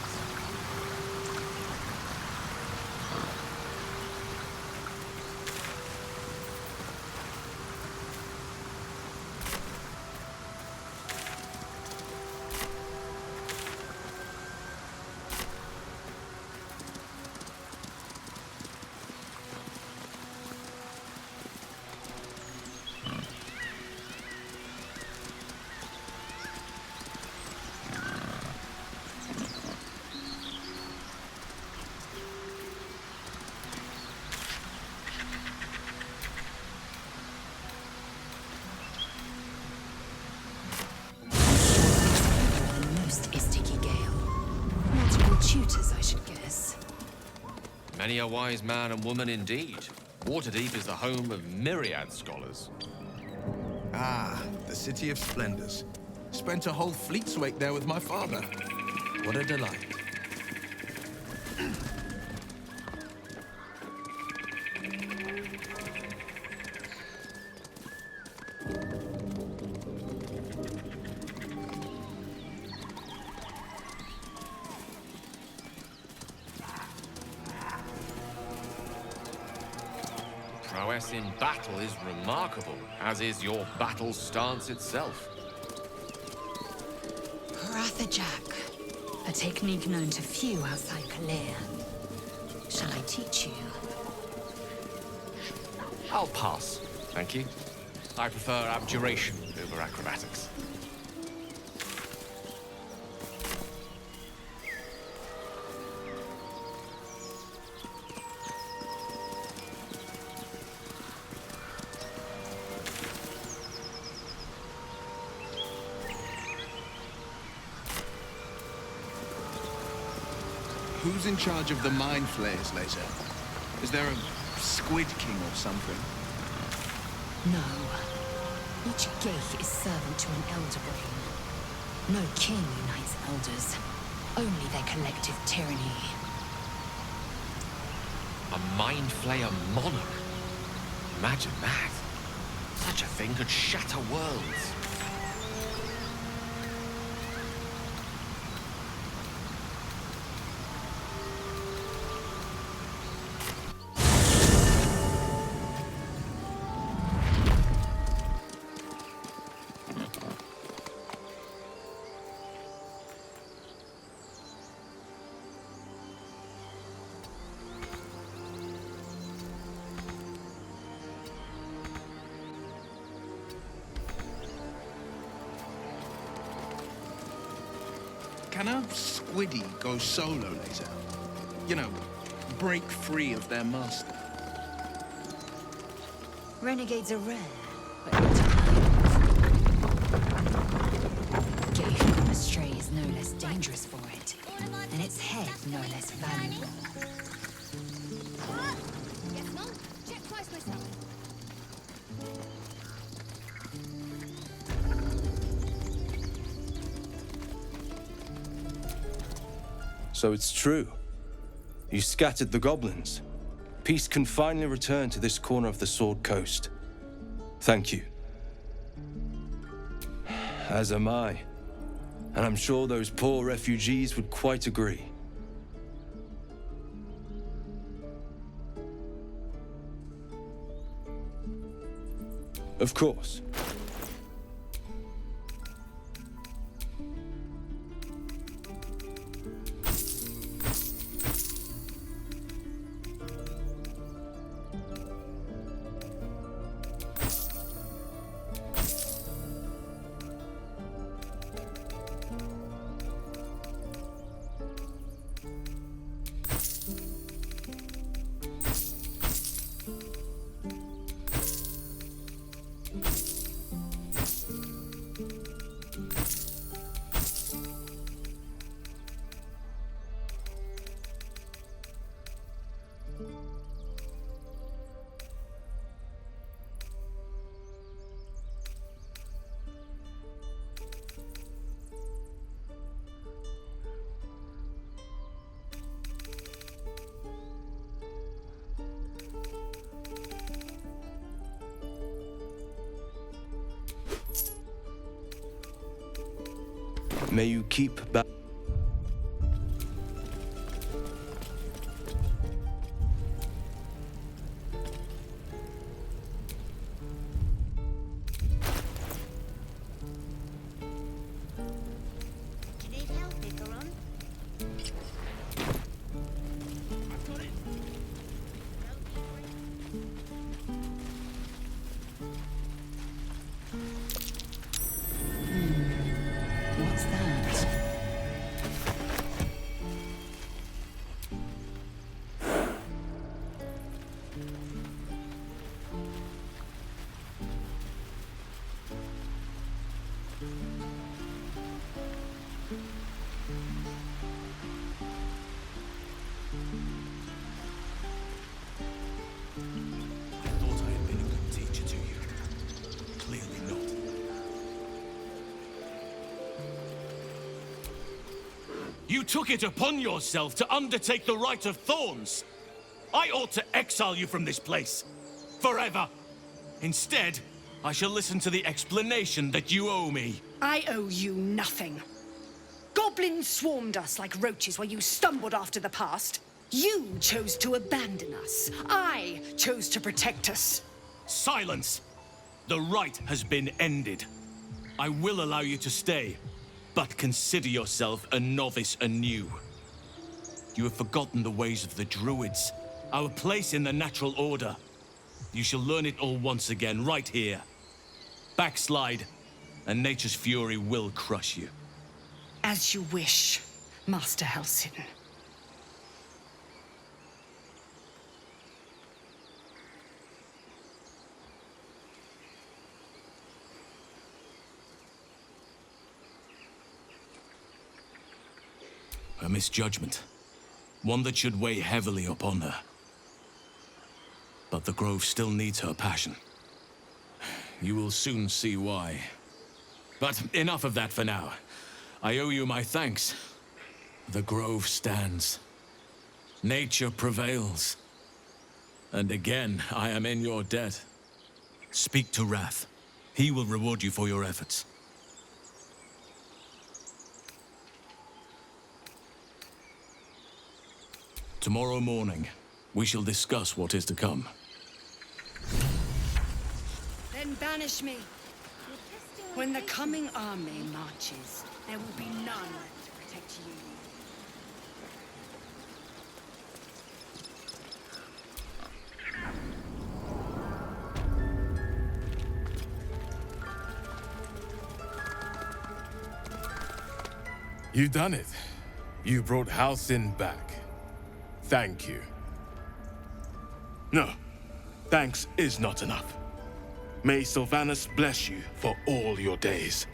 Tutors, I should guess. Many a wise man and woman indeed. Waterdeep is the home of myriad scholars. Ah, the City of Splendors. Spent a whole fleet's wake there with my father. What a delight. Prowess in battle is remarkable, as is your battle stance itself. Jack, a technique known to few outside Kalir. Shall I teach you? I'll pass, thank you. I prefer abjuration over acrobatics. Who's in charge of the mind flayers, Laser? Is there a Squid King or something? No. Each Geich is servant to an elder brain. No king unites elders. Only their collective tyranny. A mind flayer monarch? Imagine that. Such a thing could shatter worlds. Can a squiddy go solo, Laser? You know, break free of their master. Renegades are rare, but not Geich gone astray is no less dangerous for it, and its head no less valuable. Yes, Mom? Check twice myself. So it's true. You scattered the goblins. Peace can finally return to this corner of the Sword Coast. Thank you. As am I. And I'm sure those poor refugees would quite agree. Of course. May you keep back. Do you need help, Icaron? I've got it. What's that? I thought I had been a good teacher to you. Clearly not. You took it upon yourself to undertake the Rite of Thorns. I ought to exile you from this place. Forever. Instead, I shall listen to the explanation that you owe me. I owe you nothing. Goblins swarmed us like roaches while you stumbled after the past. You chose to abandon us. I chose to protect us. Silence! The rite has been ended. I will allow you to stay, but consider yourself a novice anew. You have forgotten the ways of the Druids, our place in the natural order. You shall learn it all once again, right here. Backslide, and nature's fury will crush you. As you wish, Master Halsin. A misjudgment. One that should weigh heavily upon her. But the Grove still needs her passion. You will soon see why. But enough of that for now. I owe you my thanks. The Grove stands. Nature prevails. And again, I am in your debt. Speak to Wrath. He will reward you for your efforts. Tomorrow morning, we shall discuss what is to come. Then banish me. When the coming army marches, there will be none to protect you. You've done it. You brought Halcyon back. Thank you. No, thanks is not enough. May Sylvanas bless you for all your days.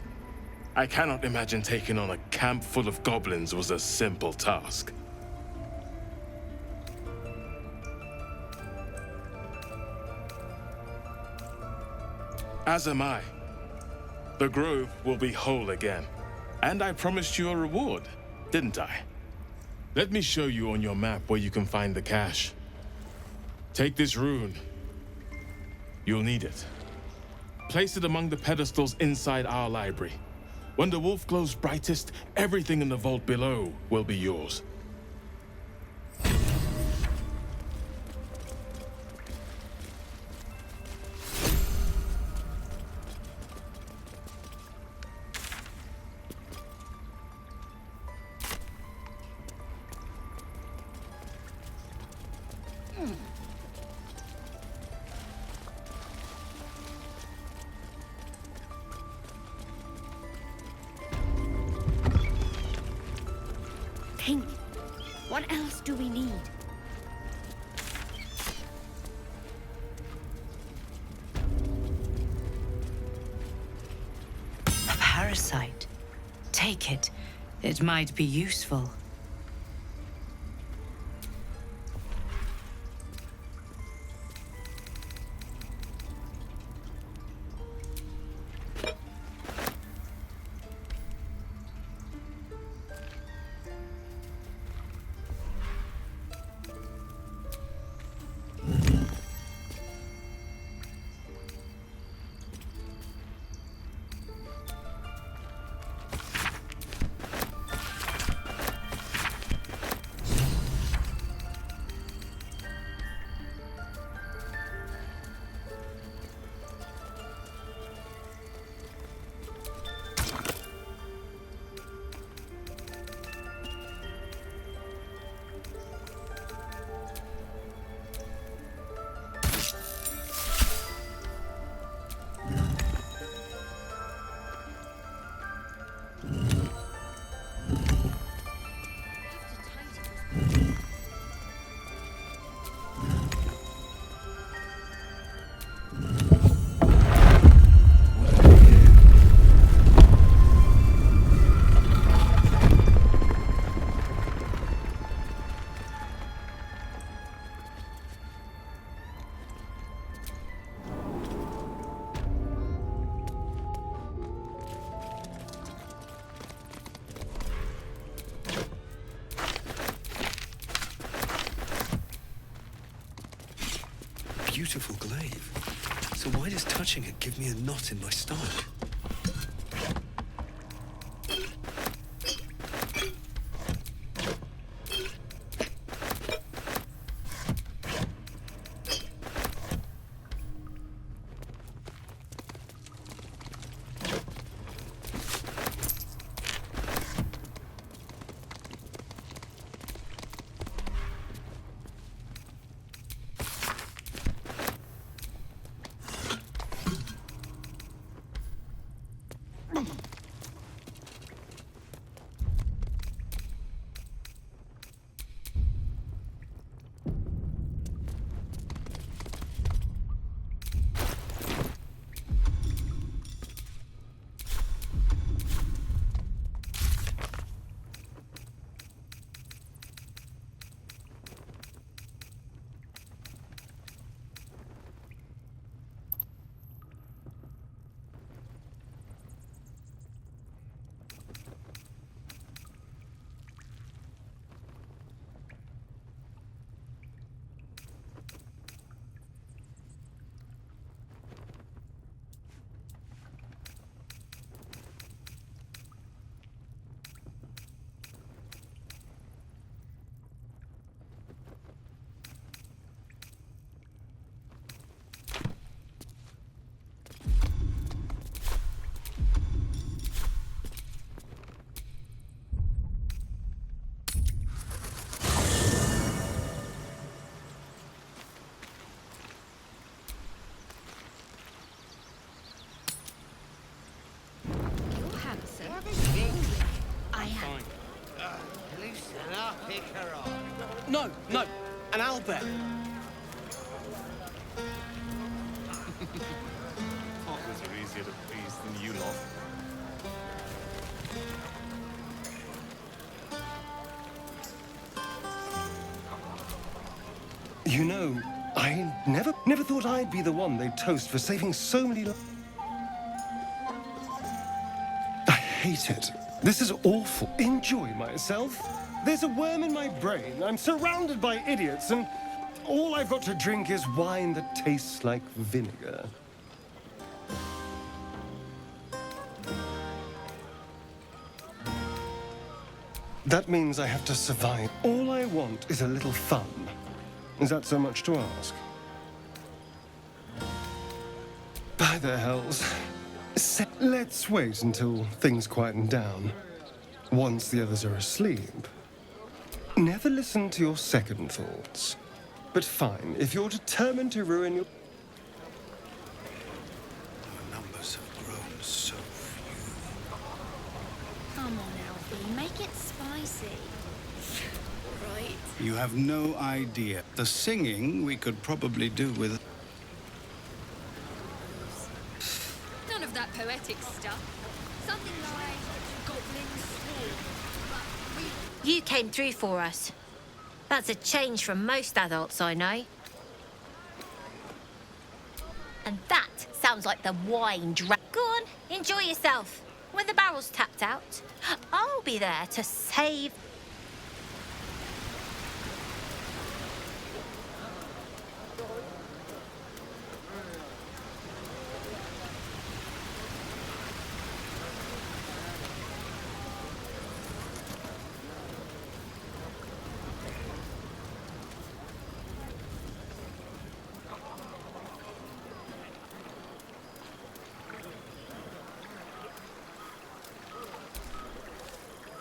I cannot imagine taking on a camp full of goblins was a simple task. As am I. The Grove will be whole again. And I promised you a reward, didn't I? Let me show you on your map where you can find the cache. Take this rune. You'll need it. Place it among the pedestals inside our library. When the wolf glows brightest, everything in the vault below will be yours. Think. What else do we need? A parasite. Take it. It might be useful. Beautiful glaive. So why does touching it give me a knot in my stomach? am. Loosen up, Icarus. No, an owlbear. Others are easier to please than you lot. You know, I never thought I'd be the one they'd toast for saving so many lives. I hate it. This is awful. Enjoy myself. There's a worm in my brain. I'm surrounded by idiots, and all I've got to drink is wine that tastes like vinegar. That means I have to survive. All I want is a little fun. Is that so much to ask? By the hells. Let's wait until things quieten down. Once the others are asleep. Never listen to your second thoughts. But fine, if you're determined to ruin your... Our numbers have grown so few. Come on, Alfie, make it spicy. Right. You have no idea. The singing we could probably do with... None of that poetic stuff. Something like Goblin Sword. You came through for us. That's a change from most adults I know. And that sounds like the wine Go on, enjoy yourself. When the barrel's tapped out, I'll be there to save...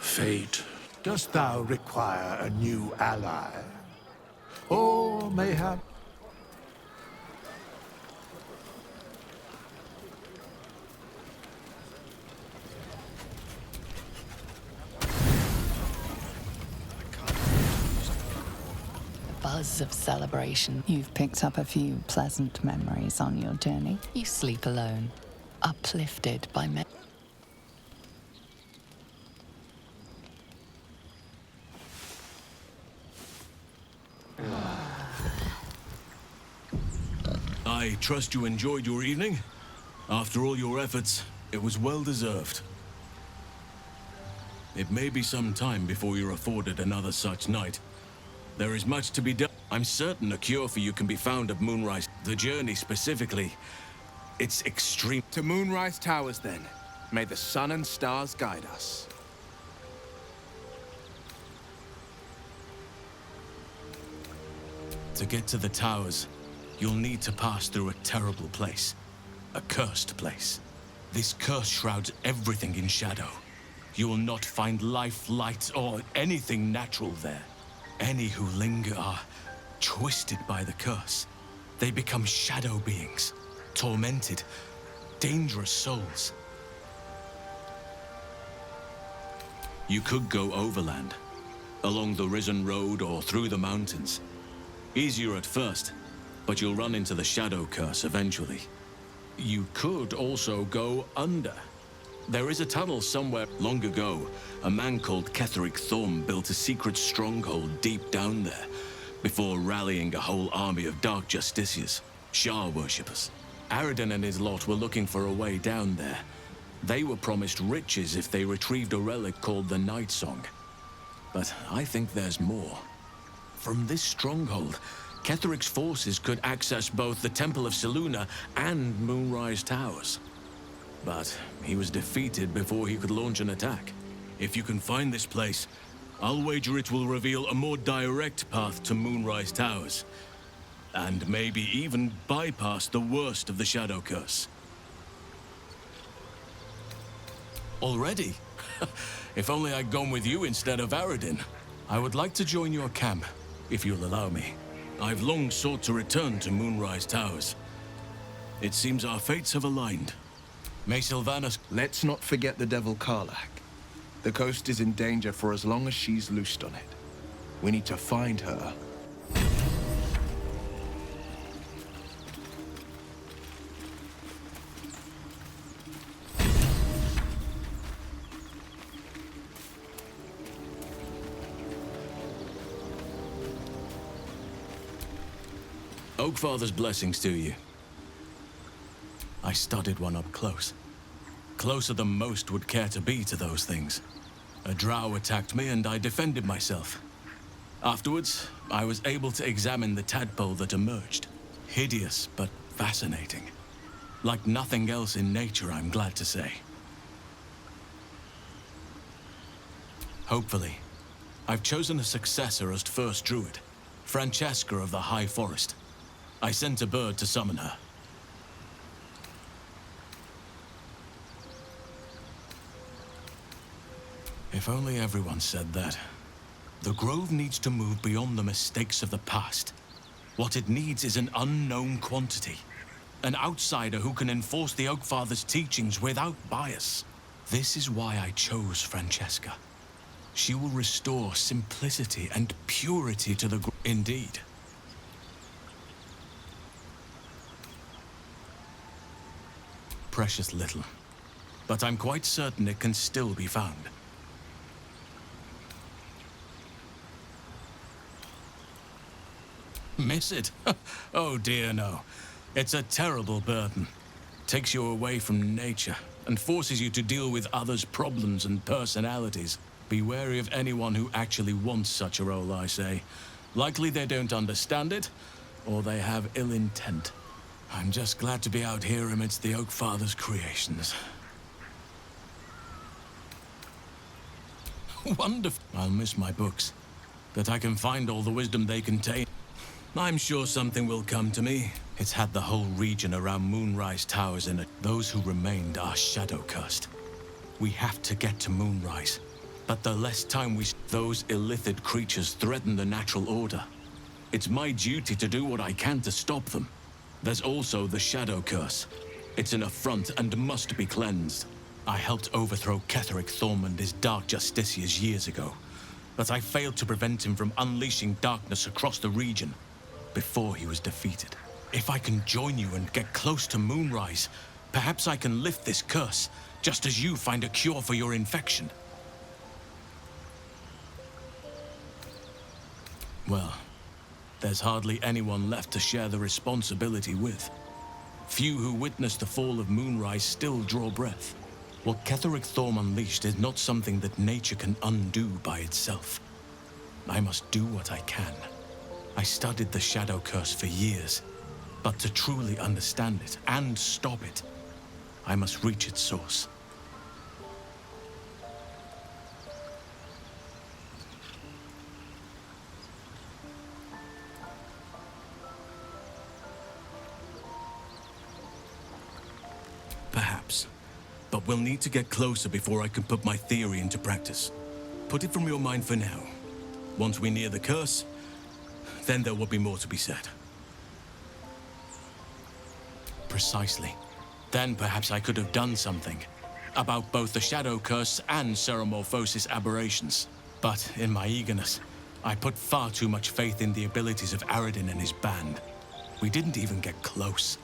Fate, dost thou require a new ally? Or mayhap... Buzz of celebration. You've picked up a few pleasant memories on your journey. You sleep alone, uplifted by I trust you enjoyed your evening. After all your efforts, it was well deserved. It may be some time before you're afforded another such night. There is much to be done. I'm certain a cure for you can be found at Moonrise. The journey specifically, it's extreme. To Moonrise Towers, then. May the sun and stars guide us. To get to the towers, you'll need to pass through a terrible place. A cursed place. This curse shrouds everything in shadow. You will not find life, light, or anything natural there. Any who linger are twisted by the curse. They become shadow beings, tormented, dangerous souls. You could go overland, along the Risen Road or through the mountains. Easier at first, but you'll run into the shadow curse eventually. You could also go under. There is a tunnel somewhere. Long ago, a man called Ketheric Thorm built a secret stronghold deep down there, before rallying a whole army of dark justiciars, Shah worshippers. Aradin and his lot were looking for a way down there. They were promised riches if they retrieved a relic called the Night Song. But I think there's more. From this stronghold, Ketheric's forces could access both the Temple of Selûne and Moonrise Towers. But he was defeated before he could launch an attack. If you can find this place, I'll wager it will reveal a more direct path to Moonrise Towers. And maybe even bypass the worst of the Shadow Curse. Already? If only I'd gone with you instead of Aradin. I would like to join your camp, if you'll allow me. I've long sought to return to Moonrise Towers. It seems our fates have aligned. May Sylvanas... Let's not forget the Devil Karlach. The coast is in danger for as long as she's loosed on it. We need to find her. Oakfather's blessings to you. I studied one up close. Closer than most would care to be to those things. A drow attacked me and I defended myself. Afterwards, I was able to examine the tadpole that emerged. Hideous, but fascinating. Like nothing else in nature, I'm glad to say. Hopefully, I've chosen a successor as first druid, Francesca of the High Forest. I sent a bird to summon her. If only everyone said that. The Grove needs to move beyond the mistakes of the past. What it needs is an unknown quantity. An outsider who can enforce the Oakfather's teachings without bias. This is why I chose Francesca. She will restore simplicity and purity to the Grove. Indeed. Precious little. But I'm quite certain it can still be found. Miss it? Oh dear, no. It's a terrible burden. Takes you away from nature and forces you to deal with others' problems and personalities. Be wary of anyone who actually wants such a role, I say. Likely they don't understand it, or they have ill intent. I'm just glad to be out here amidst the Oakfather's creations. Wonderful. I'll miss my books, but I can find all the wisdom they contain. I'm sure something will come to me. It's had the whole region around Moonrise Towers in it. Those who remained are shadow-cursed. We have to get to Moonrise, but the less time those illithid creatures threaten the natural order. It's my duty to do what I can to stop them. There's also the Shadow Curse. It's an affront and must be cleansed. I helped overthrow Ketheric Thorm and his Dark Justiciars years ago, but I failed to prevent him from unleashing darkness across the region before he was defeated. If I can join you and get close to Moonrise, perhaps I can lift this curse, just as you find a cure for your infection. Well, there's hardly anyone left to share the responsibility with. Few who witnessed the fall of Moonrise still draw breath. What Ketheric Thorm unleashed is not something that nature can undo by itself. I must do what I can. I studied the Shadow Curse for years, but to truly understand it and stop it, I must reach its source. Perhaps. But we'll need to get closer before I can put my theory into practice. Put it from your mind for now. Once we near the curse, then there will be more to be said. Precisely. Then perhaps I could have done something about both the Shadow Curse and Ceremorphosis aberrations. But in my eagerness, I put far too much faith in the abilities of Aradin and his band. We didn't even get close.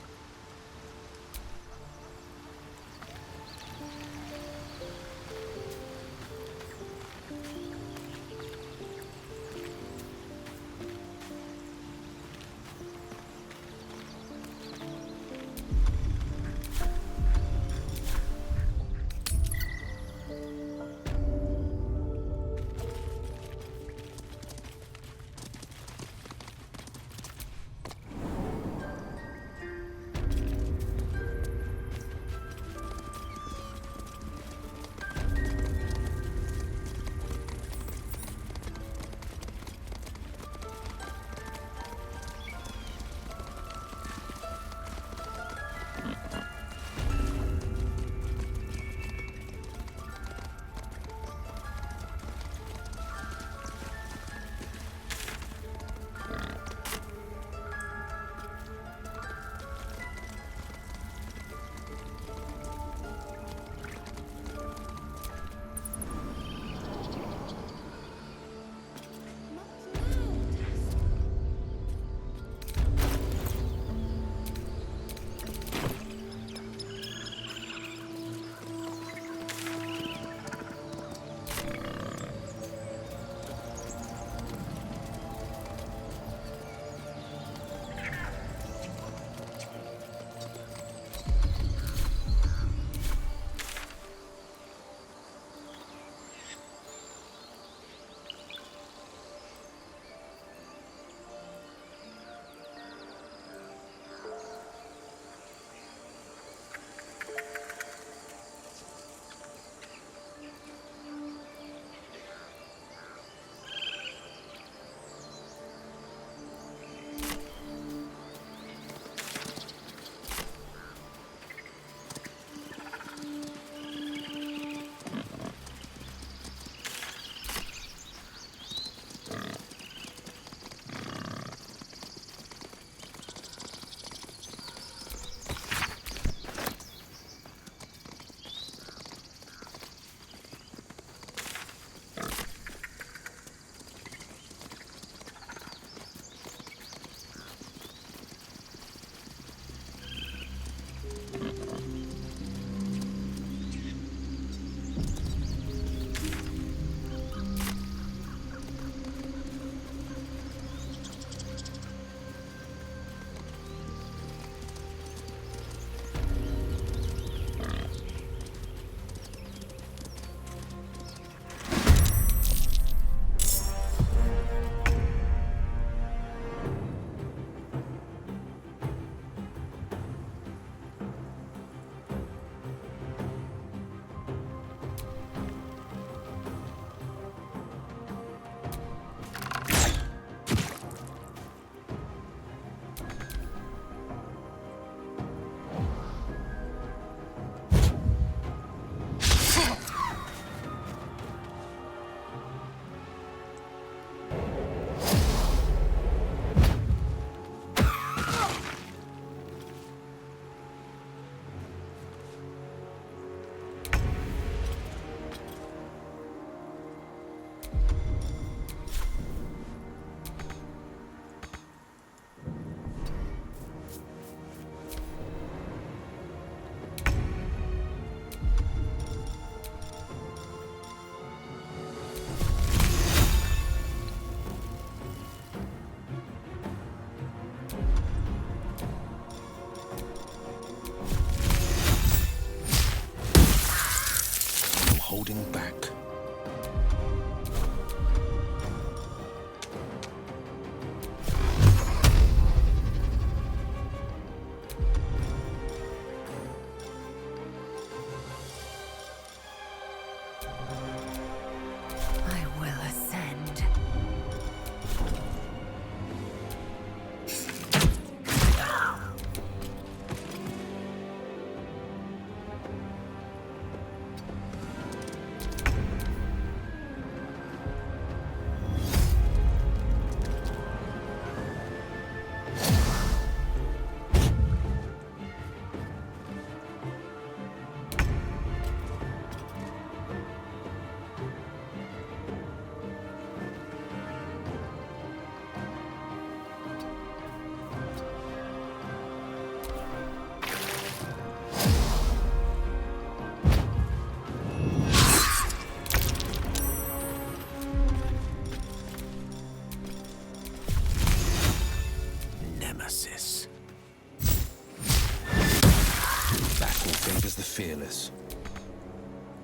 fearless.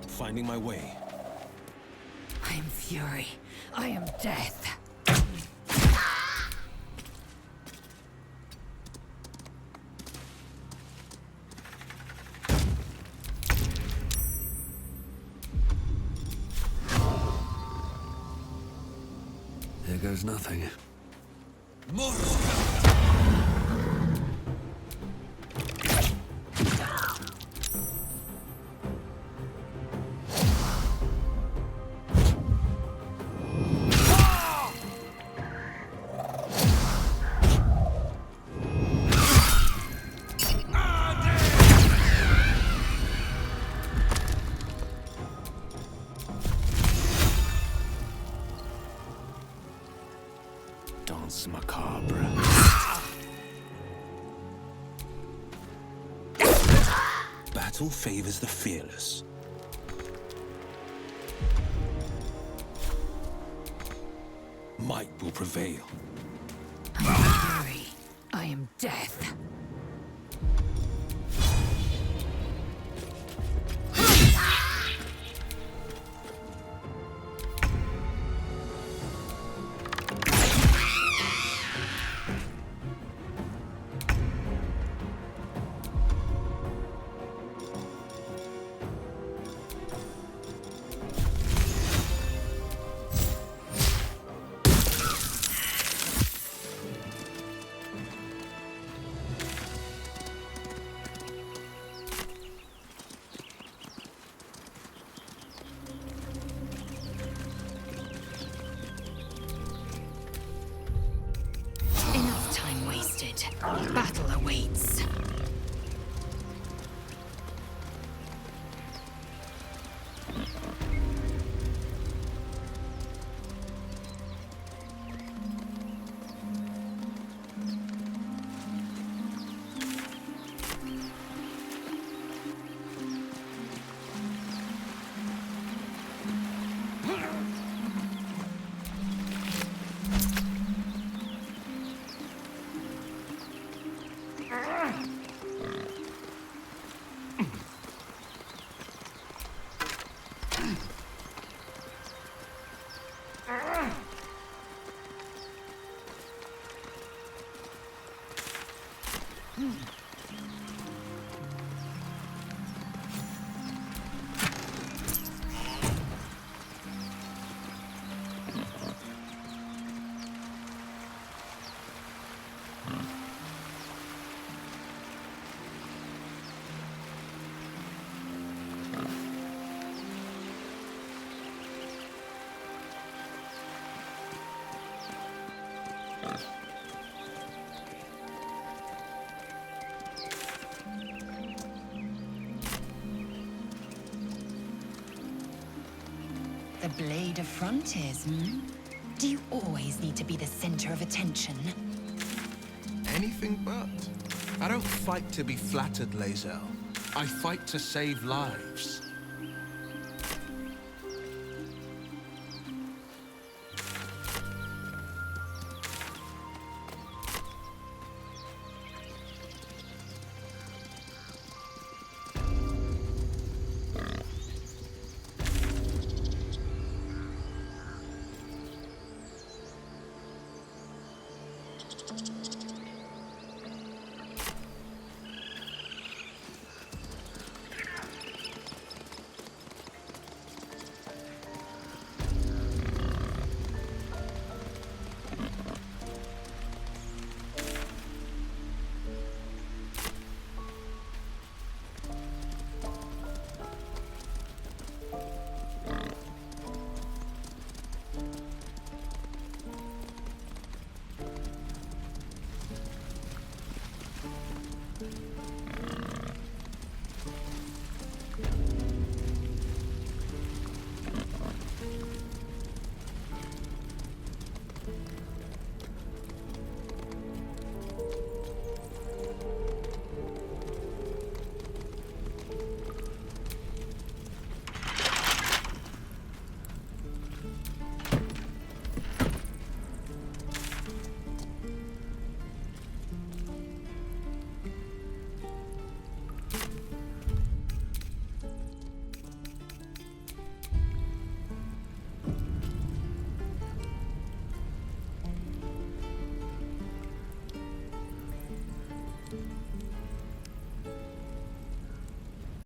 Finding my way. I am fury. I am death. There goes nothing. Danse macabre. Battle favors the fearless. Might will prevail. I am fury. I am death. Battle awaits. The Blade of Frontiers, hmm? Do you always need to be the center of attention? Anything but. I don't fight to be flattered, Lae'zel. I fight to save lives.